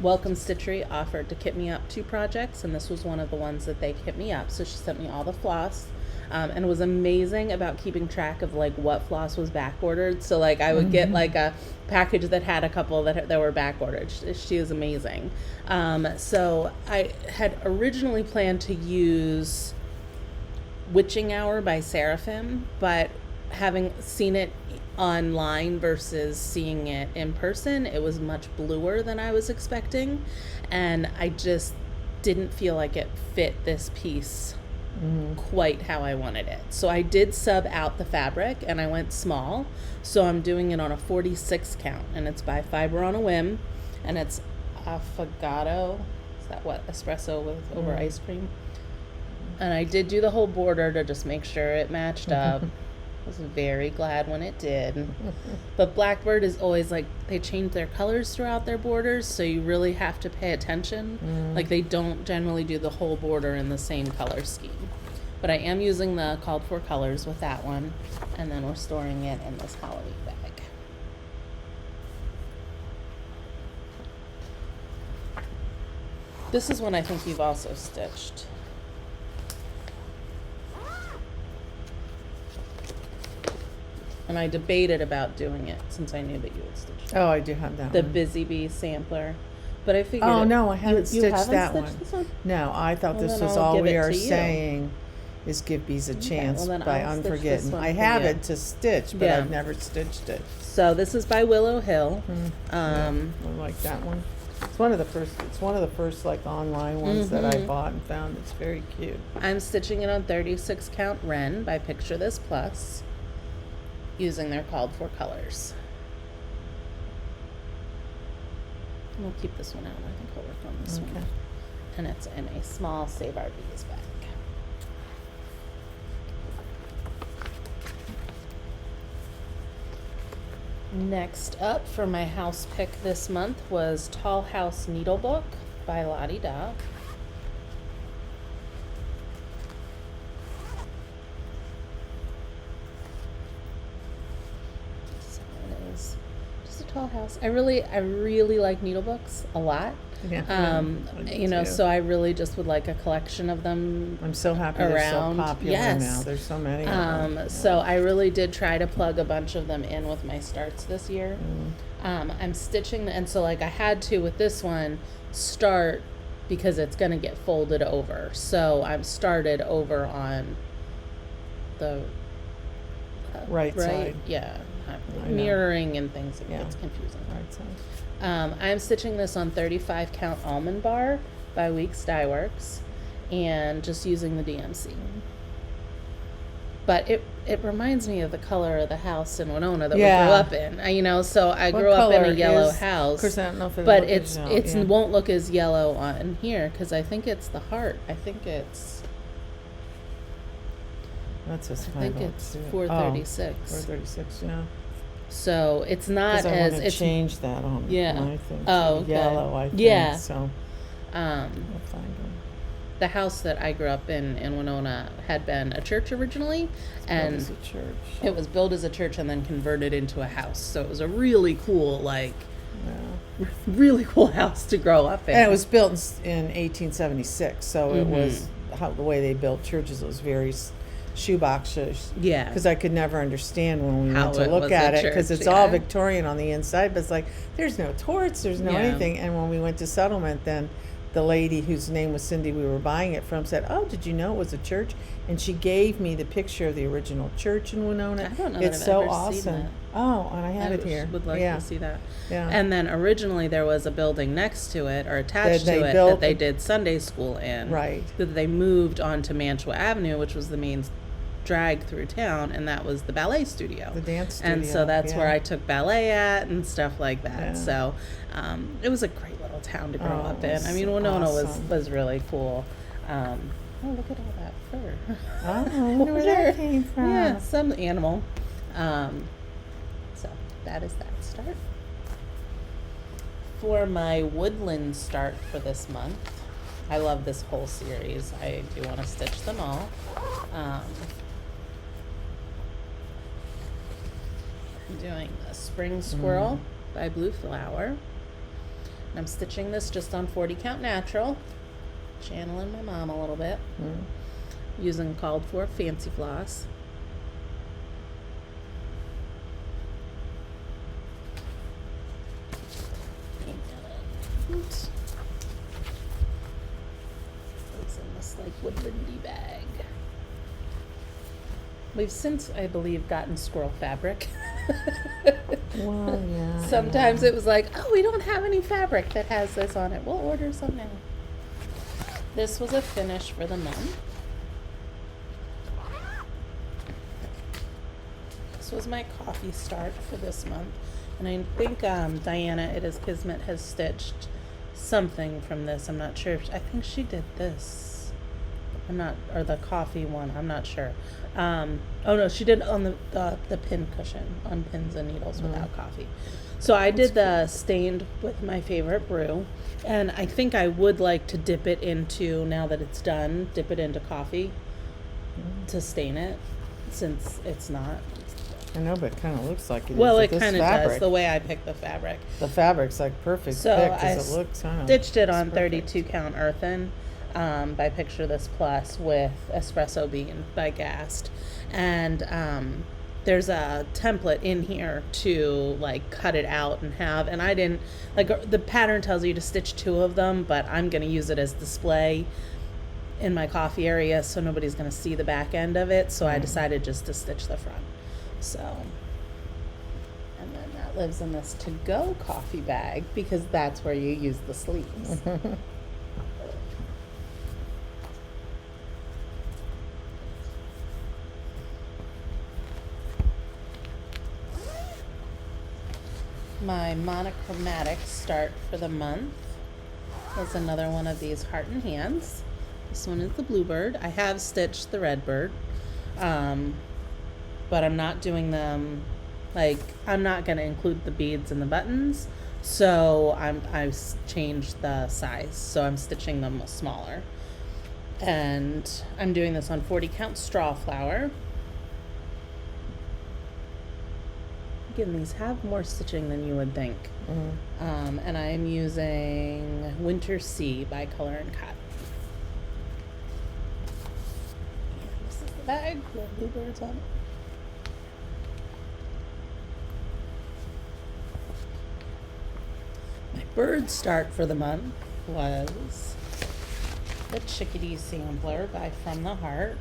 Welcome Stitchery offered to kit me up 2 projects, and this was one of the ones that they kit me up. So she sent me all the floss, and was amazing about keeping track of like what floss was back ordered. So like I would get like a package that had a couple that were back ordered. She is amazing. So I had originally planned to use Witching Hour by Seraphim, but having seen it online versus seeing it in person, it was much bluer than I was expecting, and I just didn't feel like it fit this piece quite how I wanted it. So I did sub out the fabric and I went small. So I'm doing it on a 46 count, and it's by Fiber on a Whim, and it's affogato. Is that what? Espresso with over ice cream. And I did do the whole border to just make sure it matched up. I was very glad when it did. But Blackbird is always like, they change their colors throughout their borders, so you really have to pay attention. Like they don't generally do the whole border in the same color scheme. But I am using the called for colors with that one, and then we're storing it in this Halloween bag. This is one I think you've also stitched. And I debated about doing it since I knew that you would stitch it. Oh, I do have that The one. Chickadee Sampler. But I figured... Oh, no, I haven't you stitched haven't that stitched one. This one? No, I thought Well, this then was I'll all give we it are to you. saying is give bees a chance well, then by I'll stitch this Unforgetting. one I for have you. it to stitch, but Yeah. I've never stitched it. So this is by Willow Hill. I like that one. It's one of the first like online ones that I bought and found. It's very cute. I'm stitching it on 36 count Wren by Picture This Plus, using their called for colors. And we'll keep this one out. I think we'll work on this one. And it's in a small Save Our Bees bag. Next up for my house pick this month was Tall House Needlebook by Lottie Da. So it is just a tall house. I really like needlebooks a lot. Yeah. I do You know, too. so I really just would like a collection of them. I'm so happy they're so around. popular Yes. now. There's so many of them. Yeah. So I really did try to plug a bunch of them in with my starts this year. I'm stitching, and so like I had to with this one start because it's gonna get folded over. So I'm started over on the Right side. Yeah. I know. Mirroring and things, it Yeah. gets confusing. Right side. I'm stitching this on 35 count almond bar by Weeks Dye Works and just using the DMC. But it reminds me of the color of the house in Winona that Yeah. we grew up in. So I What grew up in a color yellow is- house. Of course, I don't know if it'll But look it's as it's yeah. won't look as yellow on here because I think it's the heart. I think it's That's a I think it's 436. 436, yeah. So it's not Because I as want to it's change that on Yeah. my thing. Oh, to okay. yellow, I think. Yeah. So um I'll find them. the house that I grew up in Winona had been a church originally, and It's a church. it was built as a church and then converted into a house. So it was a really cool, Yeah. really cool house to grow up in. And it was built in 1876, so it Mhm. was the way they built churches. It was very shoeboxish. Yeah. Because I could never understand when we How went to it look was a at it, because church, it's all yeah. Victorian on the inside, but it's like there's no torts, there's no Yeah. anything. And when we went to settlement, then the lady whose name was Cindy, we were buying it from, said, "Oh, did you know it was a church?" And she gave me the picture of the original church in Winona. I don't know that It's I've so ever seen awesome. that. Oh, and I have I it here. would like yeah. to see that. Yeah. And then originally there was a building next to it or attached That they to it built that they a- did Sunday school in. Right. That they moved onto Mantua Avenue, which was the main drag through town, and that was the ballet studio. The dance And so studio, that's yeah. where I took ballet at and stuff like that. Yeah. So it was a great little town to grow Oh, up it in. was I mean, Winona awesome. was really cool. Oh, look at all that fur. Oh, I wonder where that came from. Yeah, some animal. So that is that start. For my woodland start for this month, I love this whole series. I do want to stitch them all. I'm doing a Spring Squirrel by Blue Flower. And I'm stitching this just on 40 count natural, channeling my mom a little bit, using called for fancy floss. Oops. It's in this woodlandy bag. We've since, I believe, gotten squirrel fabric. Well, yeah. I Sometimes know. it was like, oh, we don't have any fabric that has this on it. We'll order some now. This was a finish for the month. This was my coffee start for this month. And I think Diana, It Is Kismet, has stitched something from this. I'm not sure. I think she did this. Or the coffee one. I'm not sure. Oh no, she did on the pin cushion on Pins and Needles without coffee. So I did the stained with my favorite brew, and I think I would like to dip it into, now that it's done, dip it into coffee to stain it, since it's not. I know, but it kind of looks like it is. Well, with it this kind of does, fabric. the way I picked the fabric. The fabric's like perfect So fit I because it looks kind of. stitched it on it's perfect. 32 count earthen by Picture This Plus with Espresso Bean by Gast. And there's a template in here to cut it out and have, and I didn't, the pattern tells you to stitch 2 of them, but I'm going to use it as display in my coffee area so nobody's going to see the back end of it, so I decided just to stitch the front. So, and then that lives in this to-go coffee bag because that's where you use the sleeves. My monochromatic start for the month was another one of these Heart and Hands. This one is the Bluebird. I have stitched the Redbird, but I'm not doing them, I'm not going to include the beads and the buttons, so I've changed the size, so I'm stitching them smaller. And I'm doing this on 40 count straw flower. Again, these have more stitching than you would think. And I am using Winter Sea by Color and Cut. This is the bag with bluebirds on it. My bird start for the month was the Chickadee Sampler by From the Heart.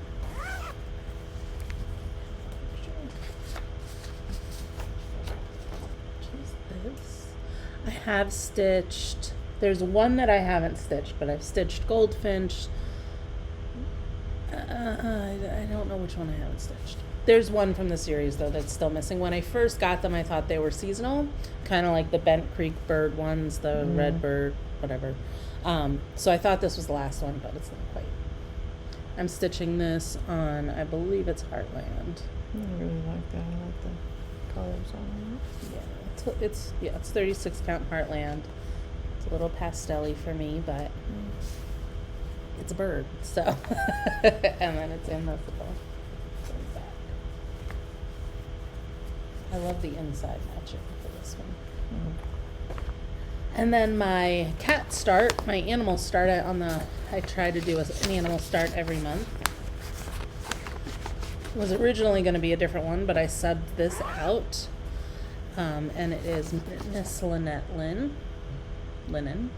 I have stitched. There's one that I haven't stitched, but I've stitched Goldfinch. I don't know which one I haven't stitched. There's one from the series, though, that's still missing. When I first got them, I thought they were seasonal, kind of like the Bent Creek bird ones, the red bird, whatever. So I thought this was the last one, but it's not quite. I'm stitching this on, I believe it's Heartland. I really like that. I like the colors on Yeah, it's 36 count Heartland. It's a little pastel-y for me, but it's a bird, so. And then it's in this little back. I love the inside matching for this one. And then my cat start, my animal start, I try to do an animal start every month. It was originally going to be a different one, but I subbed this out. And it is Miss Lynette Linen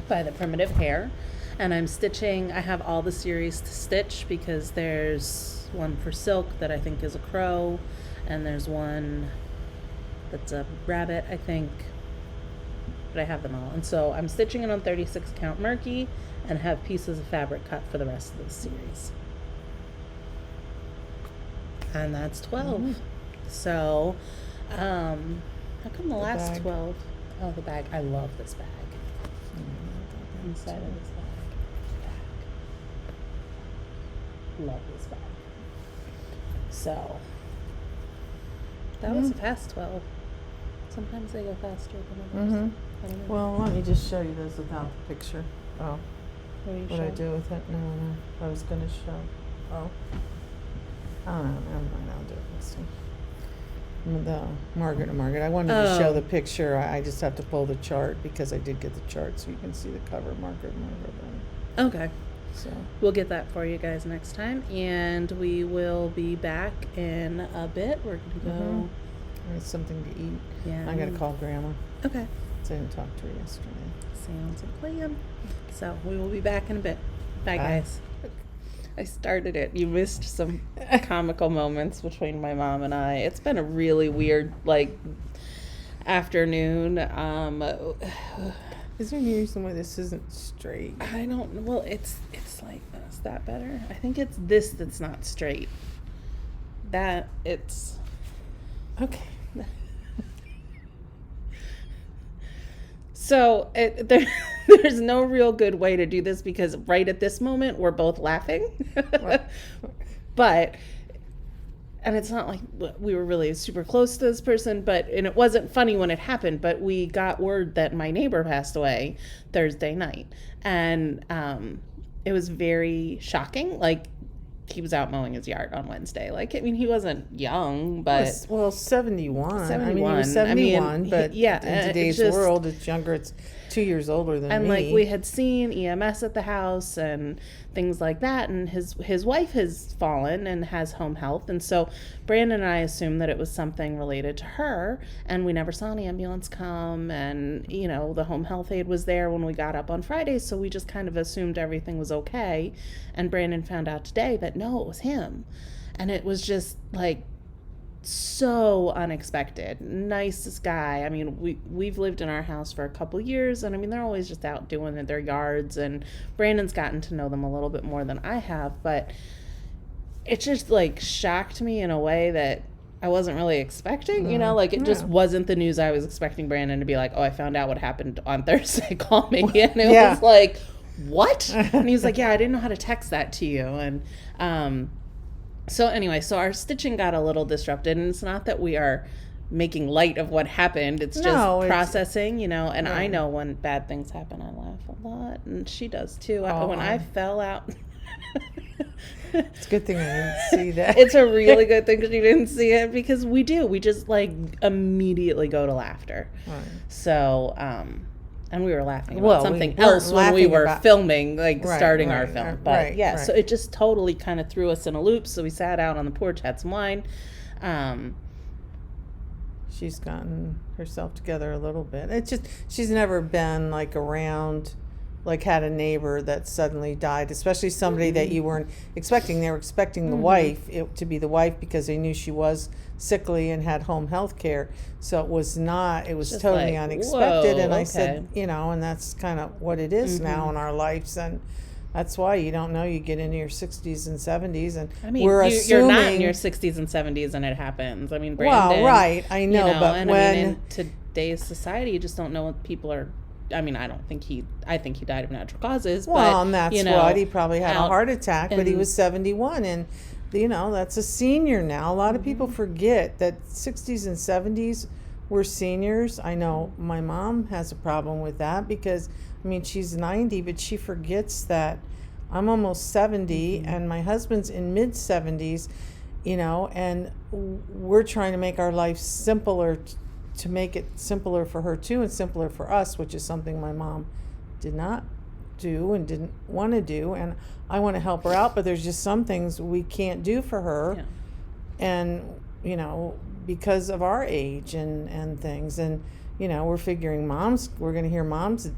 by the Primitive Hair. And I'm stitching, I have all the series to stitch because there's one for silk that I think is a crow, and there's one that's a rabbit, I think. But I have them all. And so I'm stitching it on 36 count Murky and have pieces of fabric cut for the rest of the series. And that's 12. So, how come the last bag. 12? Oh, the bag. I love this bag. Inside of this bag. Love this bag. So, that was a fast 12. Sometimes they go faster than others. I don't know. Well, let me just show you this without the picture. Oh, What what I do with it? No, I was going to show. Oh. I don't know. Never mind. I'll do it next time. The Margaret. I wanted to show the picture. I just have to pull the chart because I did get the chart so you can see the cover. Margaret. Okay. So. We'll get that for you guys next time. And we will be back in a bit. We're going to go. I need something to eat. Yeah. I got to call Grandma. Okay. I didn't talk to her yesterday. Sounds like a plan. So we will be back in a bit. Bye, guys. I started it. You missed some comical moments between my mom and I. It's been a really weird, afternoon. Is there any reason why this isn't straight? I don't know. Well, it's like, is that better? I think it's this that's not straight. It's... Okay. So there's no real good way to do this because right at this moment we're both laughing. But, and it's not like we were really super close to this person, and it wasn't funny when it happened, but we got word that my neighbor passed away Thursday night. And it was very shocking. He was out mowing his yard on Wednesday. He wasn't young, but... 71. 71. I mean, he was 71, but yeah, in today's world, it's younger. It's 2 years older than me. And, we had seen EMS at the house and things like that, and his wife has fallen and has home health, and so Brandon and I assumed that it was something related to her, and we never saw an ambulance come, and, the home health aide was there when we got up on Friday, so we just kind of assumed everything was okay, and Brandon found out today that no, it was him, and it was just, so unexpected. Nicest guy. I mean, we've lived in our house for a couple years, and I mean, they're always just out doing their yards, and Brandon's gotten to know them a little bit more than I have, but it just shocked me in a way that I wasn't really expecting, it just wasn't the news I was expecting Brandon to be like, oh, I found out what happened on Thursday, call me, and it was like, what? And he was like, yeah, I didn't know how to text that to you, and so anyway, our stitching got a little disrupted, and it's not that we are making light of what happened. It's just processing, and I know when bad things happen, I laugh a lot, and she does too. When I fell out... It's a good thing I didn't see that. It's a really good thing that you didn't see it, because we just immediately go to laughter. Right. So, and we were laughing about something else when we were filming, starting our film. But so it just totally kind of threw us in a loop. So we sat out on the porch, had some wine. She's gotten herself together a little bit. It's just, she's never been around like had a neighbor that suddenly died, especially somebody that you weren't expecting. They were expecting the wife to be the wife because they knew she was sickly and had home health care. So it was not, it was Just totally like, unexpected. whoa, And I okay. said, and that's kind of what it is now in our lives. And that's why you don't know, you get into your 60s and 70s. And I mean, we're you're not in assuming- your 60s and 70s and it happens. I mean, Brandon. Well, right, I know, but and when... I mean, in today's society, you just don't know what people are. I mean, I think he died of natural causes. Well, but, and that's what, he probably had a heart attack, but he and- was 71, and, that's a senior now. A lot of people forget that 60s and 70s were seniors. I know my mom has a problem with that because, I mean, she's 90, but she forgets that I'm almost 70, and my husband's in mid-70s, and we're trying to make our life simpler, to make it simpler for her too and simpler for us, which is something my mom did not do and didn't want to do. And I want to help her out, but there's just some things we can't do for her. Yeah. And, because of our age and things. And, we're figuring we're going to hear moms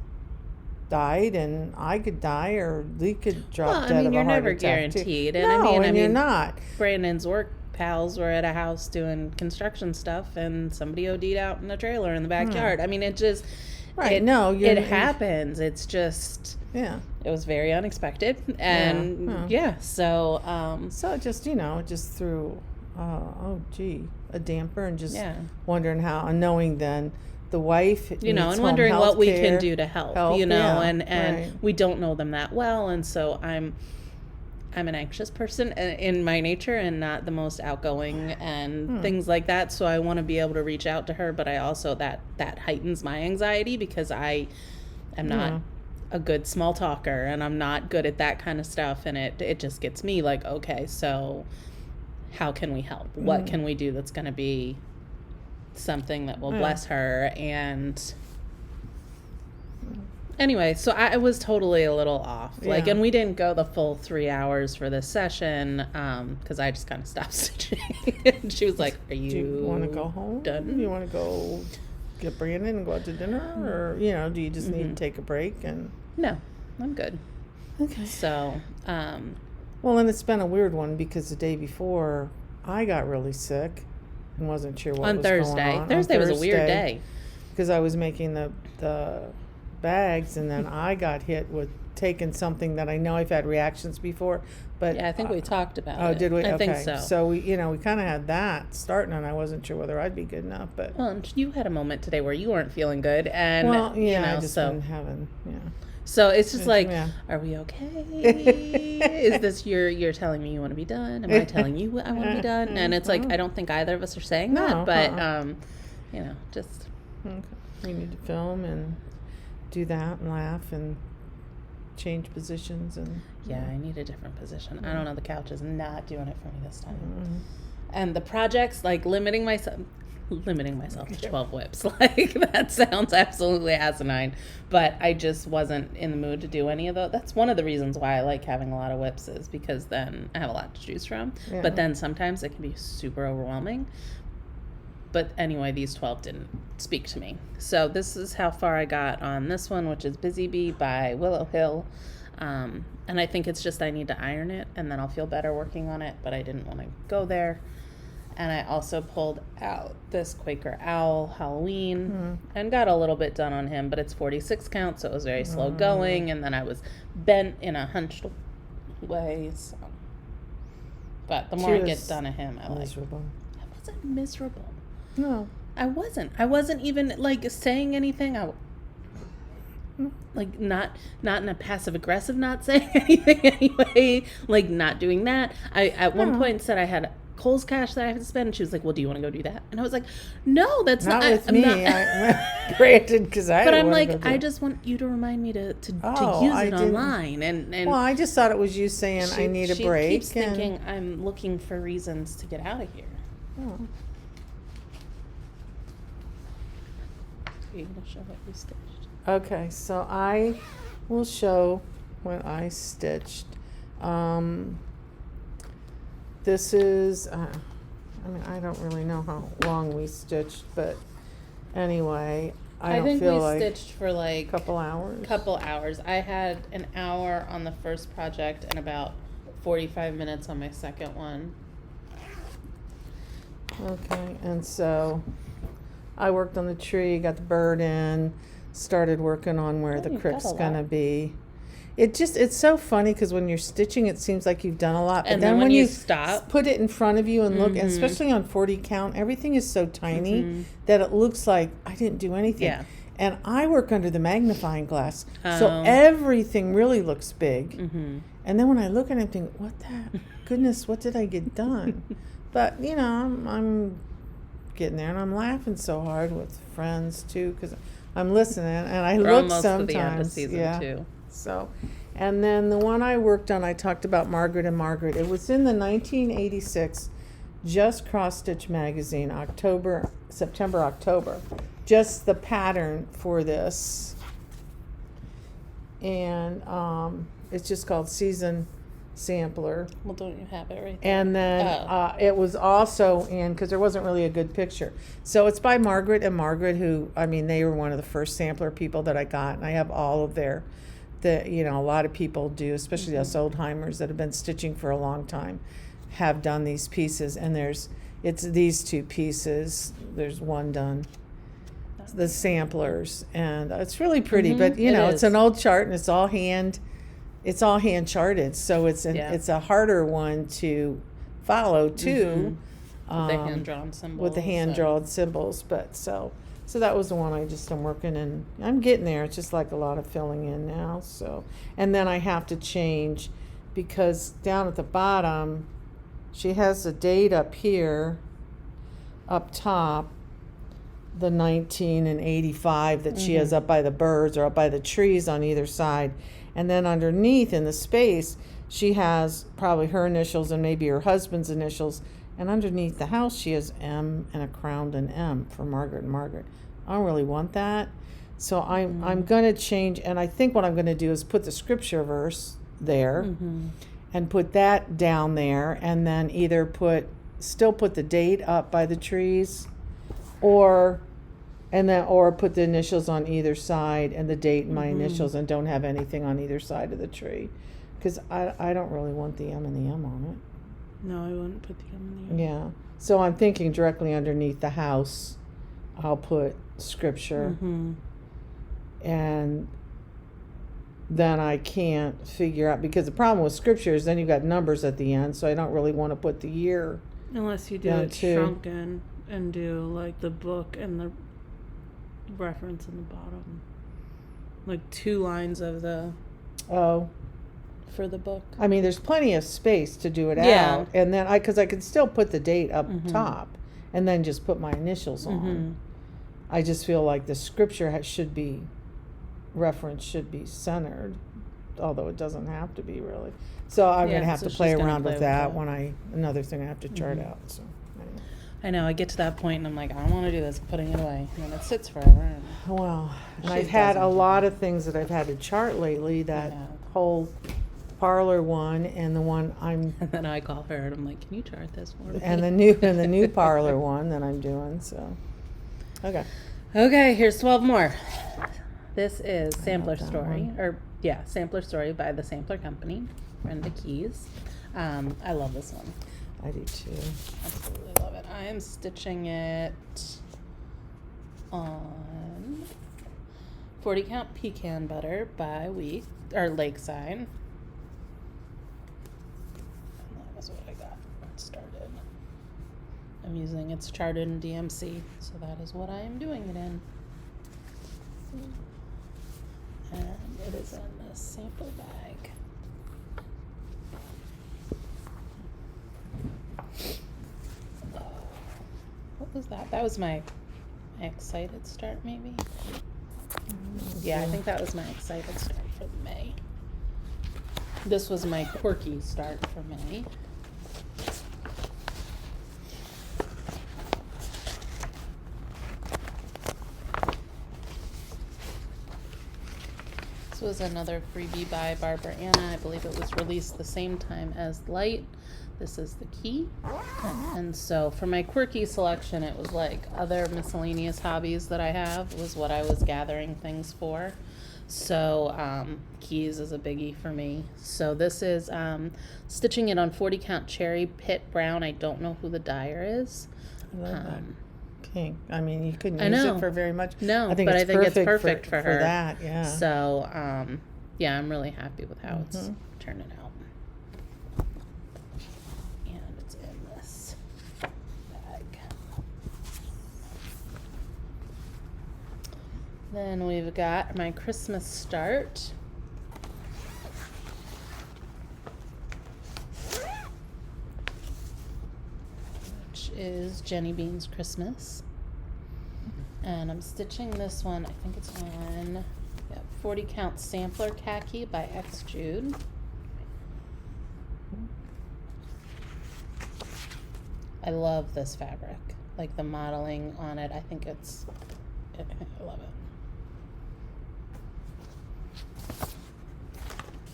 died, and I could die, or Lee could drop dead of a you're heart never attack guaranteed. too. And No, I mean, you're not. Brandon's work pals were at a house doing construction stuff, and somebody OD'd out in a trailer in the backyard. I mean, it just Right. it happens. It's just Yeah. it was very unexpected, and so So it just, just threw, a damper, and just Yeah. wondering how, and knowing then the wife, and needs wondering home what we health can care. do to help, and and we don't know them that well, and so I'm an anxious person in my nature and not the most outgoing and things like that. So I want to be able to reach out to her, but I also that heightens my anxiety because I am not a good small talker, and I'm not good at that kind of stuff. And it just gets me like, okay, so how can we help? What can we do that's going to be something that will bless her? And anyway, so I was totally a little off. Like, Yeah. and we didn't go the full 3 hours for this session because I just kind of stopped stitching. And she was like, "Are Do you want to go home? done? You want to go get Brandon and go out to dinner, or do you just need to take a break?" And No, I'm good." okay. So, Well, and it's been a weird one because the day before I got really sick and wasn't sure what on was Thursday. going on. Thursday was a weird day. because I was making the bags, and then I got hit with taking something that I know I've had reactions before. But Yeah, I think we talked about it. oh, did we? I Okay. think so. So we kind of had that starting, and I wasn't sure whether I'd be good enough. But Well, and you had a moment today where you weren't feeling good, and well, yeah, I just so been having so it's just like, yeah. are we okay? Is this you're telling me you want to be done? Am I telling you I want to be done? And it's like I don't think either of us are saying No, that, but just Okay. We need to film and do that and laugh and change positions and yeah, I need a different position. I don't know. The couch is not doing it for me this time. Mm-hmm. And the projects, like limiting myself to 12 whips, like that sounds absolutely asinine, but I just wasn't in the mood to do any of those. That's one of the reasons why I like having a lot of whips, is because then I have a lot to choose from. Yeah. But then sometimes it can be super overwhelming. But anyway, these 12 didn't speak to me. So this is how far I got on this one, which is Busy Bee by Willow Hill. And I think it's just I need to iron it, and then I'll feel better working on it, but I didn't want to go there. And I also pulled out this Quaker Owl Halloween and got a little bit done on him, but it's 46 count, so it was very slow going, and then I was bent in a hunched way. So. But the more I get done of him, I miserable. I wasn't miserable. No. I wasn't even like saying anything. Like not in a passive aggressive not saying anything anyway. Like not doing that. I at one point said I had Kohl's cash that I had to spend, and she was like, "Well, do you want to go do that?" And I was like, "No, that's not with I'm me." Not, Granted, because I. but I'm wanna like, go do I it. just want you to remind me to use I it didn't- online. And Well, I just thought it was you saying I need a break. She keeps and, thinking I'm looking for reasons to get out of here. Oh. Are you gonna show what you stitched? Okay, so I will show what I stitched. This is, I don't really know how long we stitched, but anyway, I don't think feel we like stitched for like a couple hours. couple hours. I had an hour on the first project and about 45 minutes on my second one. Okay, and so I worked on the tree, got the bird in, started working on where the you've got crypt's a lot. gonna be. It's so funny because when you're stitching, it seems like you've done a lot, but And then then when when you you stop- put it in front of you and look, and Mhm. especially on 40 count, everything is so tiny Mhm. that it looks like I didn't do anything. Yeah. And I work under the magnifying glass, so Oh. everything really looks big. Mm-hmm. And then when I look at it, I think, what the goodness, what did I get done? But, you know, I'm getting there, and I'm laughing so hard with friends, too, because I'm listening, and I We're look almost sometimes. to the end of season yeah. 2. So, and then the one I worked on, I talked about Margaret and Margaret. It was in the 1986 Just Cross Stitch magazine, September, October. Just the pattern for this. And it's just called Season Sampler. Well, don't you have it right there? And then Oh. it was also in, because there wasn't really a good picture. So it's by Margaret and Margaret, who, I mean, they were one of the first sampler people that I got. And I have all of their, you know, a lot of people do, especially us old timers that have been stitching for a long time, have done these pieces. And it's these two pieces. There's one done. The samplers, and it's really pretty, but you it know, is. it's an old chart and it's all hand charted, so it's Yeah. it's a harder one to follow too. With the hand-drawn symbols. With the hand drawn symbols, but so that was the one I'm working, and I'm getting there. It's just like a lot of filling in now. So, and then I have to change because down at the bottom, she has the date up here, up top, the 19 and 85 that she has up by the birds or up by the trees on either side. And then underneath in the space, she has probably her initials and maybe her husband's initials. And underneath the house, she has M and a crowned an M for Margaret and Margaret. I don't really want that. So I'm going to change. And I think what I'm going to do is put the scripture verse there and put that down there. And then either still put the date up by the trees or put the initials on either side and the date and my initials, and don't have anything on either side of the tree, because I don't really want the M and the M on it. No, I wouldn't put the M in the M. Yeah, so I'm thinking directly underneath the house I'll put scripture, and then I can't figure out, because the problem with scripture is then you've got numbers at the end, so I don't really want to put the year. Unless you do down it too. shrunken and do like the book and the reference in the bottom, like 2 lines of the for the book. I mean, there's plenty of space to do it Yeah. out, and then because I can still put the date up top, and then just put my initials on. I just feel like the scripture reference should be centered, although it doesn't have to be really. So I'm Yeah, gonna have so to she's play gonna around play with with that that. another thing I have to chart out. So. Anyway. I know, I get to that point and I'm like, I don't want to do this, putting it away. And then it sits forever. And Well, and She I've had a doesn't. lot of things that I've had to chart lately. That know. whole parlor one and the one and then I call her and I'm like, can you chart this for me? and the new parlor one that I'm doing. So, okay. Okay, here's 12 more. This is Sampler that Story. one. Sampler Story by the Sampler Company, Brenda Keys. I love this one. I do too. Absolutely love it. I am stitching it on 40 count pecan butter by Lakeside. And that was what I got started. It's charted in DMC, so that is what I am doing it in. And it is in this sample bag. What was that? That was my excited start, maybe? Yeah, I think that was my excited start for May. This was my quirky start for May. This was another freebie by Barbara Anna. I believe it was released the same time as Light. This is the key. And so for my quirky selection, it was like other miscellaneous hobbies that I have was what I was gathering things for. So keys is a biggie for me. So this is stitching it on 40 count cherry pit brown. I don't know who the dyer is. I love that. Pink. I mean, you couldn't I use know. it for very much. No, I think but it's I think it's perfect for her. For that, yeah. So, yeah, I'm really happy with how it's turning out. And it's in this bag. Then we've got my Christmas start. Which is Jenny Bean's Christmas. And I'm stitching this one, I think it's on 40 count sampler khaki by X Jude. I love this fabric, like the modeling on it. I think I love it.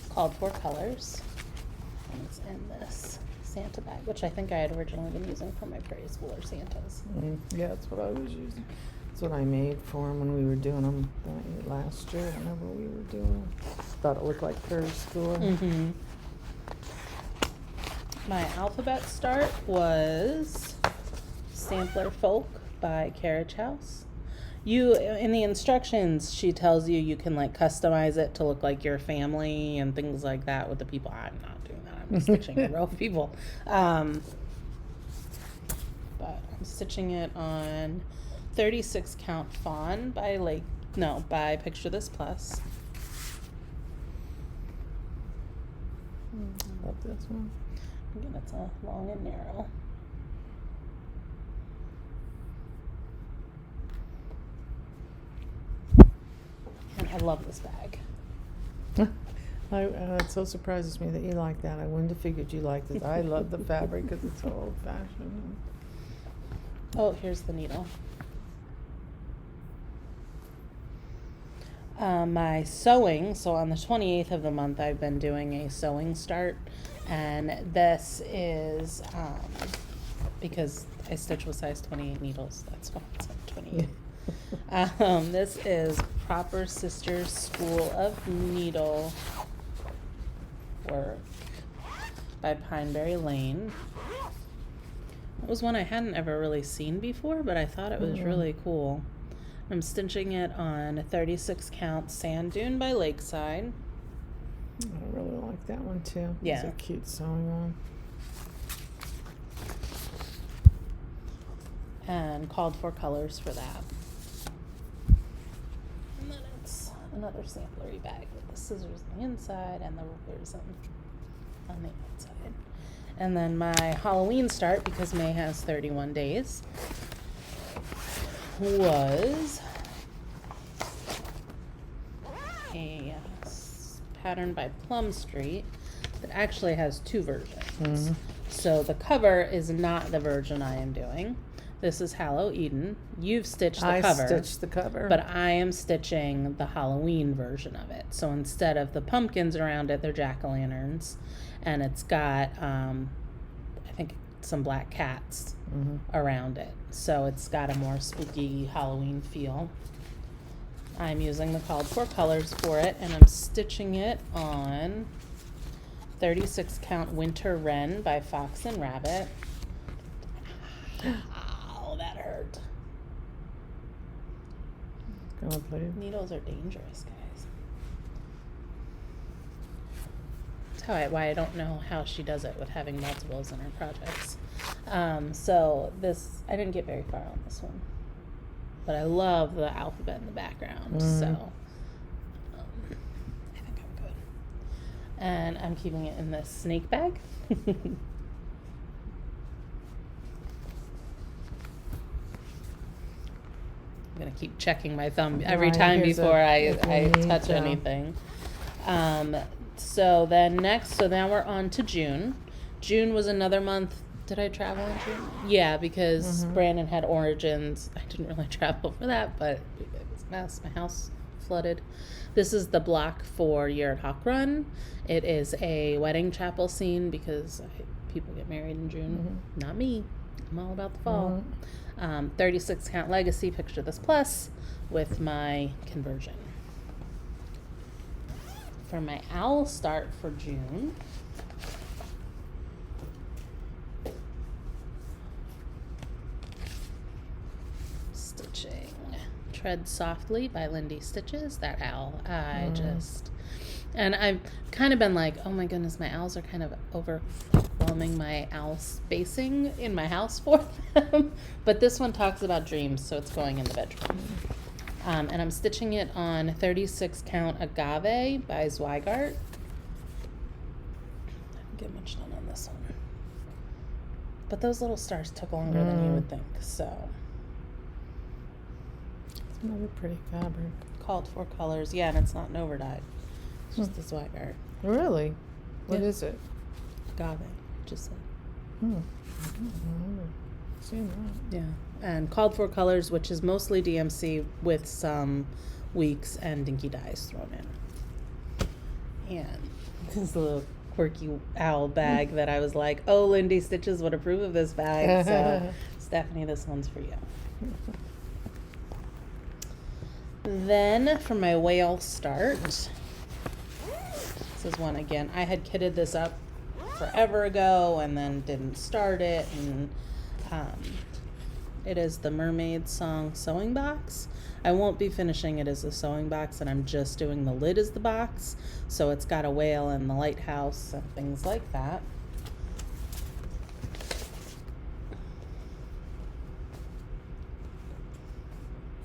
Called for colors, and it's in this Santa bag, which I think I had originally been using for my Prairie Schooler Santas. Yeah, that's what I was using. That's what I made for them when we were doing them last year, whenever we were doing them. Thought it looked like Prairie Schooler. Mm-hmm. My alphabet start was Sampler Folk by Carriage House. In the instructions, she tells you can like customize it to look like your family and things like that with the people. I'm not doing that. I'm stitching the real people. But I'm stitching it on 36 count fawn by Picture This Plus. Love this one. Again, it's a long and narrow. And I love this bag. It so surprises me that you like that. I wouldn't have figured you liked it. I love the fabric because it's so old-fashioned. Oh, here's the needle. My sewing, so on the 28th of the month, I've been doing a sewing start, and this is because I stitch with size 28 needles. That's why it's at 28. This is Proper Sisters School of Needle Work by Pineberry Lane. It was one I hadn't ever really seen before, but I thought it was really cool. I'm stitching it on 36 count Sand Dune by Lakeside. I really like that one too. Yeah. It's a cute sewing one. And called for colors for that. And then it's another samplery bag with the scissors on the inside and the rubbers on the outside. And then my Halloween start, because May has 31 days, was a pattern by Plum Street that actually has two versions. So the cover is not the version I am doing. This is Hallow Eden. You've stitched the cover. I stitched the cover. But I am stitching the Halloween version of it. So instead of the pumpkins around it, they're jack-o'-lanterns. And it's got, I think, some black cats around it. So it's got a more spooky Halloween feel. I'm using the called for colors for it, and I'm stitching it on 36 count Winter Wren by Fox and Rabbit. Ow, that hurt. Go on, please. Needles are dangerous, guys. That's why I don't know how she does it with having multiples in her projects. So this, I didn't get very far on this one, but I love the alphabet in the background, so I think I'm good. And I'm keeping it in this snake bag. I'm gonna keep checking my thumb every time before I touch anything. So then now we're on to June. June was another month. Did I travel in June? Yeah, because Brandon had Origins. I didn't really travel for that, but it was a mess. My house flooded. This is the block for Year at Hawk Run. It is a wedding chapel scene because people get married in June. Not me. I'm all about the fall. 36 count legacy, picture this plus, with my conversion. For my owl start for June, stitching Tread Softly by Lindy Stitches. That owl, and I've kind of been like, oh my goodness, my owls are kind of overwhelming my owl spacing in my house for them. But this one talks about dreams, so it's going in the bedroom. And I'm stitching it on 36 count Agave by Zweigart. I didn't get much done on this one. But those little stars took longer than you would think, so. It's another pretty fabric. Called for colors, yeah, and it's not an overdyed. It's just the Zweigart. Really? What is it? Agave, just said. I don't remember seeing that. Yeah, and Called for Colors, which is mostly DMC with some weeks and dinky dyes thrown in. And this is a little quirky owl bag that I was like, oh, Lindy Stitches would approve of this bag. So, Stephanie, this one's for you. Then, for my whale start, this is one again. I had kitted this up forever ago and then didn't start it, and it is the Mermaid Song sewing box. I won't be finishing it as a sewing box, and I'm just doing the lid as the box, so it's got a whale and the lighthouse and things like that.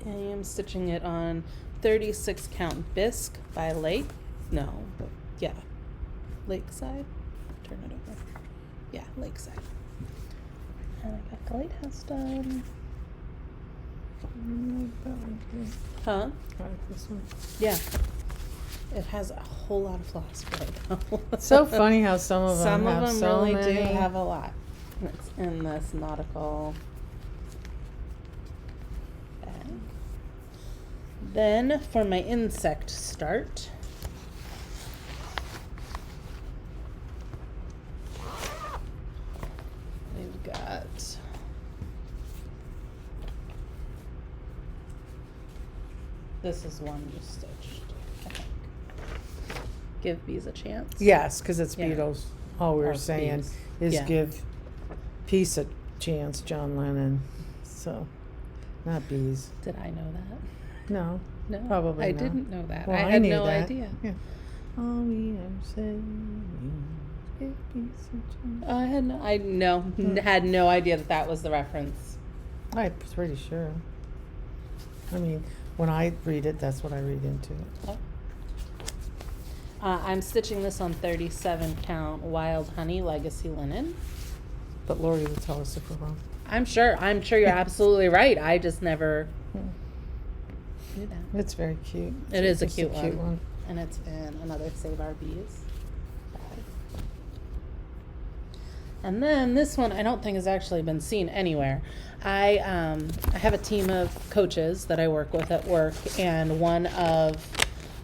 I am stitching it on 36 count bisque by Lakeside. Turn it over. Yeah, Lakeside. And I got the lighthouse done. Huh? I like this one. Yeah. It has a whole lot of floss right now. It's so funny how some of them have so really many. do have a lot. It's in this nautical bag. Then for my insect start, we've got this is one you stitched, I think. Give bees a chance. Yes, because it's Yeah. Beatles. All we were Or saying bees. is Yeah. give peace a chance, John Lennon. So, not bees. Did I know that? No, No, probably I not. didn't know that. Well, I I had knew no that. idea. Yeah. All we are saying is give peace a chance. I had no idea that was the reference. I'm pretty sure. I mean, when I read it, that's what I read into it. Oh. I'm stitching this on 37 count Wild Honey Legacy Linen. But Lori will tell us if we're wrong. I'm sure you're absolutely right. I just never knew that. It's very cute. It is a It's cute cute one. one. And it's in another Save Our Bees bag. And then this one I don't think has actually been seen anywhere. I have a team of coaches that I work with at work, and one of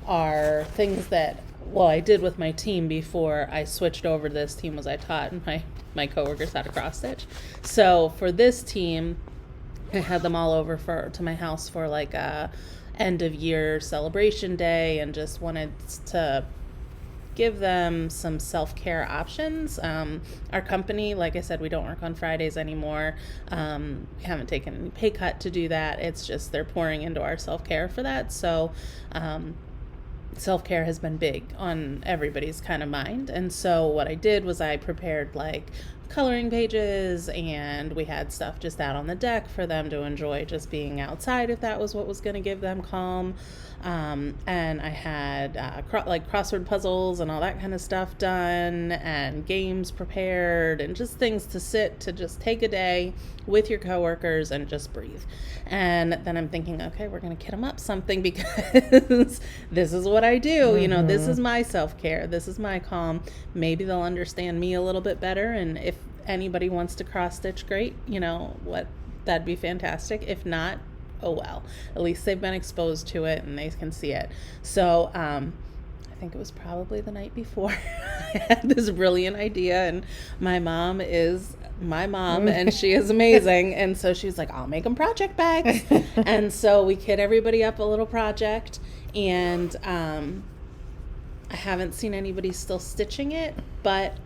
our things that I did with my team before I switched over to this team was I taught my coworkers how to cross stitch. So for this team, I had them all over to my house for like a end of year celebration day, and just wanted to give them some self-care options. Our company, like I said, we don't work on Fridays anymore. We haven't taken any pay cut to do that. It's just they're pouring into our self-care for that. So self-care has been big on everybody's kind of mind. And so what I did was I prepared like coloring pages, and we had stuff just out on the deck for them to enjoy just being outside if that was what was going to give them calm. And I had like crossword puzzles and all that kind of stuff done, and games prepared, and just things to just take a day with your coworkers and just breathe. And then I'm thinking, okay, we're going to kit them up something, because this is what I do. You know, this is my self-care. This is my calm. Maybe they'll understand me a little bit better. And if anybody wants to cross stitch, great. You know what? That'd be fantastic. If not, oh well, at least they've been exposed to it and they can see it. So I think it was probably the night before I had this brilliant idea, and my mom is my mom and she is amazing, and so she's like, I'll make them project bags. And so we kit everybody up a little project, and I haven't seen anybody still stitching it, but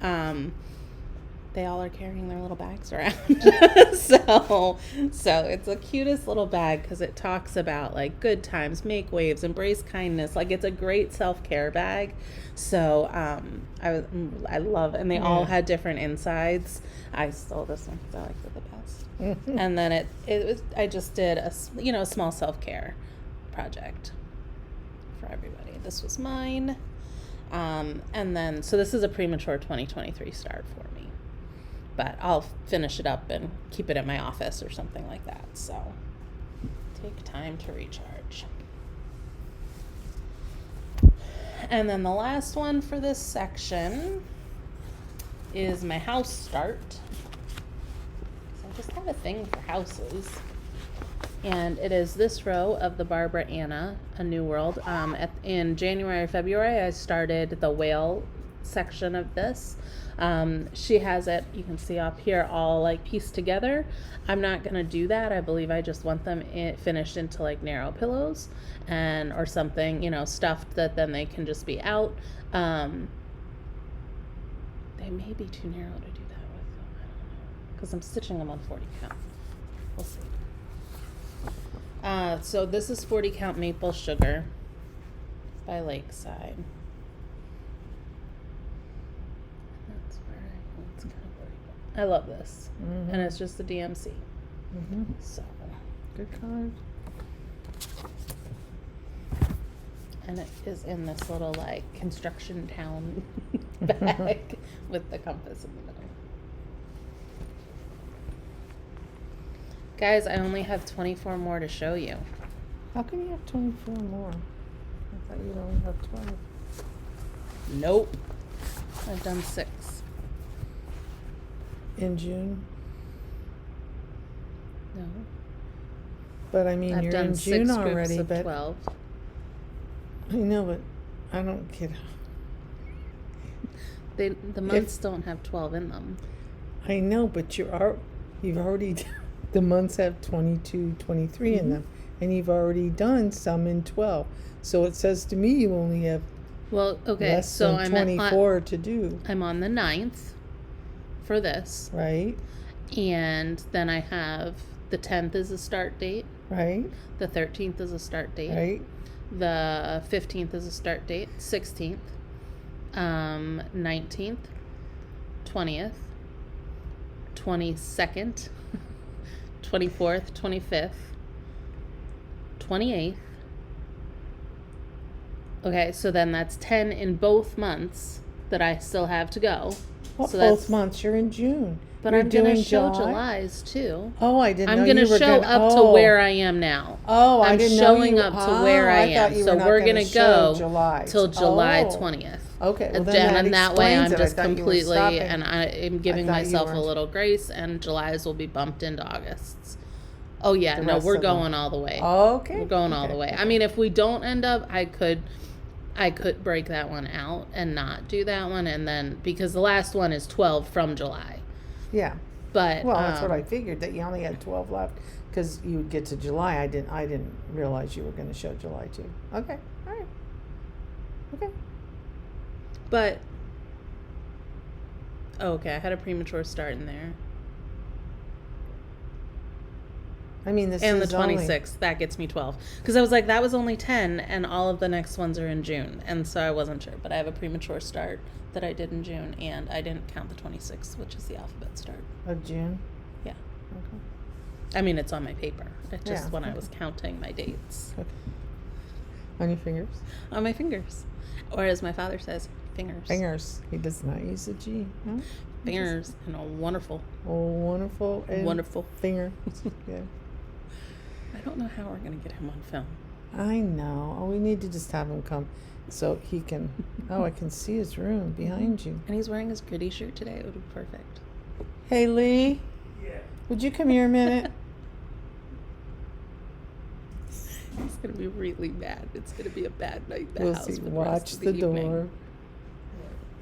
they all are carrying their little bags around. So it's the cutest little bag because it talks about like good times, make waves, embrace kindness. Like it's a great self-care bag. So I love, and they all had different insides. I stole this one because I liked it the best. And then it was, I just did a small self-care project for everybody. This was mine. And then, so this is a premature 2023 start for me. But I'll finish it up and keep it at my office or something like that. So take time to recharge. And then the last one for this section is my house start. So I just have a thing for houses. And it is this row of the Barbara Anna, A New World. In January or February, I started the whale section of this. She has it, you can see up here, all like pieced together. I'm not going to do that. I believe I just want them finished into like narrow pillows or something, stuffed that then they can just be out. They may be too narrow to do that with, though. I don't know, because I'm stitching them on 40 count. We'll see. So this is 40 count maple sugar by Lakeside. I love this. And it's just the DMC. So good card. And it is in this little like construction town bag with the compass in the middle. Guys, I only have 24 more to show you. How can you have 24 more? I thought you'd only have 12. Nope. I've done 6. In June? No. But I mean, I've you're done in 6 June groups already, of but 12. I know, but I don't get. The months don't have 12 in them. I know, but you've already the months have 22, 23 in them, and you've already done some in 12. So it says to me you only have less than 24 to do. I'm on the 9th for this. Right. And then I have the 10th is a start date. Right. The 13th is a start date. Right. The 15th is a start date. 16th. 19th. 20th. 22nd. 24th. 25th. 28th. Okay, so then that's 10 in both months that I still have to go. Well, so both months. You're in June. But You're I'm going to doing show July? July's too. Oh, I didn't know I'm going to show up to where I am now. Oh, I didn't know showing up to where I am. So we're going to go till July 20th. Okay. Well, and that way I'm just I completely, and I am giving myself a little grace, and July's will be bumped into August's. Oh yeah, no, we're going all the way. Okay. We're going all the way. I mean, if we don't end up, I could break that one out and not do that one, and then, because the last one is 12 from July. Yeah. But well, that's what I figured, that you only had 12 left because you would get to July. I didn't realize you were going to show July too. Okay. All right. Okay. But okay, I had a premature start in there. I mean, this and is the 26th, that gets me 12. Because I was like, that was only 10, and all of the next ones are in June. And so I wasn't sure. But I have a premature start that I did in June, and I didn't count the 26th, which is the alphabet start. Of June? Yeah. Okay. I mean, it's on my paper. It's just when I was counting my dates. Okay. On your fingers? On my fingers. Or as my father says, fingers. Fingers. He does not use a G. No? Fingers. And a wonderful. Oh, wonderful. And wonderful. Finger. Yeah. I don't know how we're going to get him on film. I know. Oh, we need to just have him come so he can. Oh, I can see his room behind you. And he's wearing his gritty shirt today. It would be perfect. Hey, Lee. Yeah. Would you come here a minute? going to be really mad. It's going to be a bad night in the We'll house. see. For the Watch rest of the door. evening.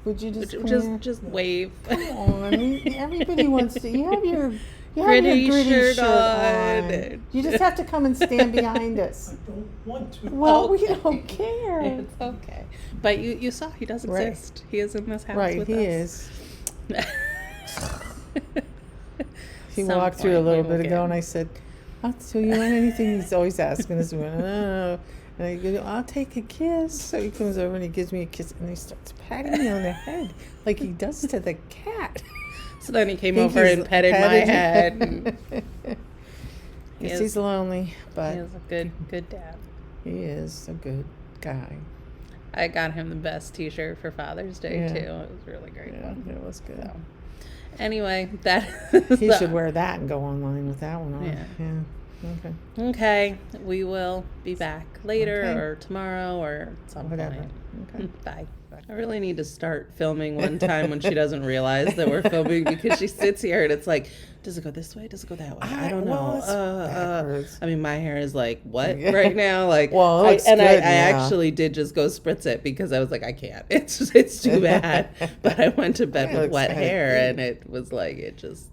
Would you just Just wave. Come on, everybody wants to. You have your Gritty gritty shirt shirt on. on. You just have to come and stand behind us. I don't want to. Well, we Okay. don't care. It's okay. But you saw he does Right. exist. He is in this house Right, with he us. is. He Some walked through a point we little will bit ago, get- and I said, "So you want anything?" He's always asking us. We went, "Oh." And I go, "I'll take a kiss." So he comes over and he gives me a kiss, and he starts patting me on the head like he does to the cat. So then he came Think over he's and petted my head. And Yes, is- he's lonely, he but is a good dad. he is a good guy. I got him the best T-shirt for Father's Day Yeah. too. It was really great. Yeah, it was good. So, anyway, that He should wear that and go online with that one on. Yeah. Okay. Okay, we will be back later Okay. or tomorrow or at some Whatever. point. Okay. Bye. I really need to start filming one time when she doesn't realize that we're filming because she sits here and it's like, does it go this way? Does it go that way? I don't know. well, it's backwards. I mean, my hair is like what Yeah. right now? Like, Well, it I looks good now. actually did just go spritz it because I was like, I can't. It's too bad. But I went to bed It with looks wet kinda hair cute. and it was like it just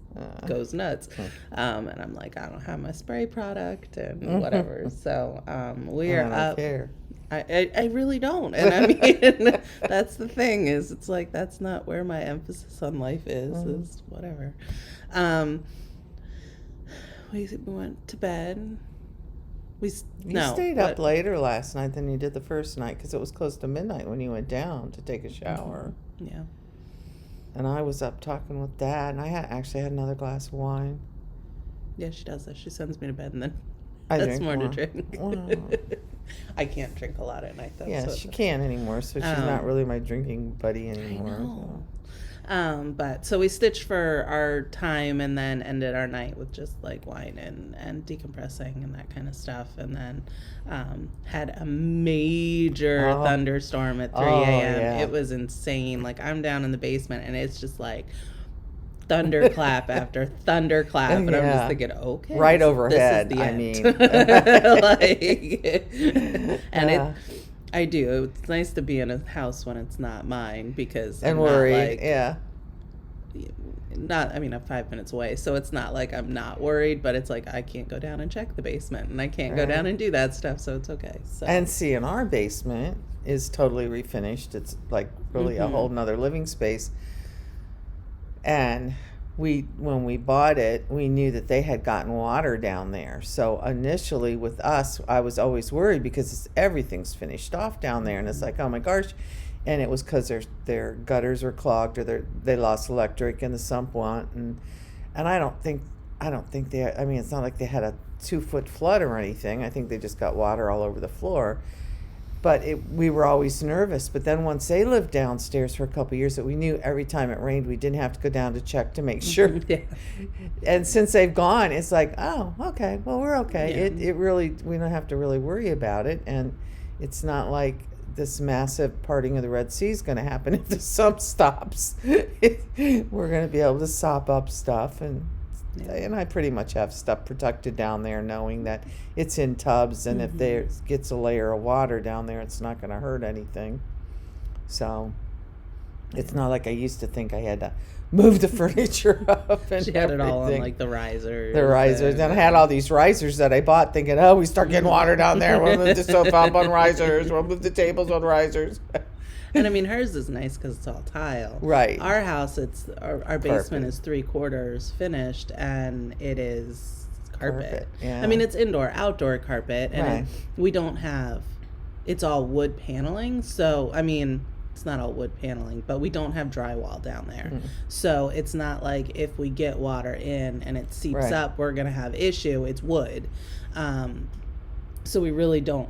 goes nuts. And I'm like, I don't have my spray product and whatever. So we are I don't up. care. I really don't. And I mean, that's the thing is it's like, that's not where my emphasis on life is whatever. We went to bed. You stayed up later last night than you did the first night because it was close to midnight when you went down to take a shower. Yeah. And I was up talking with Dad, and I actually had another glass of wine. Yeah, she does that. She sends me to bed and then I that's drink more to more. drink. Wow. I can't drink a lot at night though. Yeah, so she it's- can't anymore, so she's not really my drinking buddy I anymore. know. But so we stitched for our time and then ended our night with just like wine and decompressing and that kind of stuff. And then had a major thunderstorm at 3 a.m. Yeah. It was insane. Like I'm down in the basement and it's just like thunderclap after thunderclap. And I'm just thinking, okay. Right this overhead, is the I end. mean. And I do. It's nice to be in a house when it's not mine because And I'm worried, I'm 5 minutes away, so it's not like I'm not worried, but it's like I can't go down and check the basement and I can't go down and do that stuff, so it's okay. So And see, in our basement is totally refinished. It's like really a whole nother living space. And when we bought it, we knew that they had gotten water down there. So initially with us, I was always worried because everything's finished off down there. And it's like, oh my gosh. And it was because their gutters were clogged or they lost electric and the sump went. And I don't think they, I mean, it's not like they had a 2-foot flood or anything. I think they just got water all over the floor. But we were always nervous. But then once they lived downstairs for a couple of years, that we knew every time it rained, we didn't have to go down to check to make sure. Yeah. And since they've gone, it's like, oh, okay, well, we're okay. Yeah. It really, we don't have to really worry about it. And it's not like this massive parting of the Red Sea is going to happen if the sump stops. We're going to be able to sop up stuff. And I pretty much have stuff protected down there, knowing that it's in tubs, and if there gets a layer of water down there, it's not going to hurt anything. So it's not like I used to think I had to move the furniture up and she had it all on everything. like the risers. The risers. And I had all these risers that I bought thinking, oh, we start getting water down there. We'll move the sofa up on risers. We'll move the tables on risers. And I mean, hers is nice because it's all tile. Right. Our house, our basement Carpet. is 3/4 finished, and it is carpet. Yeah. I mean, it's indoor, outdoor carpet, and Right. we don't have. It's all wood paneling, so I mean, it's not all wood paneling, but we don't have drywall down there. So it's not like if we get water in and it seeps Right. up, we're gonna have issue. It's wood, so we really don't.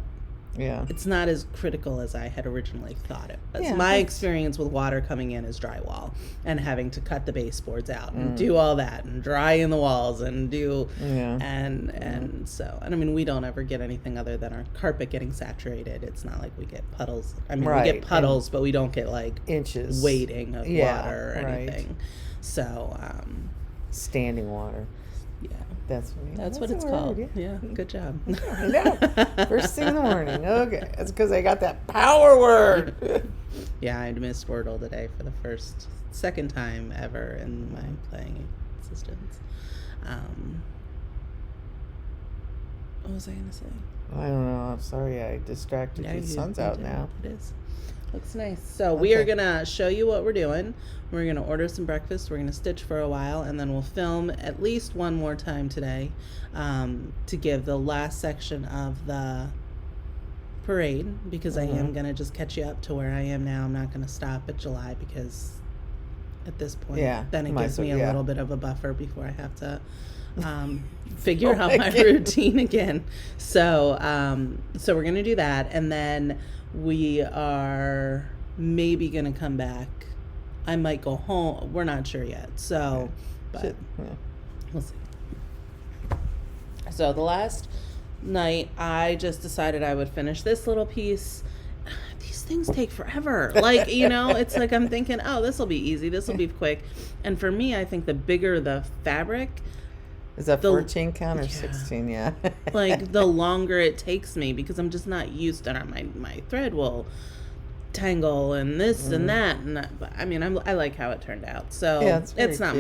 Yeah. It's not as critical as I had originally thought it was. Yeah, My that's- experience with water coming in is drywall and having to cut the baseboards out and do all that and dry in the walls and do and so I mean we don't ever get anything other than our carpet getting saturated. It's not like we get puddles. I mean we Right, get puddles, but we don't get like Inches. weighting of Yeah, water or right. anything. So Standing water. Yeah. That's what a it's word, called. Yeah, good job. I know. First thing in the morning. Okay. That's because I got that power word. Yeah, I missed Wordle today for the second time ever in my playing existence. What was I going to say? I don't know. I'm sorry I distracted you. The sun's out now. It is. Looks nice. So we are going to show you what we're doing. We're going to order some breakfast. We're going to stitch for a while, and then we'll film at least one more time today to give the last section of the parade, because I am going to just catch you up to where I am now. I'm not going to stop at July, because at this point, then it gives me a little bit of a buffer before I have to figure out my routine again. So we're going to do that, and then we are maybe going to come back. I might go home. We're not sure yet. So, but we'll see. So the last night, I just decided I would finish this little piece. These things take forever. Like, it's like I'm thinking, oh, this will be easy. This will be quick. And for me, I think the bigger the fabric, is that 14 count or 16? Yeah. Like, the longer it takes me, because I'm just not used to it. My thread will tangle and this and that. But I mean, I like how it turned out. So it's not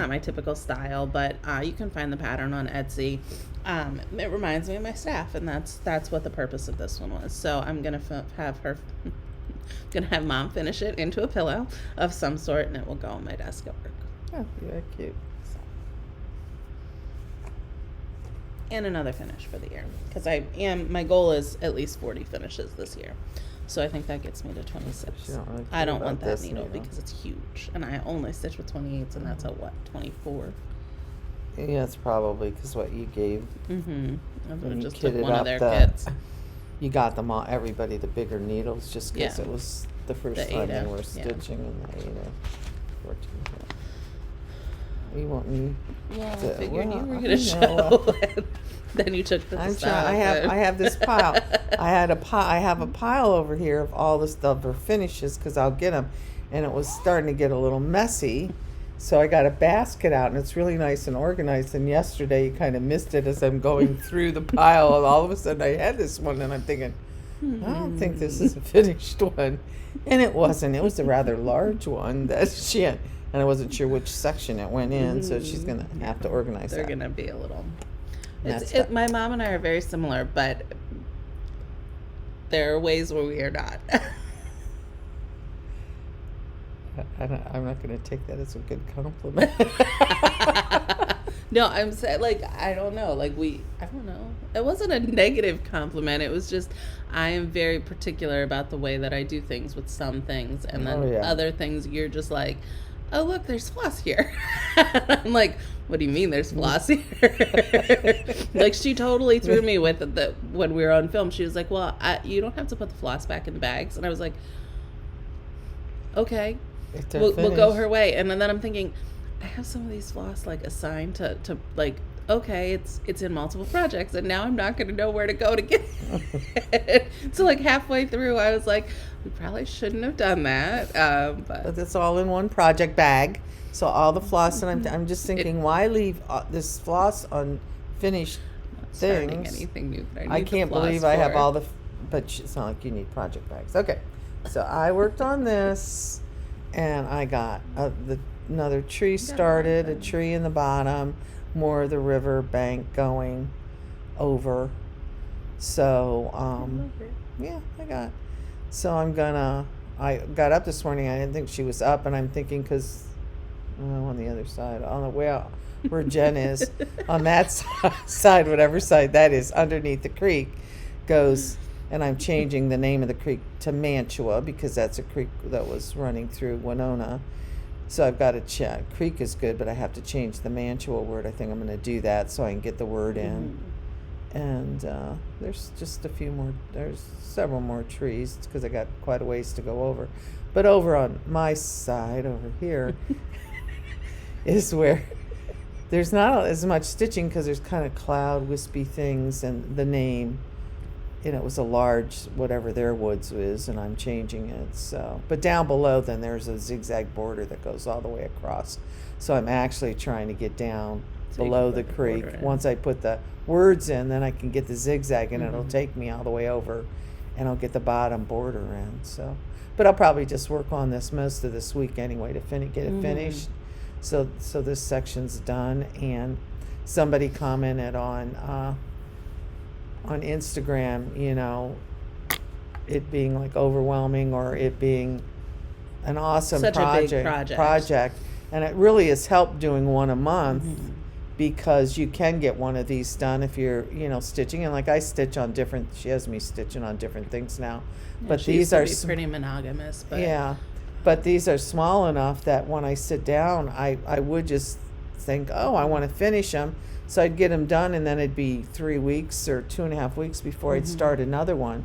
my typical style, but you can find the pattern on Etsy. It reminds me of my staff, and that's what the purpose of this one was. So I'm gonna have Mom finish it into a pillow of some sort, and it will go on my desk at work. Oh, very cute. And another finish for the year, because my goal is at least 40 finishes this year, so I think that gets me to 26. I don't want that needle because it's huge, and I only stitch with 28s, and that's a 24. Yeah, it's probably because what you gave. I just took one of their kits. You got them all, everybody, the bigger needles, just because it was the first time they were stitching, and the 14. You want me? Yeah, I figured you were going to show. Then you took the stuff. I have this pile. I have a pile over here of all the stuff for finishes, because I'll get them, and it was starting to get a little messy. So I got a basket out, and it's really nice and organized. And yesterday, you kind of missed it as I'm going through the pile, and all of a sudden I had this one, and I'm thinking, I don't think this is a finished one. And it wasn't. It was a rather large one that she had. And I wasn't sure which section it went in, so she's going to have to organize They're that. going to be a little... my mom and I are very similar, but there are ways where we are not. I'm not going to take that as a good compliment. No, I'm saying, I don't know. I don't know. It wasn't a negative compliment. It was just, I am very particular about the way that I do things with some things. And then other things, you're just like, oh, look, there's floss here. I'm like, what do you mean there's floss here? She totally threw me with it when we were on film. She was like, well, you don't have to put the floss back in the bags. And I was like, okay, we'll go her way. And then I'm thinking, I have some of these floss assigned to okay, it's in multiple projects, and now I'm not going to know where to go to get it. So halfway through, I was like, we probably shouldn't have done that. But it's all in one project bag. So all the floss, and I'm just thinking, why leave this floss unfinished things? Anything new that I can't believe I have all the, but it's not like you need project bags. Okay, so I worked on this, and I got another tree started, a tree in the bottom, more of the river bank going over. So I got up this morning. I didn't think she was up, and I'm thinking, because on the other side, on the way out where Jen is, on that side, whatever side that is, underneath the creek goes, and I'm changing the name of the creek to Mantua, because that's a creek that was running through Winona. So I've got to check. Creek is good, but I have to change the Mantua word. I think I'm going to do that so I can get the word in. And there's just there's several more trees, because I got quite a ways to go over. But over on my side, over here, is where there's not as much stitching, because there's kind of cloud, wispy things, and the name. It was a large, whatever their woods is, and I'm changing it. So, but down below, then there's a zigzag border that goes all the way across. So I'm actually trying to get down So you below can the put the creek. border in. Once I put the words in, then I can get the zigzag, and it'll Mhm. take me all the way over, and I'll get the bottom border in. So, but I'll probably just work on this most of this week anyway to get it Mhm. finished. So this section's done. And somebody commented on Instagram, it being like overwhelming, or it being an awesome Such a big project. And it really has helped doing one a month, Mhm. because you can get one of these done if you're stitching. And like I stitch on different, she has me stitching on different things now, Yeah, but she these used to are be pretty monogamous, but yeah, but these are small enough that when I sit down, I would just think, oh, I want to finish them. So I'd get them done, and then it'd be 3 weeks or 2.5 weeks before I'd Mhm. start another one.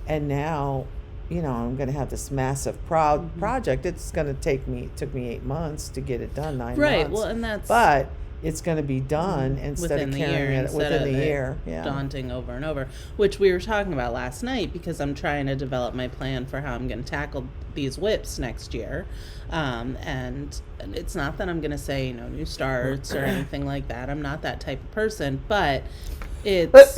And now, I'm going to have this massive project. It's going to took me 8 months to get it done, 9 right. months. Well, and that's But it's going to be done instead within of the carrying year, it instead within of the it year. Yeah. daunting over and over, which we were talking about last night, because I'm trying to develop my plan for how I'm going to tackle these WIPs next year. And it's not that I'm going to say, new starts or anything like that. I'm not that type of person, but it's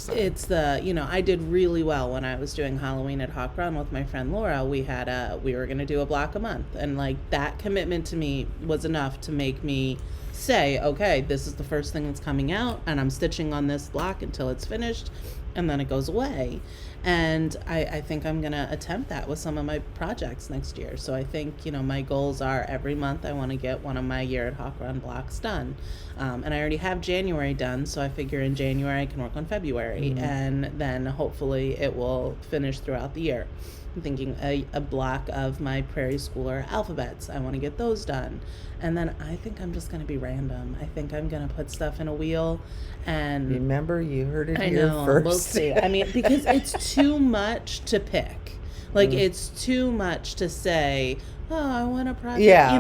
it's I did really well when I was doing Halloween at Hawk Run with my friend Laura. We were going to do a block a month, and like that commitment to me was enough to make me say, okay, this is the first thing that's coming out, and I'm stitching on this block until it's finished, and then it goes away. And I think I'm going to attempt that with some of my projects next year. So I think, my goals are every month I want to get one of my Year at Hawk Run blocks done. And I already have January done, so I figure in January I can work on February, and then hopefully it will finish throughout the year. I'm thinking a block of my Prairie Schooler alphabets. I want to get those done. And then I think I'm just going to be random. I think I'm going to put stuff in a wheel. And Remember, you heard it I here know, first. we'll see. I mean, because it's too much to pick. Like, it's too much to say, oh, I want a project. Yeah,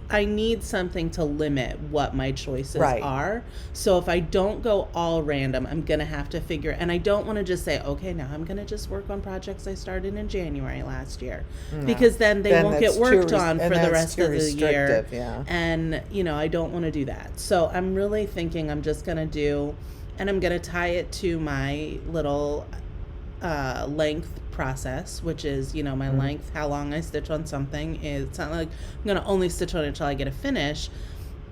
I need something to limit what my choices Right. are. So if I don't go all random, I'm going to have to figure, and I don't want to just say, okay, now I'm going to just work on projects I started in January last year. No. Because then they won't get that's worked too on and for the that's rest too of the year. restrictive, yeah. And, I don't want to do that. So I'm really thinking I'm just going to do, and I'm going to tie it to my little length process, which is, my length, how long I stitch on something. It's not like I'm going to only stitch on it until I get a finish,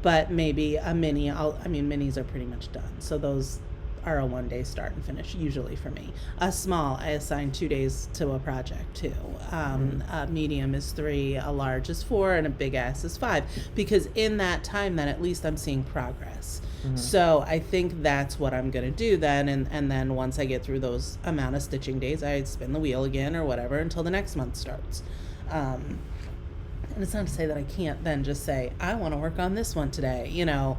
but maybe a mini, minis are pretty much done. So those are a 1-day start and finish, usually for me. A small, I assign 2 days to a project too. A medium is 3, a large is 4, and a big ass is 5. Because in that time, then at least I'm seeing progress. So I think that's what I'm going to do then. And then once I get through those amount of stitching days, I spin the wheel again or whatever until the next month starts. And it's not to say that I can't then just say, I want to work on this one today, No,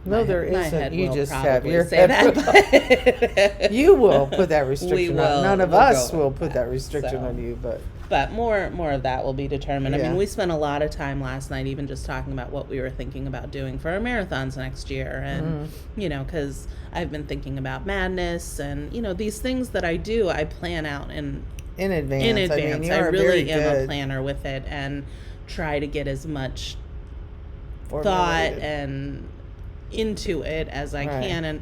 My there head isn't. You will just have probably your say head. that, You will put that restriction We on. will. None of We'll us go will with put that. that restriction So. on you, but But more of that will be determined. I Yeah. mean, we spent a lot of time last night even just talking about what we were thinking about doing for our marathons next year. And, because I've been thinking about madness and, these things that I do, I plan out in advance. in advance. I mean, you I are really very am a good planner with it and try to get as much thought formulated. and into it as I Right. can. And,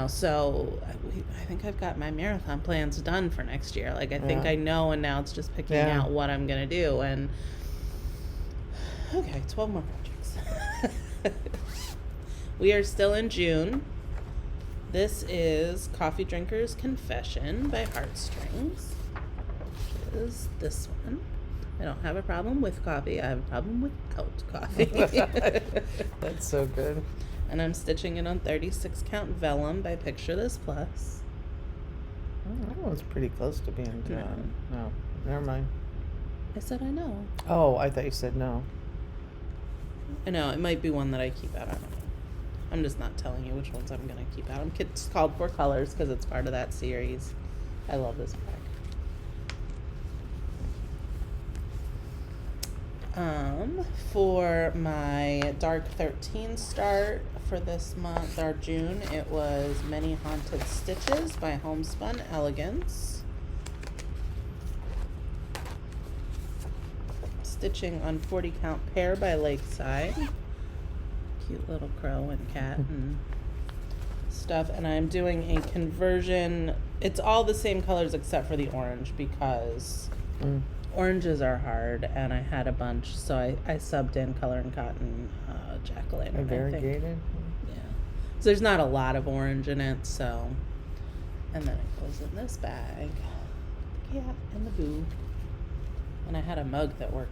so I think I've got my marathon plans done for next year. Like, I think Yeah. I know, and now it's just picking Yeah. out what I'm going to do. And, okay, 12 more projects. We are still in June. This is Coffee Drinker's Confession by Heartstrings, which is this one. I don't have a problem with coffee. I have a problem without coffee. That's so good. And I'm stitching it on 36 count vellum by Picture This Plus. Oh, that one's pretty close to being done. No, never mind. I said I know. Oh, I thought you said no. I know, it might be one that I keep out. I don't know. I'm just not telling you which ones I'm going to keep out. It's called Four Colors because it's part of that series. I love this pack. For my Dark 13 start for this month, or June, it was Many Haunted Stitches by Homespun Elegance. Stitching on 40 count Pear by Lakeside. cute little crow and cat and stuff. And I'm doing a conversion. It's all the same colors except for the orange because oranges are hard, and I had a bunch, so I subbed in Color and Cotton jack-o'-lantern. Variegated. Yeah. So there's not a lot of orange in it, so. And then it goes in this bag. The cat and the boo. And I had a mug that worked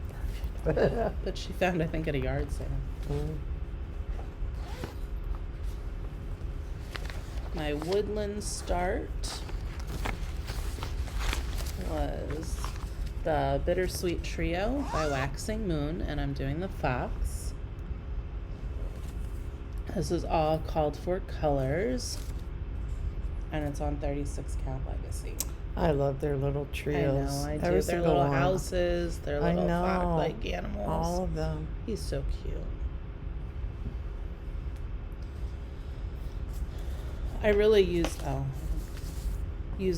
perfect. That she found, I think, at a yard sale. My woodland start was the Bittersweet Trio by Waxing Moon, and I'm doing the fox. This is all called for colors, and it's on 36 count legacy. I love their little trios. I know, I do. Every Their single little one. houses, their little fox-like animals. All of them. He's so cute. I really use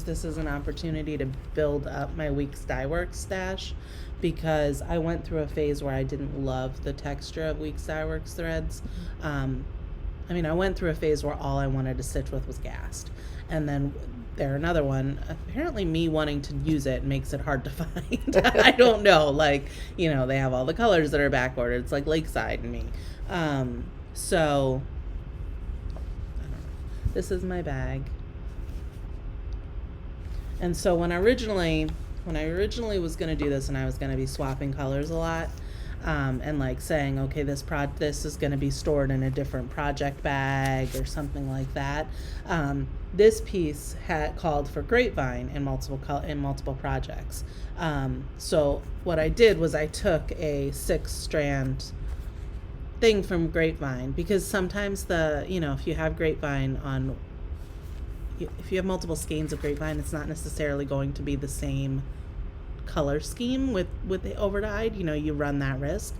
this as an opportunity to build up my Weeks Dye Works stash, because I went through a phase where I didn't love the texture of Weeks Dye Works threads. I went through a phase where all I wanted to stitch with was Gast. And then another one, apparently me wanting to use it makes it hard to find. I don't know. They have all the colors that are back ordered. It's like Lakeside and me. So, I don't know. This is my bag. And so when I originally was going to do this, and I was going to be swapping colors a lot, and saying, okay, this is going to be stored in a different project bag or something like that. This piece had called for Grapevine in multiple projects. So what I did was I took a 6-strand thing from Grapevine, because sometimes if you have Grapevine if you have multiple skeins of Grapevine, it's not necessarily going to be the same color scheme with the over-dyed. You run that risk.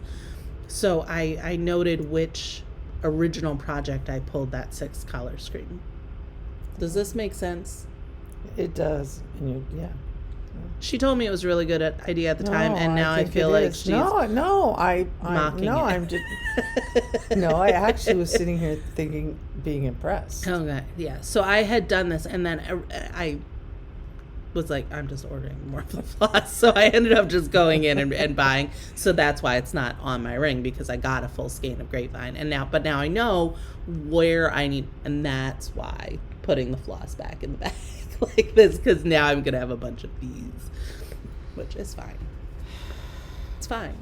So I noted which original project I pulled that 6 color scheme. Does this make sense? It does. Yeah. She told me it was a really good idea at the time, and now I feel like she's mocking it. I'm just I actually was sitting here being impressed. Okay, yeah. So I had done this, and then I was like, I'm just ordering more of the floss. So I ended up just going in and buying. So that's why it's not on my ring, because I got a full skein of Grapevine, but now I know where I need, and that's why putting the floss back in the bag like this, because now I'm gonna have a bunch of these, which is fine. It's fine.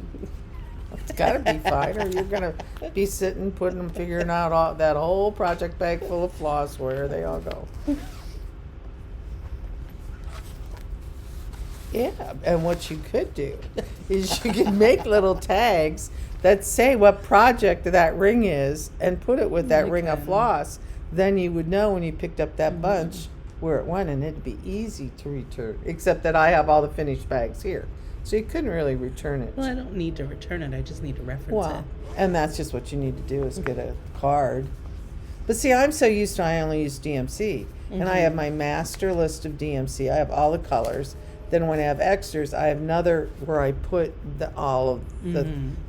It's gotta be fine, or you're gonna be figuring out all that whole project bag full of floss, where they all go. Yeah, and what you could do is you could make little tags that say what project that ring is, and put it with that ring of floss. Then you would know when you picked up that bunch where it went, and it'd be easy to return. Except that I have all the finished bags here, so you couldn't really return it. Well, I don't need to return it. I just need to reference it. And that's just what you need to do, is get a card. But see, I'm so used to, I only use DMC, and I have my master list of DMC. I have all the colors. Then when I have extras, I have another where I put all of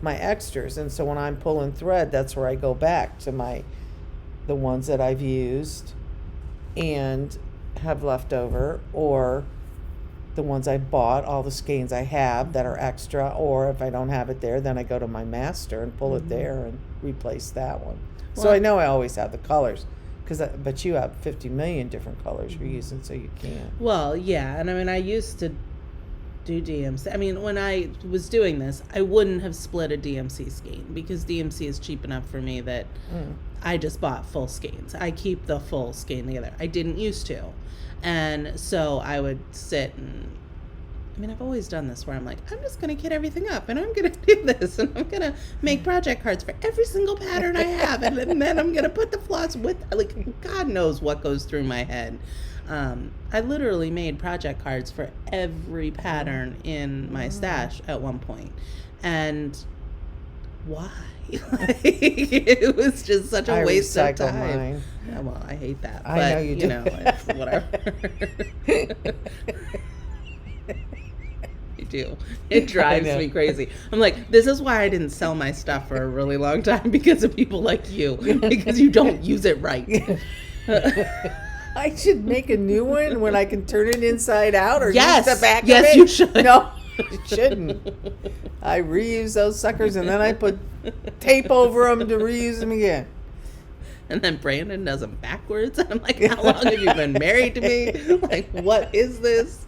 my extras. And so when I'm pulling thread, that's where I go back to the ones that I've used and have left over, or the ones I bought, all the skeins I have that are extra, or if I don't have it there, then I go to my master and pull it there and replace that one. So I know I always have the colors. But you have 50 million different colors you're using, so you can't. Well, yeah, and I used to do DMC. When I was doing this, I wouldn't have split a DMC skein, because DMC is cheap enough for me that I just bought full skeins. I keep the full skein together. I didn't used to. And so I would sit and, I've always done this where I'm like, I'm just going to kit everything up, and I'm going to do this, and I'm going to make project cards for every single pattern I have, and then I'm going to put the floss with, God knows what goes through my head. I literally made project cards for every pattern in my stash at one point. And why? It was just such a waste of time. Mine. Yeah, well, I hate that. I But, know you do. Whatever. too. It drives me crazy. I'm like, this is why I didn't sell my stuff for a really long time, because of people like you, because you don't use it right. I should make a new one when I can turn it inside out, or Yes. use the back Yes, of it. you should. No, you shouldn't. I reuse those suckers, and then I put tape over them to reuse them again. And then Brandon does them backwards. And I'm like, how long have you been married to me? Like, what is this?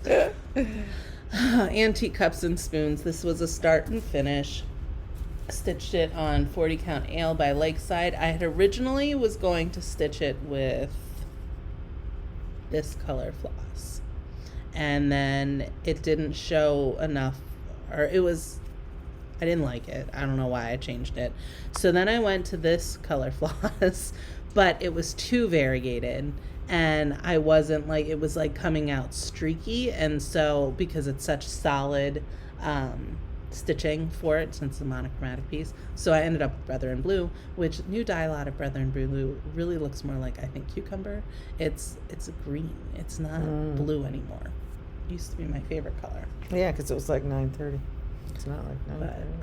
Antique cups and spoons. This was a start and finish. Stitched it on 40 count ale by Lakeside. I had originally was going to stitch it with this color floss. And then it didn't show enough, or it was, I didn't like it. I don't know why I changed it. So then I went to this color floss, but it was too variegated, and I wasn't like, it was like coming out streaky. And so because it's such solid stitching for it, since it's a monochromatic piece, so I ended up with Brethren Blue, which new dye a lot of Brethren Blue really looks more like, I think, cucumber. It's a green. It's not blue anymore. It used to be my favorite color. Yeah, because it was like 9:30. It's not like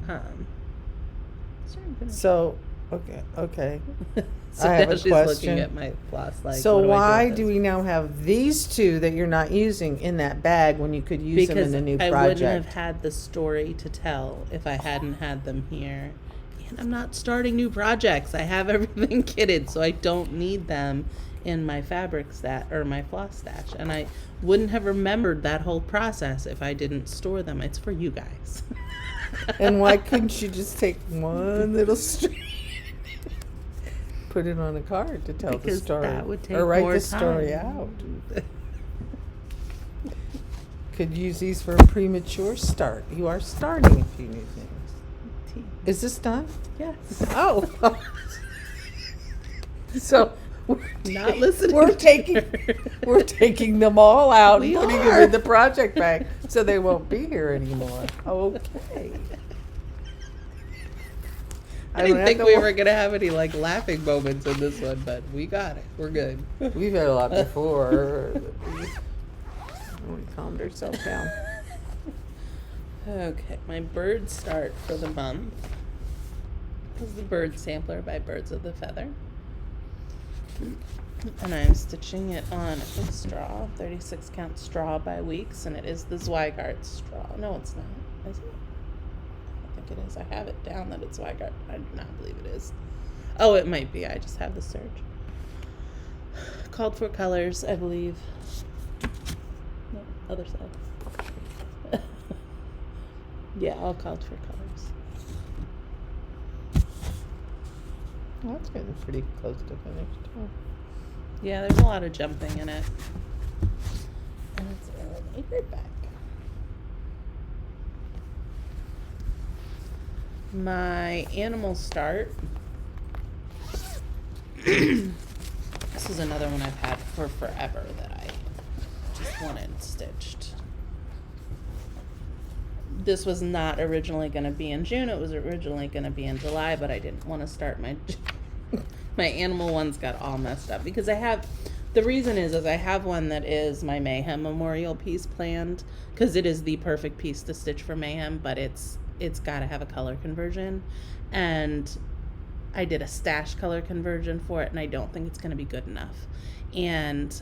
9:30. But So, okay. so I have now a she's question. looking at my floss like, So what why do do we now have these two that you're not using in that bag when you could use them in because the new I project? wouldn't have had the story to tell if I hadn't had them here. And I'm not starting new projects. I have everything kitted, so I don't need them in my fabric stash or my floss stash. And I wouldn't have remembered that whole process if I didn't store them. It's for you guys. And why couldn't you just take one little string, put it on a card to tell Because the story, that would take or write more the story time. out? Could use these for a premature start. You are starting a few new things. Is this done? Yes. Oh, so we're Not listening. we're taking them all out We and putting are. them in the project bag, so they won't be here anymore. Okay. I don't didn't have think to we wo- were going to have any like laughing moments in this one, but we got it. We're good. We've had a lot before. We calmed ourselves down. Okay, my bird start for the month is the Bird Sampler by Birds of the Feather. And I'm stitching it on a straw, 36 count straw by Weeks, and it is the Zweigart straw. No, it's not. Is it? I don't think it is. I have it down that it's Zweigart. I do not believe it is. Oh, it might be. I just have the search. Called for colors, I believe. No, other side. Yeah, all called for colors. Well, that's getting pretty close to finished. Oh. Yeah, there's a lot of jumping in it. And it's a paperback. My animal start. This is another one I've had for forever that I just wanted stitched. This was not originally going to be in June. It was originally going to be in July, but I didn't want to start my my animal ones got all messed up because I have, the reason is I have one that is my Mayhem Memorial piece planned because it is the perfect piece to stitch for Mayhem, but it's got to have a color conversion, and I did a stash color conversion for it, and I don't think it's going to be good enough. And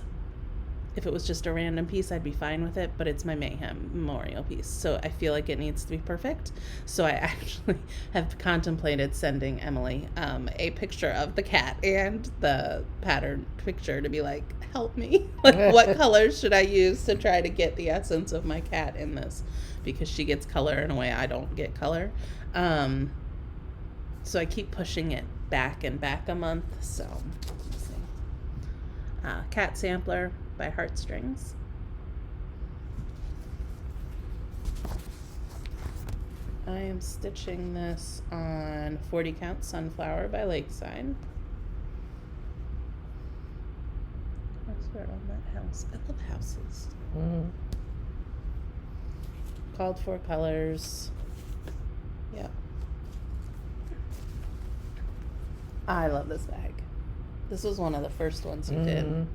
if it was just a random piece, I'd be fine with it, but it's my Mayhem Memorial piece, so I feel like it needs to be perfect. So I actually have contemplated sending Emily a picture of the cat and the pattern picture to be like, help me. Like, what colors should I use to try to get the essence of my cat in this? Because she gets color in a way I don't get color. So I keep pushing it back and back a month, so let's see. Cat Sampler by Heartstrings. I am stitching this on 40 count Sunflower by Lakeside. Where's on that house? I love houses. Mm-hmm. Called for colors. Yep. I love this bag. This was one of the first ones you did.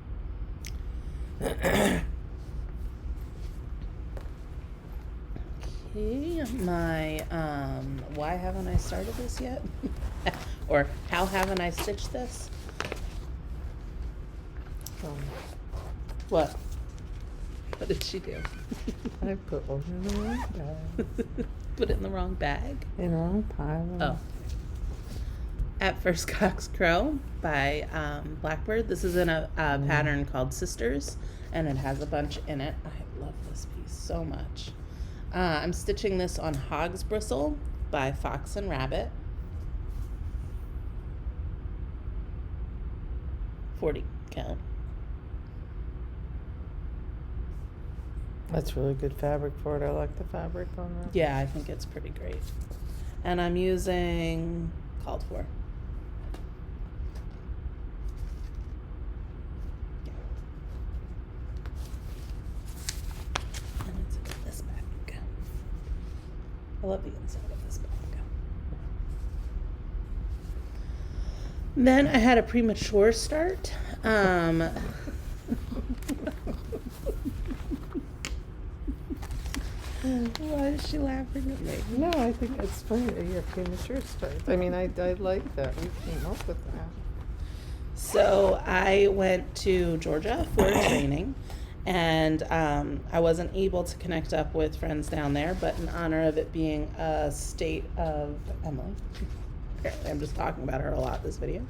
my why haven't I started this yet? Or how haven't I stitched this? What? What did she do? I put one in the wrong bag. Put it in the wrong bag? In the wrong pile. Oh. At First Cock's Crow by Blackbird. This is in a pattern called Sisters, and it has a bunch in it. I love this piece so much. I'm stitching this on Hog's Bristle by Fox and Rabbit. 40 count. That's really good fabric for it. I like the fabric on that. Yeah, I think it's pretty great. And I'm using Called For. And it's in this bag. I love the inside of this bag. Then I had a premature start. Why is she laughing at me? No, I think it's funny that you're premature start. I mean, I like that. We came up with that. So I went to Georgia for training, and I wasn't able to connect up with friends down there, but in honor of it being a state of Emily, apparently I'm just talking about her a lot this video,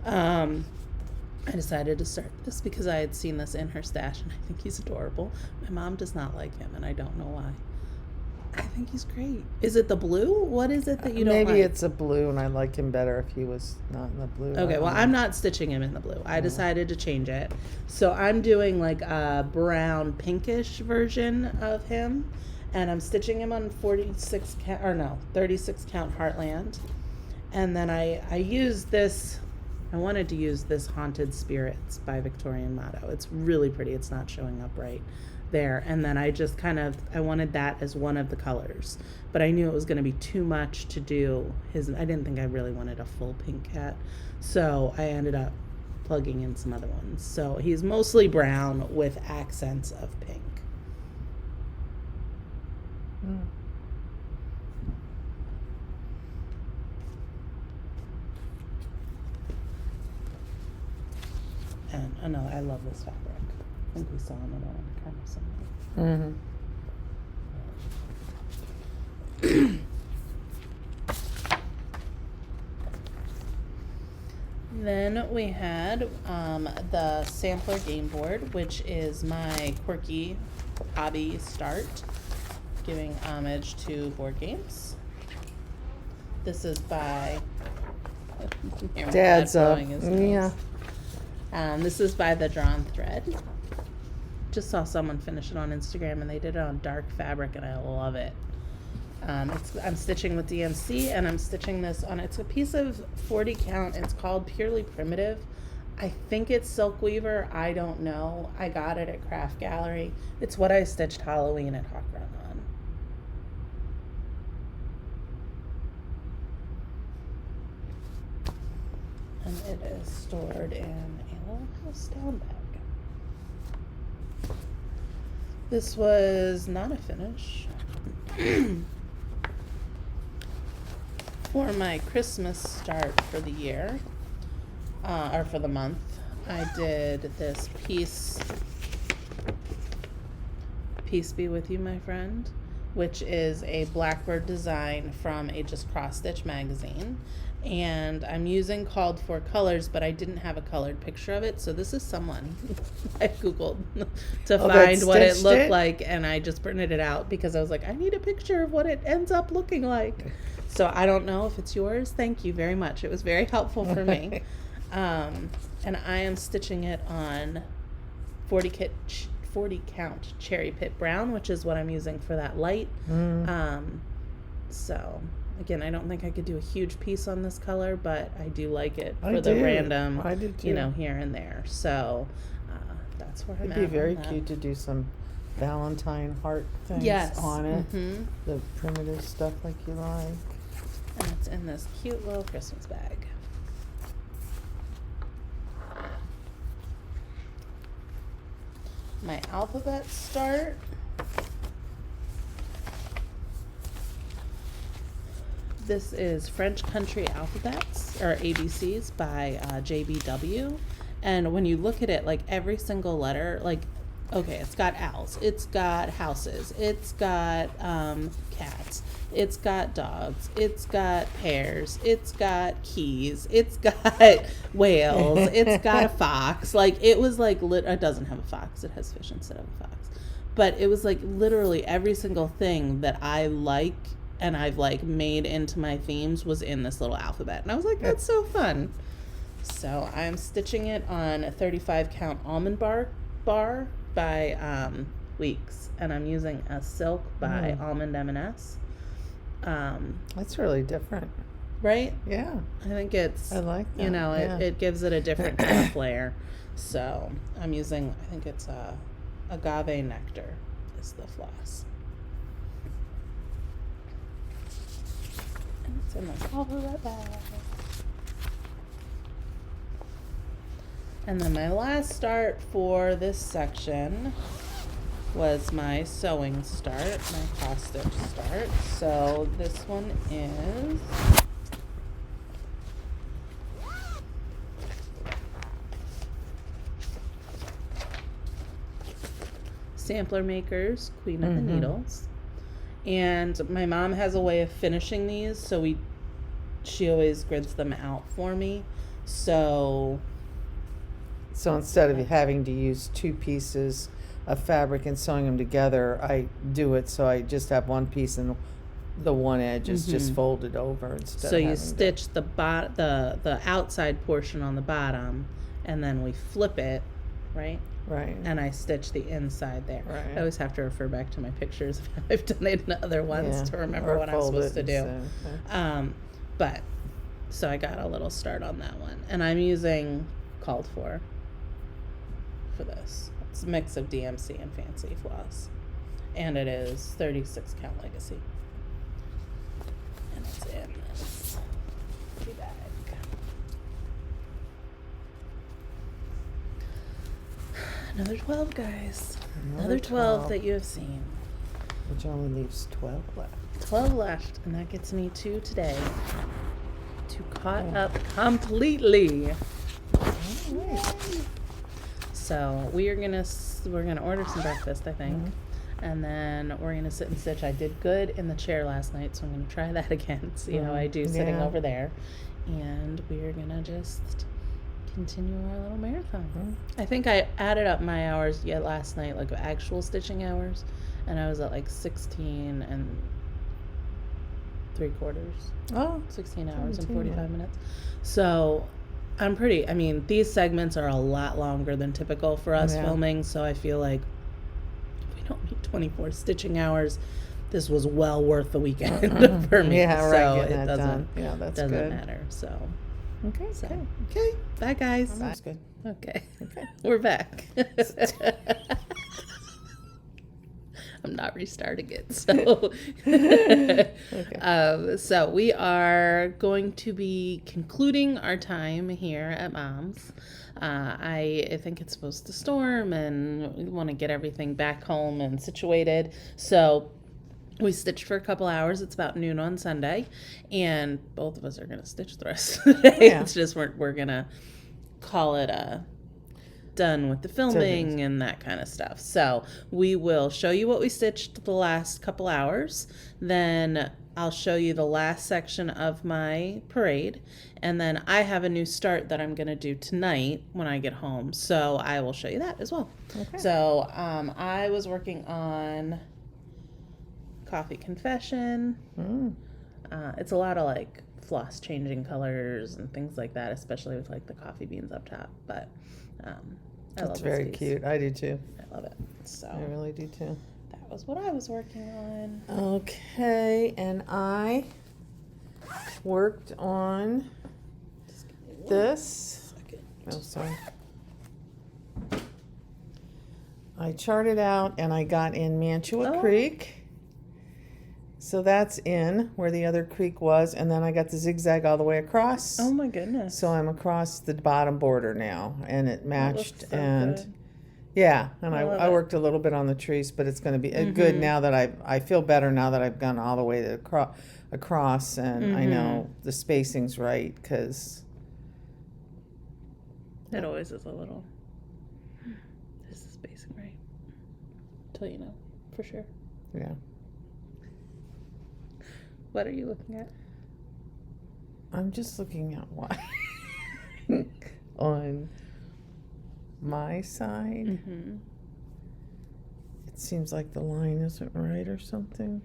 I decided to start this because I had seen this in her stash, and I think he's adorable. My mom does not like him, and I don't know why. I think he's great. Is it the blue? What is it that you don't like? Maybe it's a blue, and I like him better if he was not in the blue. Okay, well, I'm not stitching him in the blue. I decided to change it. So I'm doing like a brown pinkish version of him, and I'm stitching him on 36 count Heartland. And then I used this, I wanted to use this Haunted Spirits by Victorian Motto. It's really pretty. It's not showing up right there. And then I just I wanted that as one of the colors, but I knew it was going to be too much to do I didn't think I really wanted a full pink cat. So I ended up plugging in some other ones. So he's mostly brown with accents of pink. Mm. And I love this fabric. I think we saw another one kind of similar. Then we had the Sampler game board, which is my quirky hobby start, giving homage to board games. This is by Dad's up. Yeah. This is by The Drawn Thread. Just saw someone finish it on Instagram, and they did it on dark fabric, and I love it. I'm stitching with DMC, and I'm stitching this on, it's a piece of 40 count. It's called Purely Primitive. I think it's Silk Weaver. I don't know. I got it at Craft Gallery. It's what I stitched Halloween at Hawk Run on. And it is stored in a little house down bag. This was not a finish. For my Christmas start for the year, or for the month, I did this Peace Be With You, My Friend, which is a Blackbird design from a Just Cross Stitch magazine. And I'm using Called For colors, but I didn't have a colored picture of it. So this is someone I Googled to find what it looked like, and I just printed it out because I was like, I need a picture of what it ends up looking like. So I don't know if it's yours. Thank you very much. It was very helpful for me. And I am stitching it on 40 count Cherry Pit Brown, which is what I'm using for that light. So again, I don't think I could do a huge piece on this color, but I do like it for the random, here and there. So that's where I'm at. It'd be very cute to do some Valentine heart things on it. The primitive stuff like you like. And it's in this cute little Christmas bag. My alphabet start This is French Country Alphabets, or ABCs, by JBW. And when you look at it, like every single letter, like, okay, it's got owls, it's got houses, it's got cats, it's got dogs, it's got pears, it's got keys, it's got whales, it's got a fox. Like, it was like, it doesn't have a fox, it has fish instead of a fox. But it was like literally every single thing that I like and I've like made into my themes was in this little alphabet. And I was like, that's so fun. So I'm stitching it on a 35 count almond bar by Weeks, and I'm using a silk by Almond M&S. That's really different. Right? Yeah. I think it's, I like that. you know, Yeah. it gives it a different kind of flair. So I'm using, I think it's agave nectar is the floss. And it's in this alphabet bag. And then my last start for this section was my sewing start, my cross stitch start. So this one is Sampler Makers, Queen of the Needles. And my mom has a way of finishing these, so she always grids them out for me. So instead of having to use two pieces of fabric and sewing them together, I do it so I just have one piece and the one edge is just folded over instead. So of you having stitch the outside portion on the bottom, and then we flip it, right? Right. And I stitch the inside there. Right. I always have to refer back to my pictures if I've done it in other ones Yeah. to remember Or what I'm fold supposed it to do. and But so I got a little start on that one, and I'm using called for this. It's a mix of DMC and fancy floss, and it is 36 count legacy, and it's in this pretty bag. Another 12, guys. Another 12 that you have seen. Which only leaves 12 left. 12 left, and that gets me to today. To caught up completely. So we're gonna order some breakfast, I think, and then we're gonna sit and stitch. I did good in the chair last night, so I'm gonna try that again. See how I do sitting over there, and we're gonna just continue our little marathon. I think I added up my hours last night, like actual stitching hours, and I was at like 16 3/4. Oh, 16 hours and 17, 45 minutes. So these segments are a lot longer than typical for us filming, so I feel like we don't need 24 stitching hours. This was well worth the weekend for me. Yeah, right. So Getting it that done. Yeah, that's doesn't good. matter. So Okay. okay. Bye guys. That's good. Okay. We're back. I'm not restarting it. So, so we are going to be concluding our time here at Mom's. I think it's supposed to storm, and we want to get everything back home and situated. So we stitched for a couple hours. It's about noon on Sunday, and both of us are going to stitch the rest of the day. Yeah. It's just we're going to call it done with the filming and that kind of stuff. So we will show you what we stitched the last couple hours. Then I'll show you the last section of my parade. And then I have a new start that I'm going to do tonight when I get home. So I will show you that as well. Okay. So I was working on Coffee Confession. It's a lot of like floss changing colors and things like that, especially with like the coffee beans up top. But I love That's this very piece. cute. I do too. I love it. So I really do too. that was what I was working on. Okay, and I worked on Just give me 1 this. second. Oh, sorry. I charted out and I got in Mantua Creek. So that's in where the other creek was, and then I got the zigzag all the way across. Oh my goodness. So I'm across the bottom border now, and it matched, looks so and good. Yeah, and I love I it. worked a little bit on the trees, but it's going to be good now that I feel better now that I've gone all the way to across, and I know the spacing's right, because It always is a little. This is spacing right. Until you know, for sure. yeah. What are you looking at? I'm just looking at why on my side. It seems like the line isn't right or something.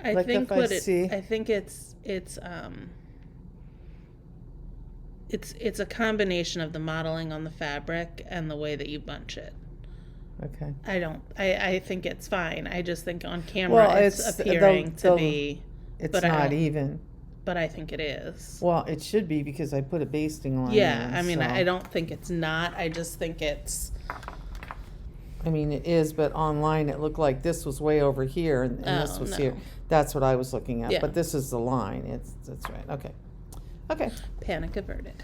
I Like think if I see- I think it's a combination of the modeling on the fabric and the way that you bunch it. Okay. I think it's fine. I just think on camera Well, it's it's appearing to be, It's but I not don't- even. but I think it is. Well, it should be because I put a basting line Yeah, in, I mean, so- I don't think it's not. I just think it's. I mean, it is, but online it looked like this was way over here and this Oh, was no. here. That's what I was looking at. Yeah. But this is the line. That's right. Okay. Okay. Panic averted.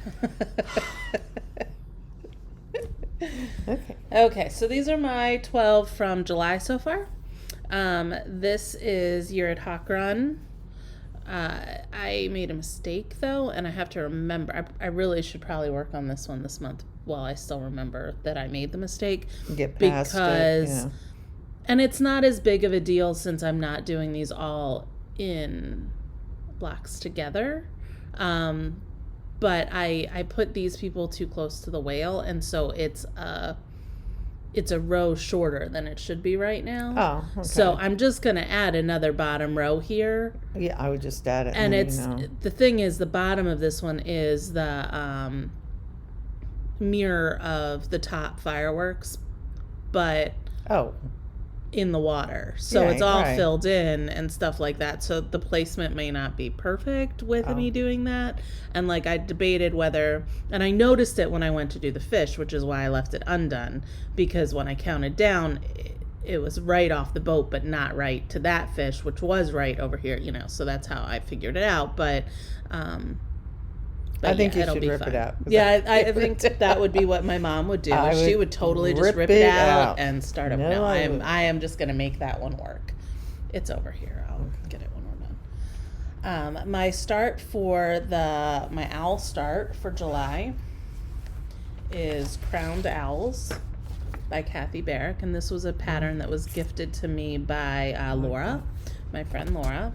Okay. Okay, so these are my 12 from July so far. This is Year at Hawk Run. I made a mistake though, and I have to remember. I really should probably work on this one this month while I still remember that I made the mistake. Get past Because, it. Yeah. and it's not as big of a deal since I'm not doing these all in blocks together. But I put these people too close to the whale, and so it's a row shorter than it should be right now. Oh, okay. So I'm just gonna add another bottom row here, Yeah, I would just add it. and then, it's you know. the thing is the bottom of this one is the mirror of the top fireworks, but Oh, in the water, so it's Right, all right. filled in and stuff like that, so the placement may not be perfect with Oh. me doing that. And like I debated whether, and I noticed it when I went to do the fish, which is why I left it undone, because when I counted down it was right off the boat but not right to that fish, which was right over here, you know, so that's how I figured it out. But I think you it'll should be rip fine. it out. 'Cause Yeah, I rip think it that would be what my mom would do. I She would would totally just rip rip it it out out. and start up. No, No, I would- I am just gonna make that one work. It's over here. I'll get it when we're done. My start for my owl start for July is Crowned Owls by Kathy Barrick, and this was a pattern that was gifted to me by Laura, my friend Laura.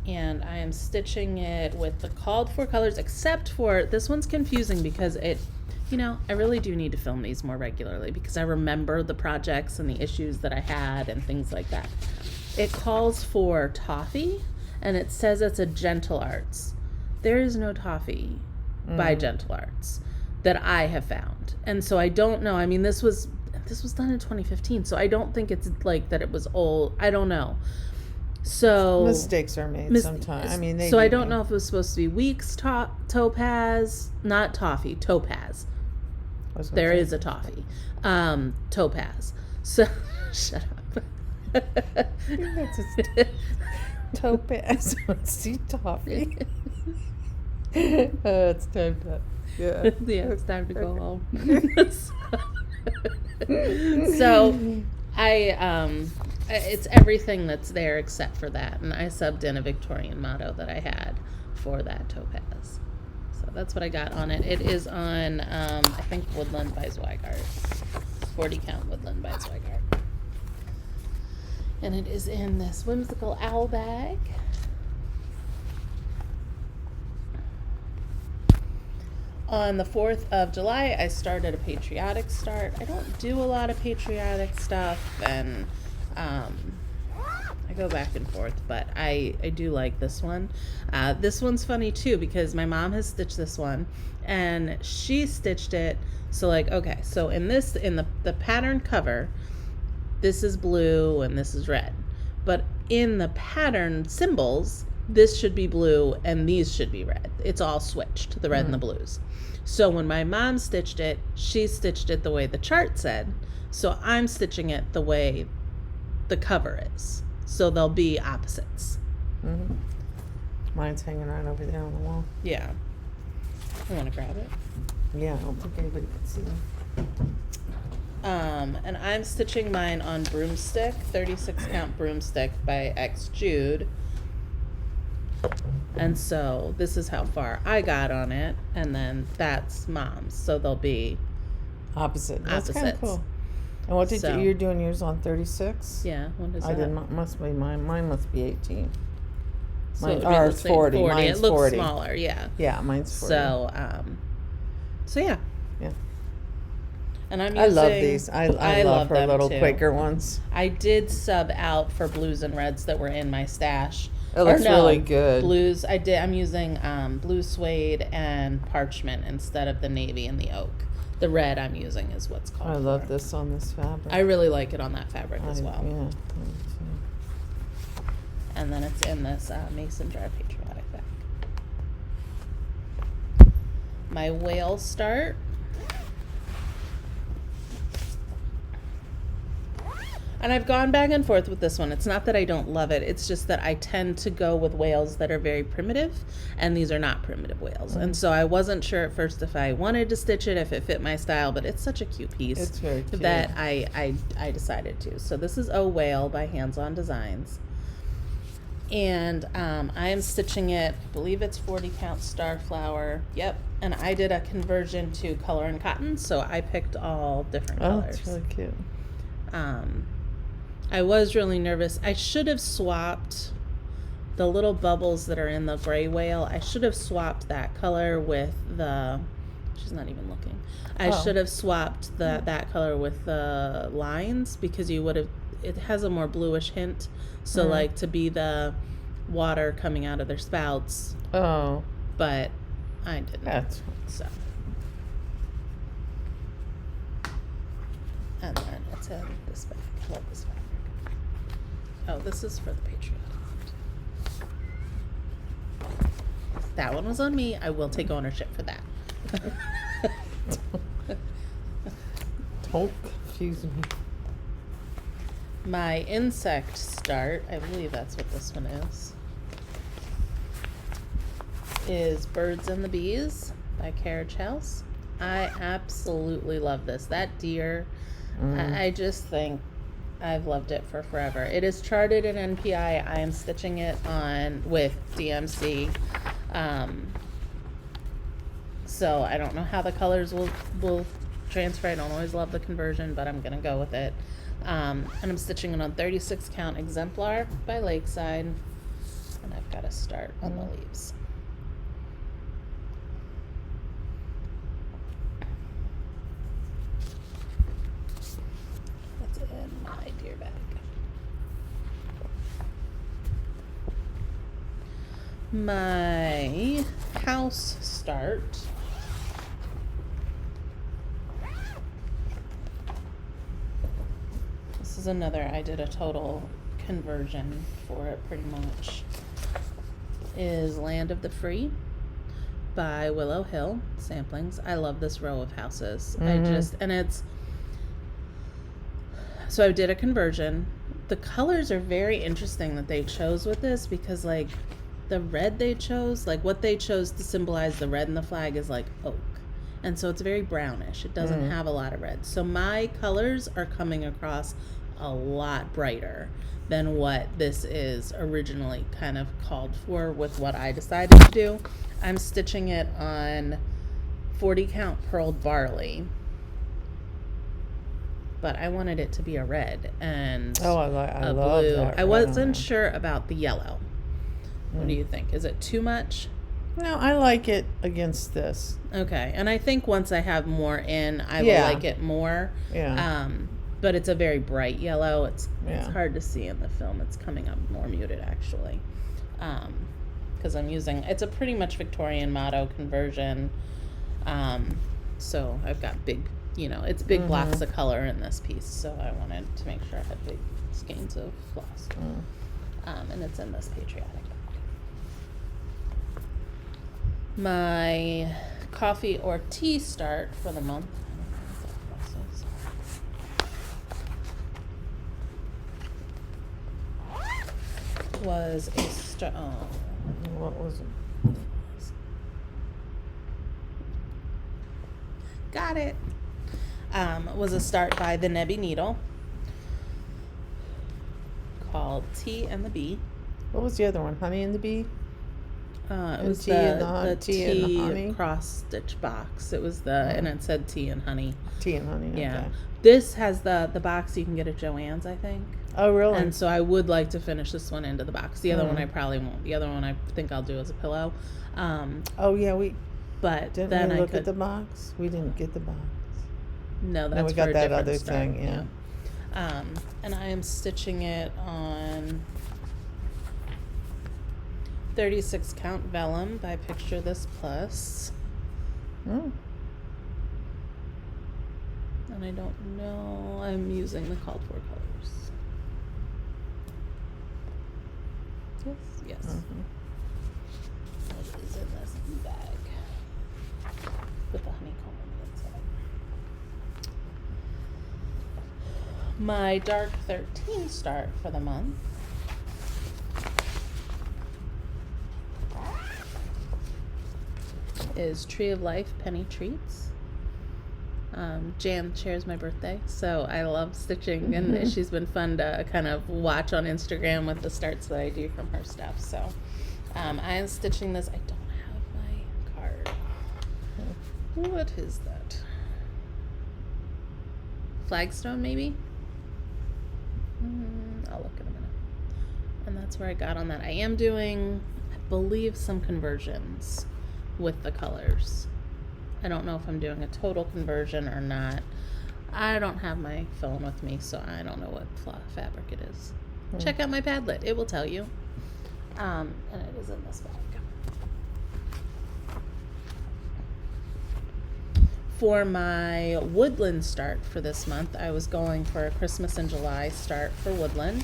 And I am stitching it with the called for colors, except for this one's confusing because I really do need to film these more regularly because I remember the projects and the issues that I had and things like that. It calls for toffee, and it says it's a Gentle Arts. There is no toffee by Gentle Arts that I have found. And so I don't know. I mean, this was done in 2015, so I don't think it's like that it was old. I don't know. So mistakes are made sometimes. I mean, so I don't know if it was supposed to be Weeks topaz, not toffee, topaz. There is a toffee, topaz. So shut up. That's a topaz. See toffee. It's time to. Yeah. Yeah, it's time to go home. So it's everything that's there except for that, and I subbed in a Victorian motto that I had for that topaz. So that's what I got on it. It is on I think Woodland by Zweigart, 40 count Woodland by Zweigart, and it is in this whimsical owl bag. On the 4th of July, I started a patriotic start. I don't do a lot of patriotic stuff, and I go back and forth, but I do like this one. This one's funny too because my mom has stitched this one, and she stitched it. So like, okay, so in the pattern cover, this is blue and this is red, but in the pattern symbols, this should be blue and these should be red. It's all switched, the red and the blues. So when my mom stitched it, she stitched it the way the chart said. So I'm stitching it the way the cover is. So they'll be opposites. Mm-hmm. Mine's hanging right over there on the wall. Yeah. I want to grab it. Yeah, I don't think anybody can see them. And I'm stitching mine on broomstick, 36 count broomstick by X Jude. And so this is how far I got on it, and then that's Mom's. So they'll be Opposite. That's kind of opposites. cool. And what did So- you're doing yours on 36? Yeah, what is I that? didn't. Must be mine. Mine must be 18. So Mine, it would be or the it's same 40. 40. Mine's It looks 40. smaller, yeah. Yeah, mine's 40. So yeah. Yeah. And I'm I using, love these. I love her them little too. Quaker ones. I did sub out for blues and reds that were in my stash. It looks Or no, really good. Blues. I'm using blue suede and parchment instead of the navy and the oak. The red I'm using is what's called. I love for. this on this fabric. I really like it on that fabric as well. Yeah. And then it's in this mason jar patriotic bag. My whale start. And I've gone back and forth with this one. It's not that I don't love it. It's just that I tend to go with whales that are very primitive, and these are not primitive whales. And so I wasn't sure at first if I wanted to stitch it, if it fit my style, but it's such a cute piece. It's very cute. That I decided to. So this is O Whale by Hands On Designs. And I am stitching it, I believe it's 40 count Starflower. Yep. And I did a conversion to color and cotton, so I picked all different Oh, colors. it's really cute. I was really nervous. I should have swapped the little bubbles that are in the gray whale. I should have swapped that color with the, she's not even looking. I Oh. should have swapped that color with the lines, because you would have, it has a more bluish hint. So like to be the water coming out of their spouts, Oh, but I didn't. that's So. And then it's in this bag. I love this fabric. Oh, this is for the patriotic. That one was on me. I will take ownership for that. don't confuse me. My insect start, I believe that's what this one is Birds and the Bees by Carriage House. I absolutely love this. That deer, I just think I've loved it for forever. It is charted in NPI. I am stitching it on with DMC. So I don't know how the colors will transfer. I don't always love the conversion, but I'm gonna go with it. And I'm stitching it on 36 count Exemplar by Lakeside. And I've got to start on the leaves. That's in my deer bag. My house start. This is another, I did a total conversion for it pretty much. Is Land of the Free by Willow Hill Samplings. I love this row of houses. So I did a conversion. The colors are very interesting that they chose with this, because like the red they chose, like what they chose to symbolize the red in the flag is like oak. And so it's very brownish. It doesn't have a lot of red. So my colors are coming across a lot brighter than what this is originally kind of called for with what I decided to do. I'm stitching it on 40 count purled barley, but I wanted it to be a red and I a love blue. that I red wasn't on there. sure about the yellow. What do you think? Is it too much? No, I like it against this. Okay, and I think once I have more in, I Yeah. will like it more. Yeah. But it's a very bright yellow. It's Yeah. hard to see in the film. It's coming up more muted actually, because I'm using, it's a pretty much Victorian motto conversion. So I've got big, it's big blocks of color in this piece. So I wanted to make sure I had big skeins of floss. And it's in this patriotic bag. My coffee or tea start for the month. Was a What was it? got it. was a start by the Nebby Needle called Tea and the Bee. What was the other one? Honey and the Bee? It And was tea and the tea and the honey? cross stitch box. It was and it said tea and honey. Tea and honey. Yeah. Okay. This has the box you can get at Joann's, I think. Oh, really? And so I would like to finish this one into the box. The other one I probably won't. The other one I think I'll do as a pillow. Oh yeah, we But didn't then we I look could. at the box. We didn't get the box. No, that's we for got a that different other start, thing. Yeah. And I am stitching it on 36 count vellum by Picture This Plus. Mm. And I don't know. I'm using the called for colors. Yes. Yes. Mhm. What is in this bag with the honeycomb on the inside? My dark 13 start for the month is Tree of Life Penny Treats. Jan shares my birthday, so I love stitching, and she's been fun to kind of watch on Instagram with the starts that I do from her stuff. So I am stitching this. I don't have my card. What is that? Flagstone, maybe? I'll look in a minute. And that's where I got on that. I am doing, I believe, some conversions with the colors. I don't know if I'm doing a total conversion or not. I don't have my film with me, so I don't know what fabric it is. Check out my Padlet. It will tell you. And it is in this bag. For my woodland start for this month, I was going for a Christmas in July start for woodland.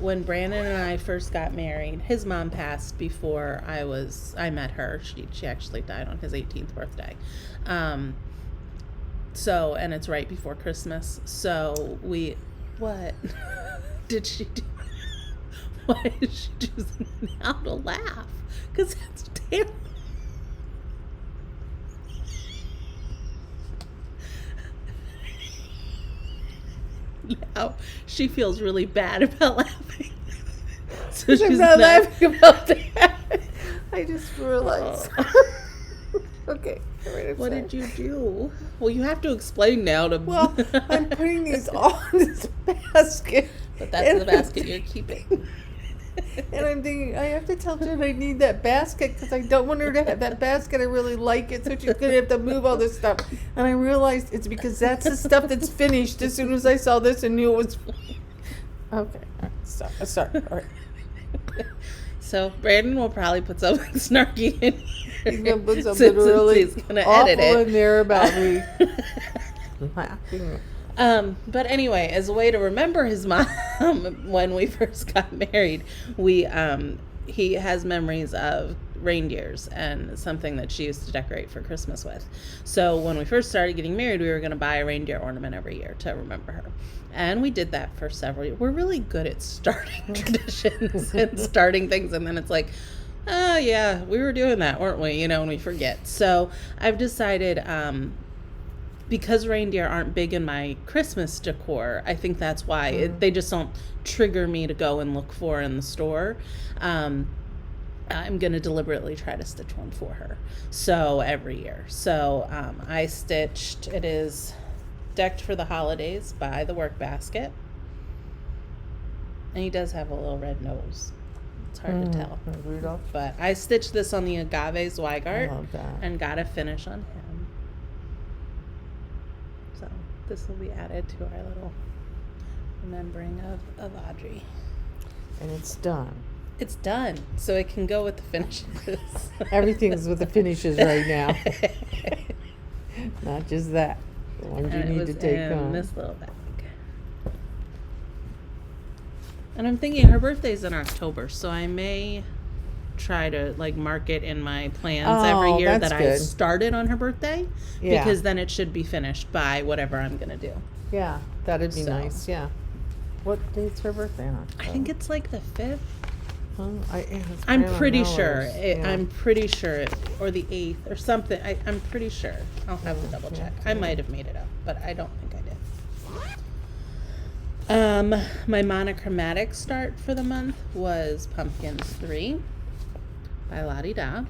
When Brandon and I first got married, his mom passed before I met her. She actually died on his 18th birthday. So, and it's right before Christmas. So what did she do? Why is she choosing now to laugh? Because that's terrible. Now she feels really bad about laughing. So I'm not laughing about that. I just realized. Okay. What did you do? Well, you have to explain now to. Well, I'm putting these all in this basket. But that's the basket you're keeping. And I'm thinking, I have to tell Jen I need that basket because I don't want her to have that basket. I really like it, so she's going to have to move all this stuff. And I realized it's because that's the stuff that's finished as soon as I saw this and knew it was. Okay. All right. Sorry. All right. So Brandon will probably put something snarky in here. He's going to put something really awful in there about me laughing. But anyway, as a way to remember his mom, when we first got married, he has memories of reindeers and something that she used to decorate for Christmas with. So when we first started getting married, we were going to buy a reindeer ornament every year to remember her. And we did that for several years. We're really good at starting traditions and starting things. And then it's like, oh yeah, we were doing that, weren't we? And we forget. So I've decided, because reindeer aren't big in my Christmas decor, I think that's why they just don't trigger me to go and look for in the store. I'm going to deliberately try to stitch one for her. So every year. So I stitched, it is Decked for the Holidays by the Work Basket. And he does have a little red nose. It's hard to tell. Rudolph. But I stitched this on the Agave Zweigart I love that. and got a finish on him. So this will be added to our little remembering of Audrey. And it's done. It's done, so it can go with the finishes. Everything's with the finishes right now. Not just that. The ones And you it need was to take in home. this little bag. And I'm thinking her birthday's in October, so I may try to mark it in my plans every year that's that I good. started on her birthday, Yeah. because then it should be finished by whatever I'm gonna do. Yeah, that'd be So. nice. Yeah. What date's her birthday on? I think it's the 5th. I'm pretty sure. I'm pretty sure, or the 8th or something. I'm pretty sure. I'll have to double check. I might have made it up, but I don't think I did. My monochromatic start for the month was Pumpkins 3 by Lottie Da.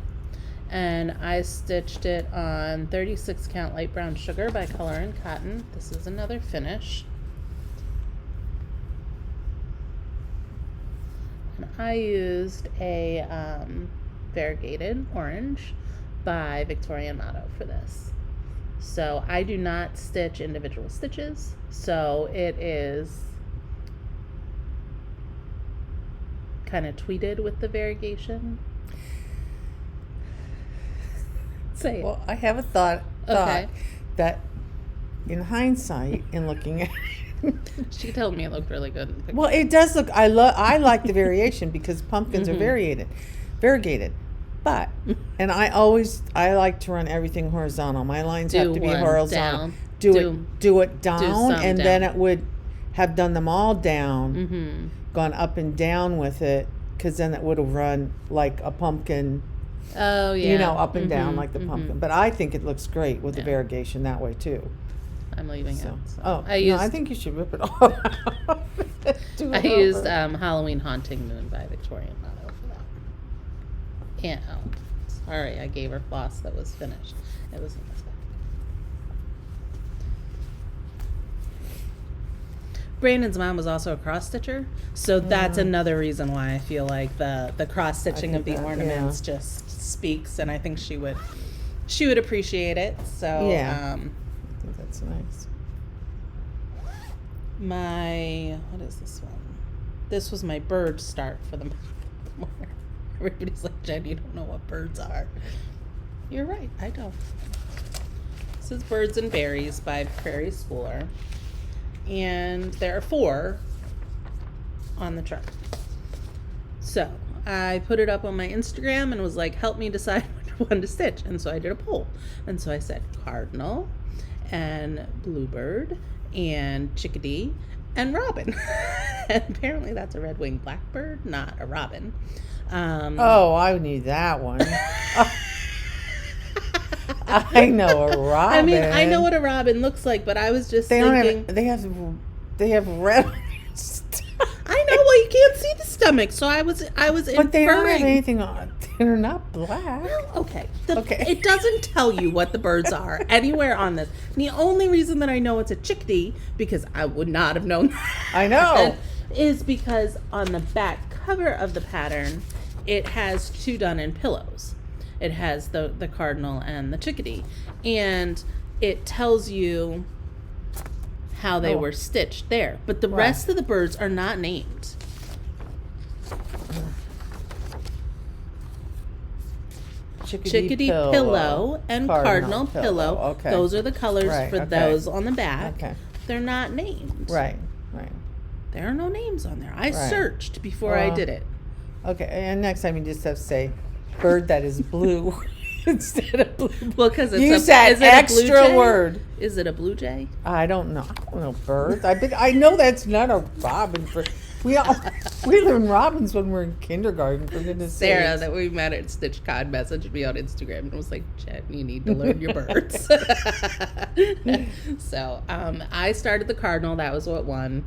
And I stitched it on 36 count light brown sugar by Color and Cotton. This is another finish. And I used a variegated orange by Victoria Motto for this. So I do not stitch individual stitches. So it is kind of tweeted with the variegation. Say it. Well, I have a thought Okay. that in hindsight, in looking at it, She told me it looked really good in the picture. well, it does look. I like the variation because pumpkins are variegated, but and I like to run everything horizontal. My lines have to be horizontal. Down. Do it down, some and down. then it would have done them all down, gone up and down with it, because then it would have run like a pumpkin. Oh yeah. Up and down like the pumpkin. But I think it looks great with the variegation that way too. I'm leaving So. it. So. Oh, I think you should rip it off. I used Halloween Haunting Moon by Victoria Motto for that. And sorry, I gave her floss that was finished. It was in this bag. Brandon's mom was also a cross stitcher, so that's another reason why I feel like the cross stitching of the ornaments just speaks, and I think she would appreciate it. So I think that's nice. What is this one? This was my bird start for the month. Everybody's like, Jen, you don't know what birds are. You're right, I don't. This is Birds and Berries by Prairie Schooler. And there are 4 on the chart. So I put it up on my Instagram and was like, help me decide which one to stitch. And so I did a poll. And so I said cardinal and bluebird and chickadee and robin. And apparently that's a red-winged blackbird, not a robin. I need that one. I know a robin. I mean, I know what a robin looks like, but I was just thinking. They have red. I know. Well, you can't see the stomach, so I was inferring. But they don't have anything on. They're not black. Well, okay. Okay. It doesn't tell you what the birds are anywhere on this. The only reason that I know it's a chickadee, because I would not have known that, I know, is because on the back cover of the pattern, it has 2 done in pillows. It has the cardinal and the chickadee, and it tells you how they were stitched there. But the rest of the birds are not named. Chickadee pillow and cardinal pillow. Okay. Those are the colors for those on the back. Okay. They're not named. Right. There are no names on there. I searched before I did it. Okay, and next time you just have to say bird that is blue instead of blue. Well, because it's use that extra word. Is it a blue jay? I don't know. I don't know birds. I know that's not a robin. We learn robins when we're in kindergarten. For goodness' sake. Sarah, that we met at StitchCon, messaged me on Instagram and was like, "Jen, you need to learn your birds." So I started the cardinal. That was what won.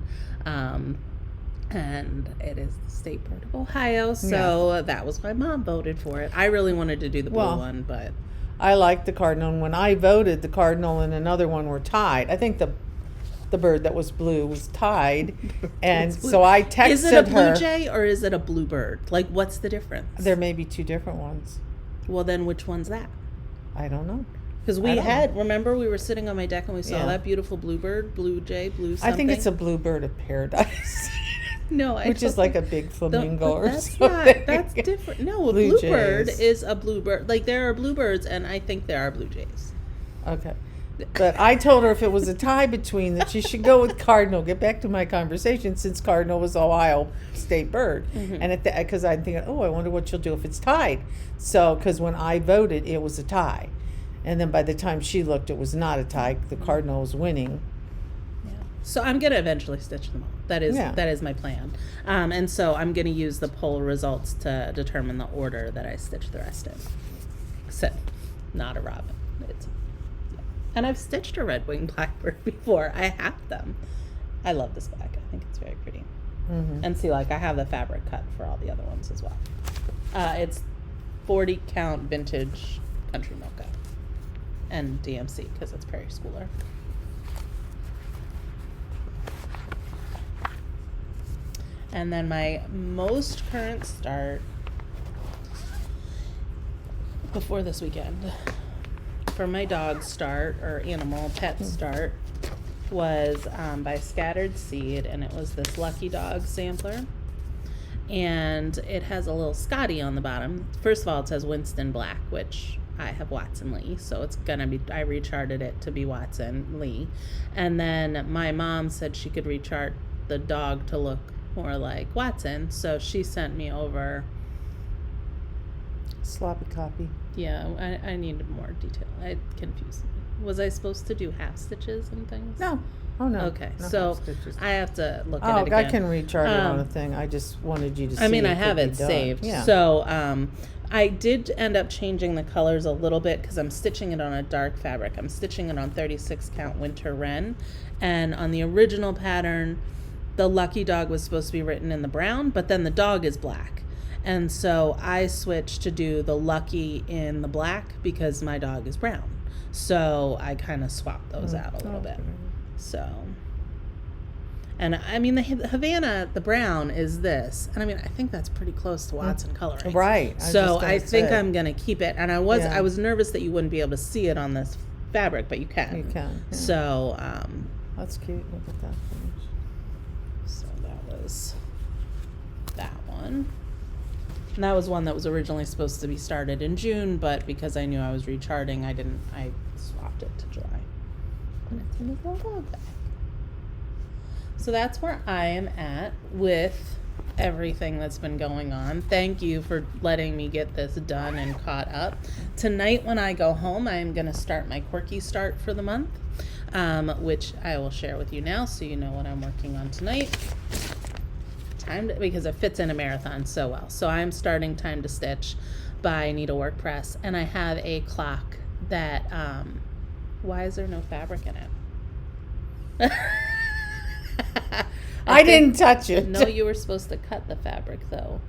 And it is the state bird of Ohio, so that was why Mom voted for it. I really wanted to do the blue one, but I liked the cardinal. And when I voted, the cardinal and another one were tied. I think the bird that was blue was tied, and so I texted her. Is it a blue jay or is it a bluebird? Like, what's the difference? There may be 2 different ones. Well, then which one's that? I don't know. Because remember we were sitting on my deck and we saw that beautiful bluebird, blue jay, blue something. I think it's a bluebird of paradise. No, which is like a big flamingo or something. That's different. No, a bluebird is a bluebird. Like, there are bluebirds, and I think there are blue jays. Okay. But I told her if it was a tie between that, she should go with cardinal. Get back to my conversation, since cardinal was Ohio state bird, and because I'm thinking, I wonder what she'll do if it's tied. So, because when I voted, it was a tie, and then by the time she looked, it was not a tie. The cardinal was winning. So I'm gonna eventually stitch them all. That is my plan. And so I'm gonna use the poll results to determine the order that I stitch the rest in. Except not a robin. And I've stitched a red-winged blackbird before. I have them. I love this bag. I think it's very pretty. Mm-hmm. And see, like, I have the fabric cut for all the other ones as well. It's 40 count vintage country mocha and DMC because it's Perry Schooler. And then my most current start before this weekend for my dog start or animal pet start was by Scattered Seed, and it was this Lucky Dog sampler. And it has a little Scotty on the bottom. First of all, it says Winston Black, which I have Watson Lee, so it's gonna be, I recharted it to be Watson Lee. And then my mom said she could rechart the dog to look more like Watson, so she sent me over. Sloppy copy. Yeah, I needed more detail. It confused me. Was I supposed to do half stitches and things? No. Oh, no. Okay, No so half stitches. I have to look at it again. I can rechart it on a thing. I just wanted you to see. I mean, I have could it be done. saved. Yeah. So I did end up changing the colors a little bit because I'm stitching it on a dark fabric. I'm stitching it on 36 count Winter Wren. And on the original pattern, the Lucky Dog was supposed to be written in the brown, but then the dog is black. And so I switched to do the Lucky in the black because my dog is brown. So I kind of swapped those out a little bit. So, and I mean, the Havana, the brown is this. And I mean, I think that's pretty close to Watson coloring. Right. So I think I'm going to keep it. And I was nervous that you wouldn't be able to see it on this fabric, but you can. You can. Yeah. So, that's cute. Look at that finish. So that was that one. And that was one that was originally supposed to be started in June, but because I knew I was recharting, I swapped it to July. And it's in this little dog bag. So that's where I am at with everything that's been going on. Thank you for letting me get this done and caught up. Tonight when I go home, I am going to start my quirky start for the month, which I will share with you now so you know what I'm working on tonight. Because it fits in a marathon so well. So I'm starting Time to Stitch by Needlework Press, and I have a clock that, why is there no fabric in it? I didn't touch it. No, you were supposed to cut the fabric though.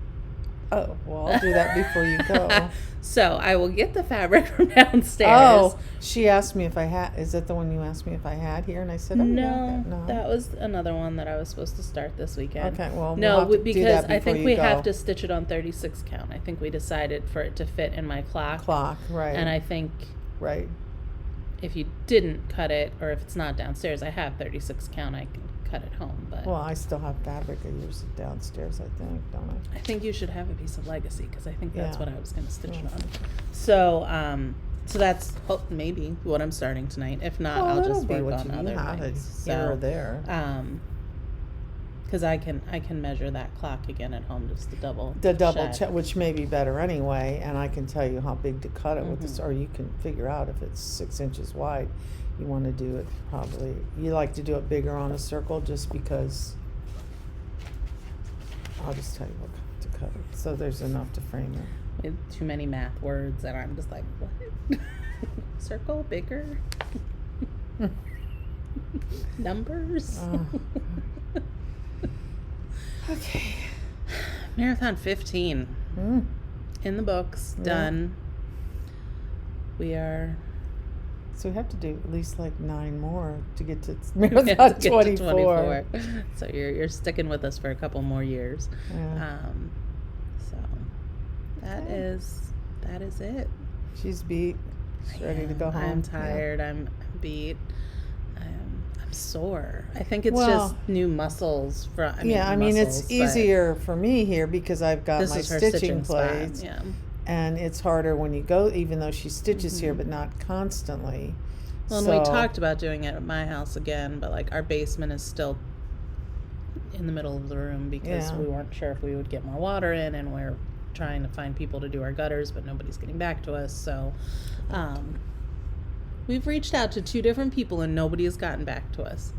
Oh, well, I'll do that before you go. So I will get the fabric from downstairs. Oh, she asked me if I had. Is that the one you asked me if I had here? And I said, no, that was another one that I was supposed to start this weekend. Okay, well, no, we'll have to because do that I think before we you have go. to stitch it on 36 count. I think we decided for it to fit in my clock. Right. And I think right. if you didn't cut it, or if it's not downstairs, I have 36 count. I can cut it home. But Well, I still have fabric of yours downstairs, I think, don't I? I think you should have a piece of Legacy because I think that's Yeah. what I was going to stitch it Yeah. on. So, so that's maybe what I'm starting tonight. If not, Well, I'll that'll just be work what on you other have things. here or there. Because I can measure that clock again at home just to double check, which may be better anyway, and I can tell you how big to cut it with this, or you can figure out if it's 6 inches wide. You want to do it probably. You like to do it bigger on a circle just because. I'll just tell you what to cut it, so there's enough to frame it. With too many math words, and I'm just like, what? Circle bigger? Numbers? Okay. Marathon 15 in the books, done. We are. So we have to do at least like 9 more to get to We have marathon to get 24. to 24. So you're sticking with us for a couple more years. Yeah. So that is it. She's beat. She's ready to go home. I'm tired. Yeah. I'm beat. I'm sore. I think it's Well, just new muscles. It's easier for me here because I've got this my is her stitching spot. plates. Yeah. And it's harder when you go, even though she stitches here, but not constantly. Well, and we talked about doing it at my house again, but like our basement is still in the middle of the room because we weren't sure if we would get more water in, and we're trying to find people to do our gutters, but nobody's getting back to us. So we've reached out to 2 different people and nobody has gotten back to us.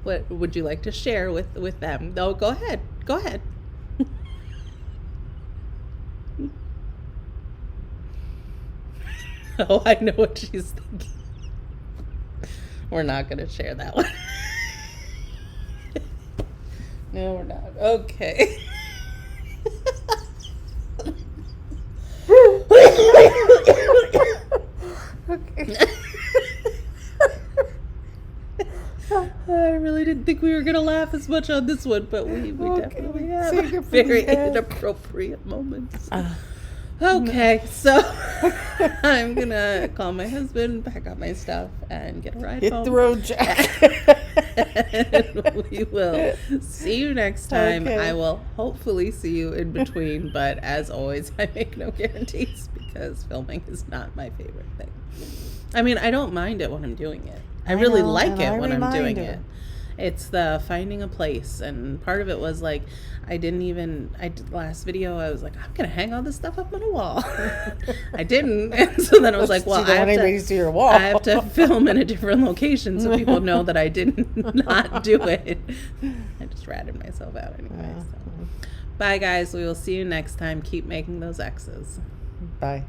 what would you like to share with them? No, go ahead. Go ahead. Oh, I know what she's thinking. We're not going to share that one. No, we're not. Okay. Okay. I really didn't think we were going to laugh as much on this one, but we definitely have very inappropriate moments. Okay, so I'm going to call my husband, pack up my stuff, and get a ride home. Hit the road, Jack. And we will see you next time. Okay. I will hopefully see you in between, but as always, I make no guarantees because filming is not my favorite thing. I mean, I don't mind it when I'm doing it. I really like it when I'm doing it. It's the finding a place, and part of it was like I did last video I was like, I'm gonna hang all this stuff up on a wall. I didn't, and so then I was like, well, I have to film in a different location so people know that I did not do it. I just ratted myself out anyway. So. Bye guys, we will see you next time. Keep making those X's. Bye.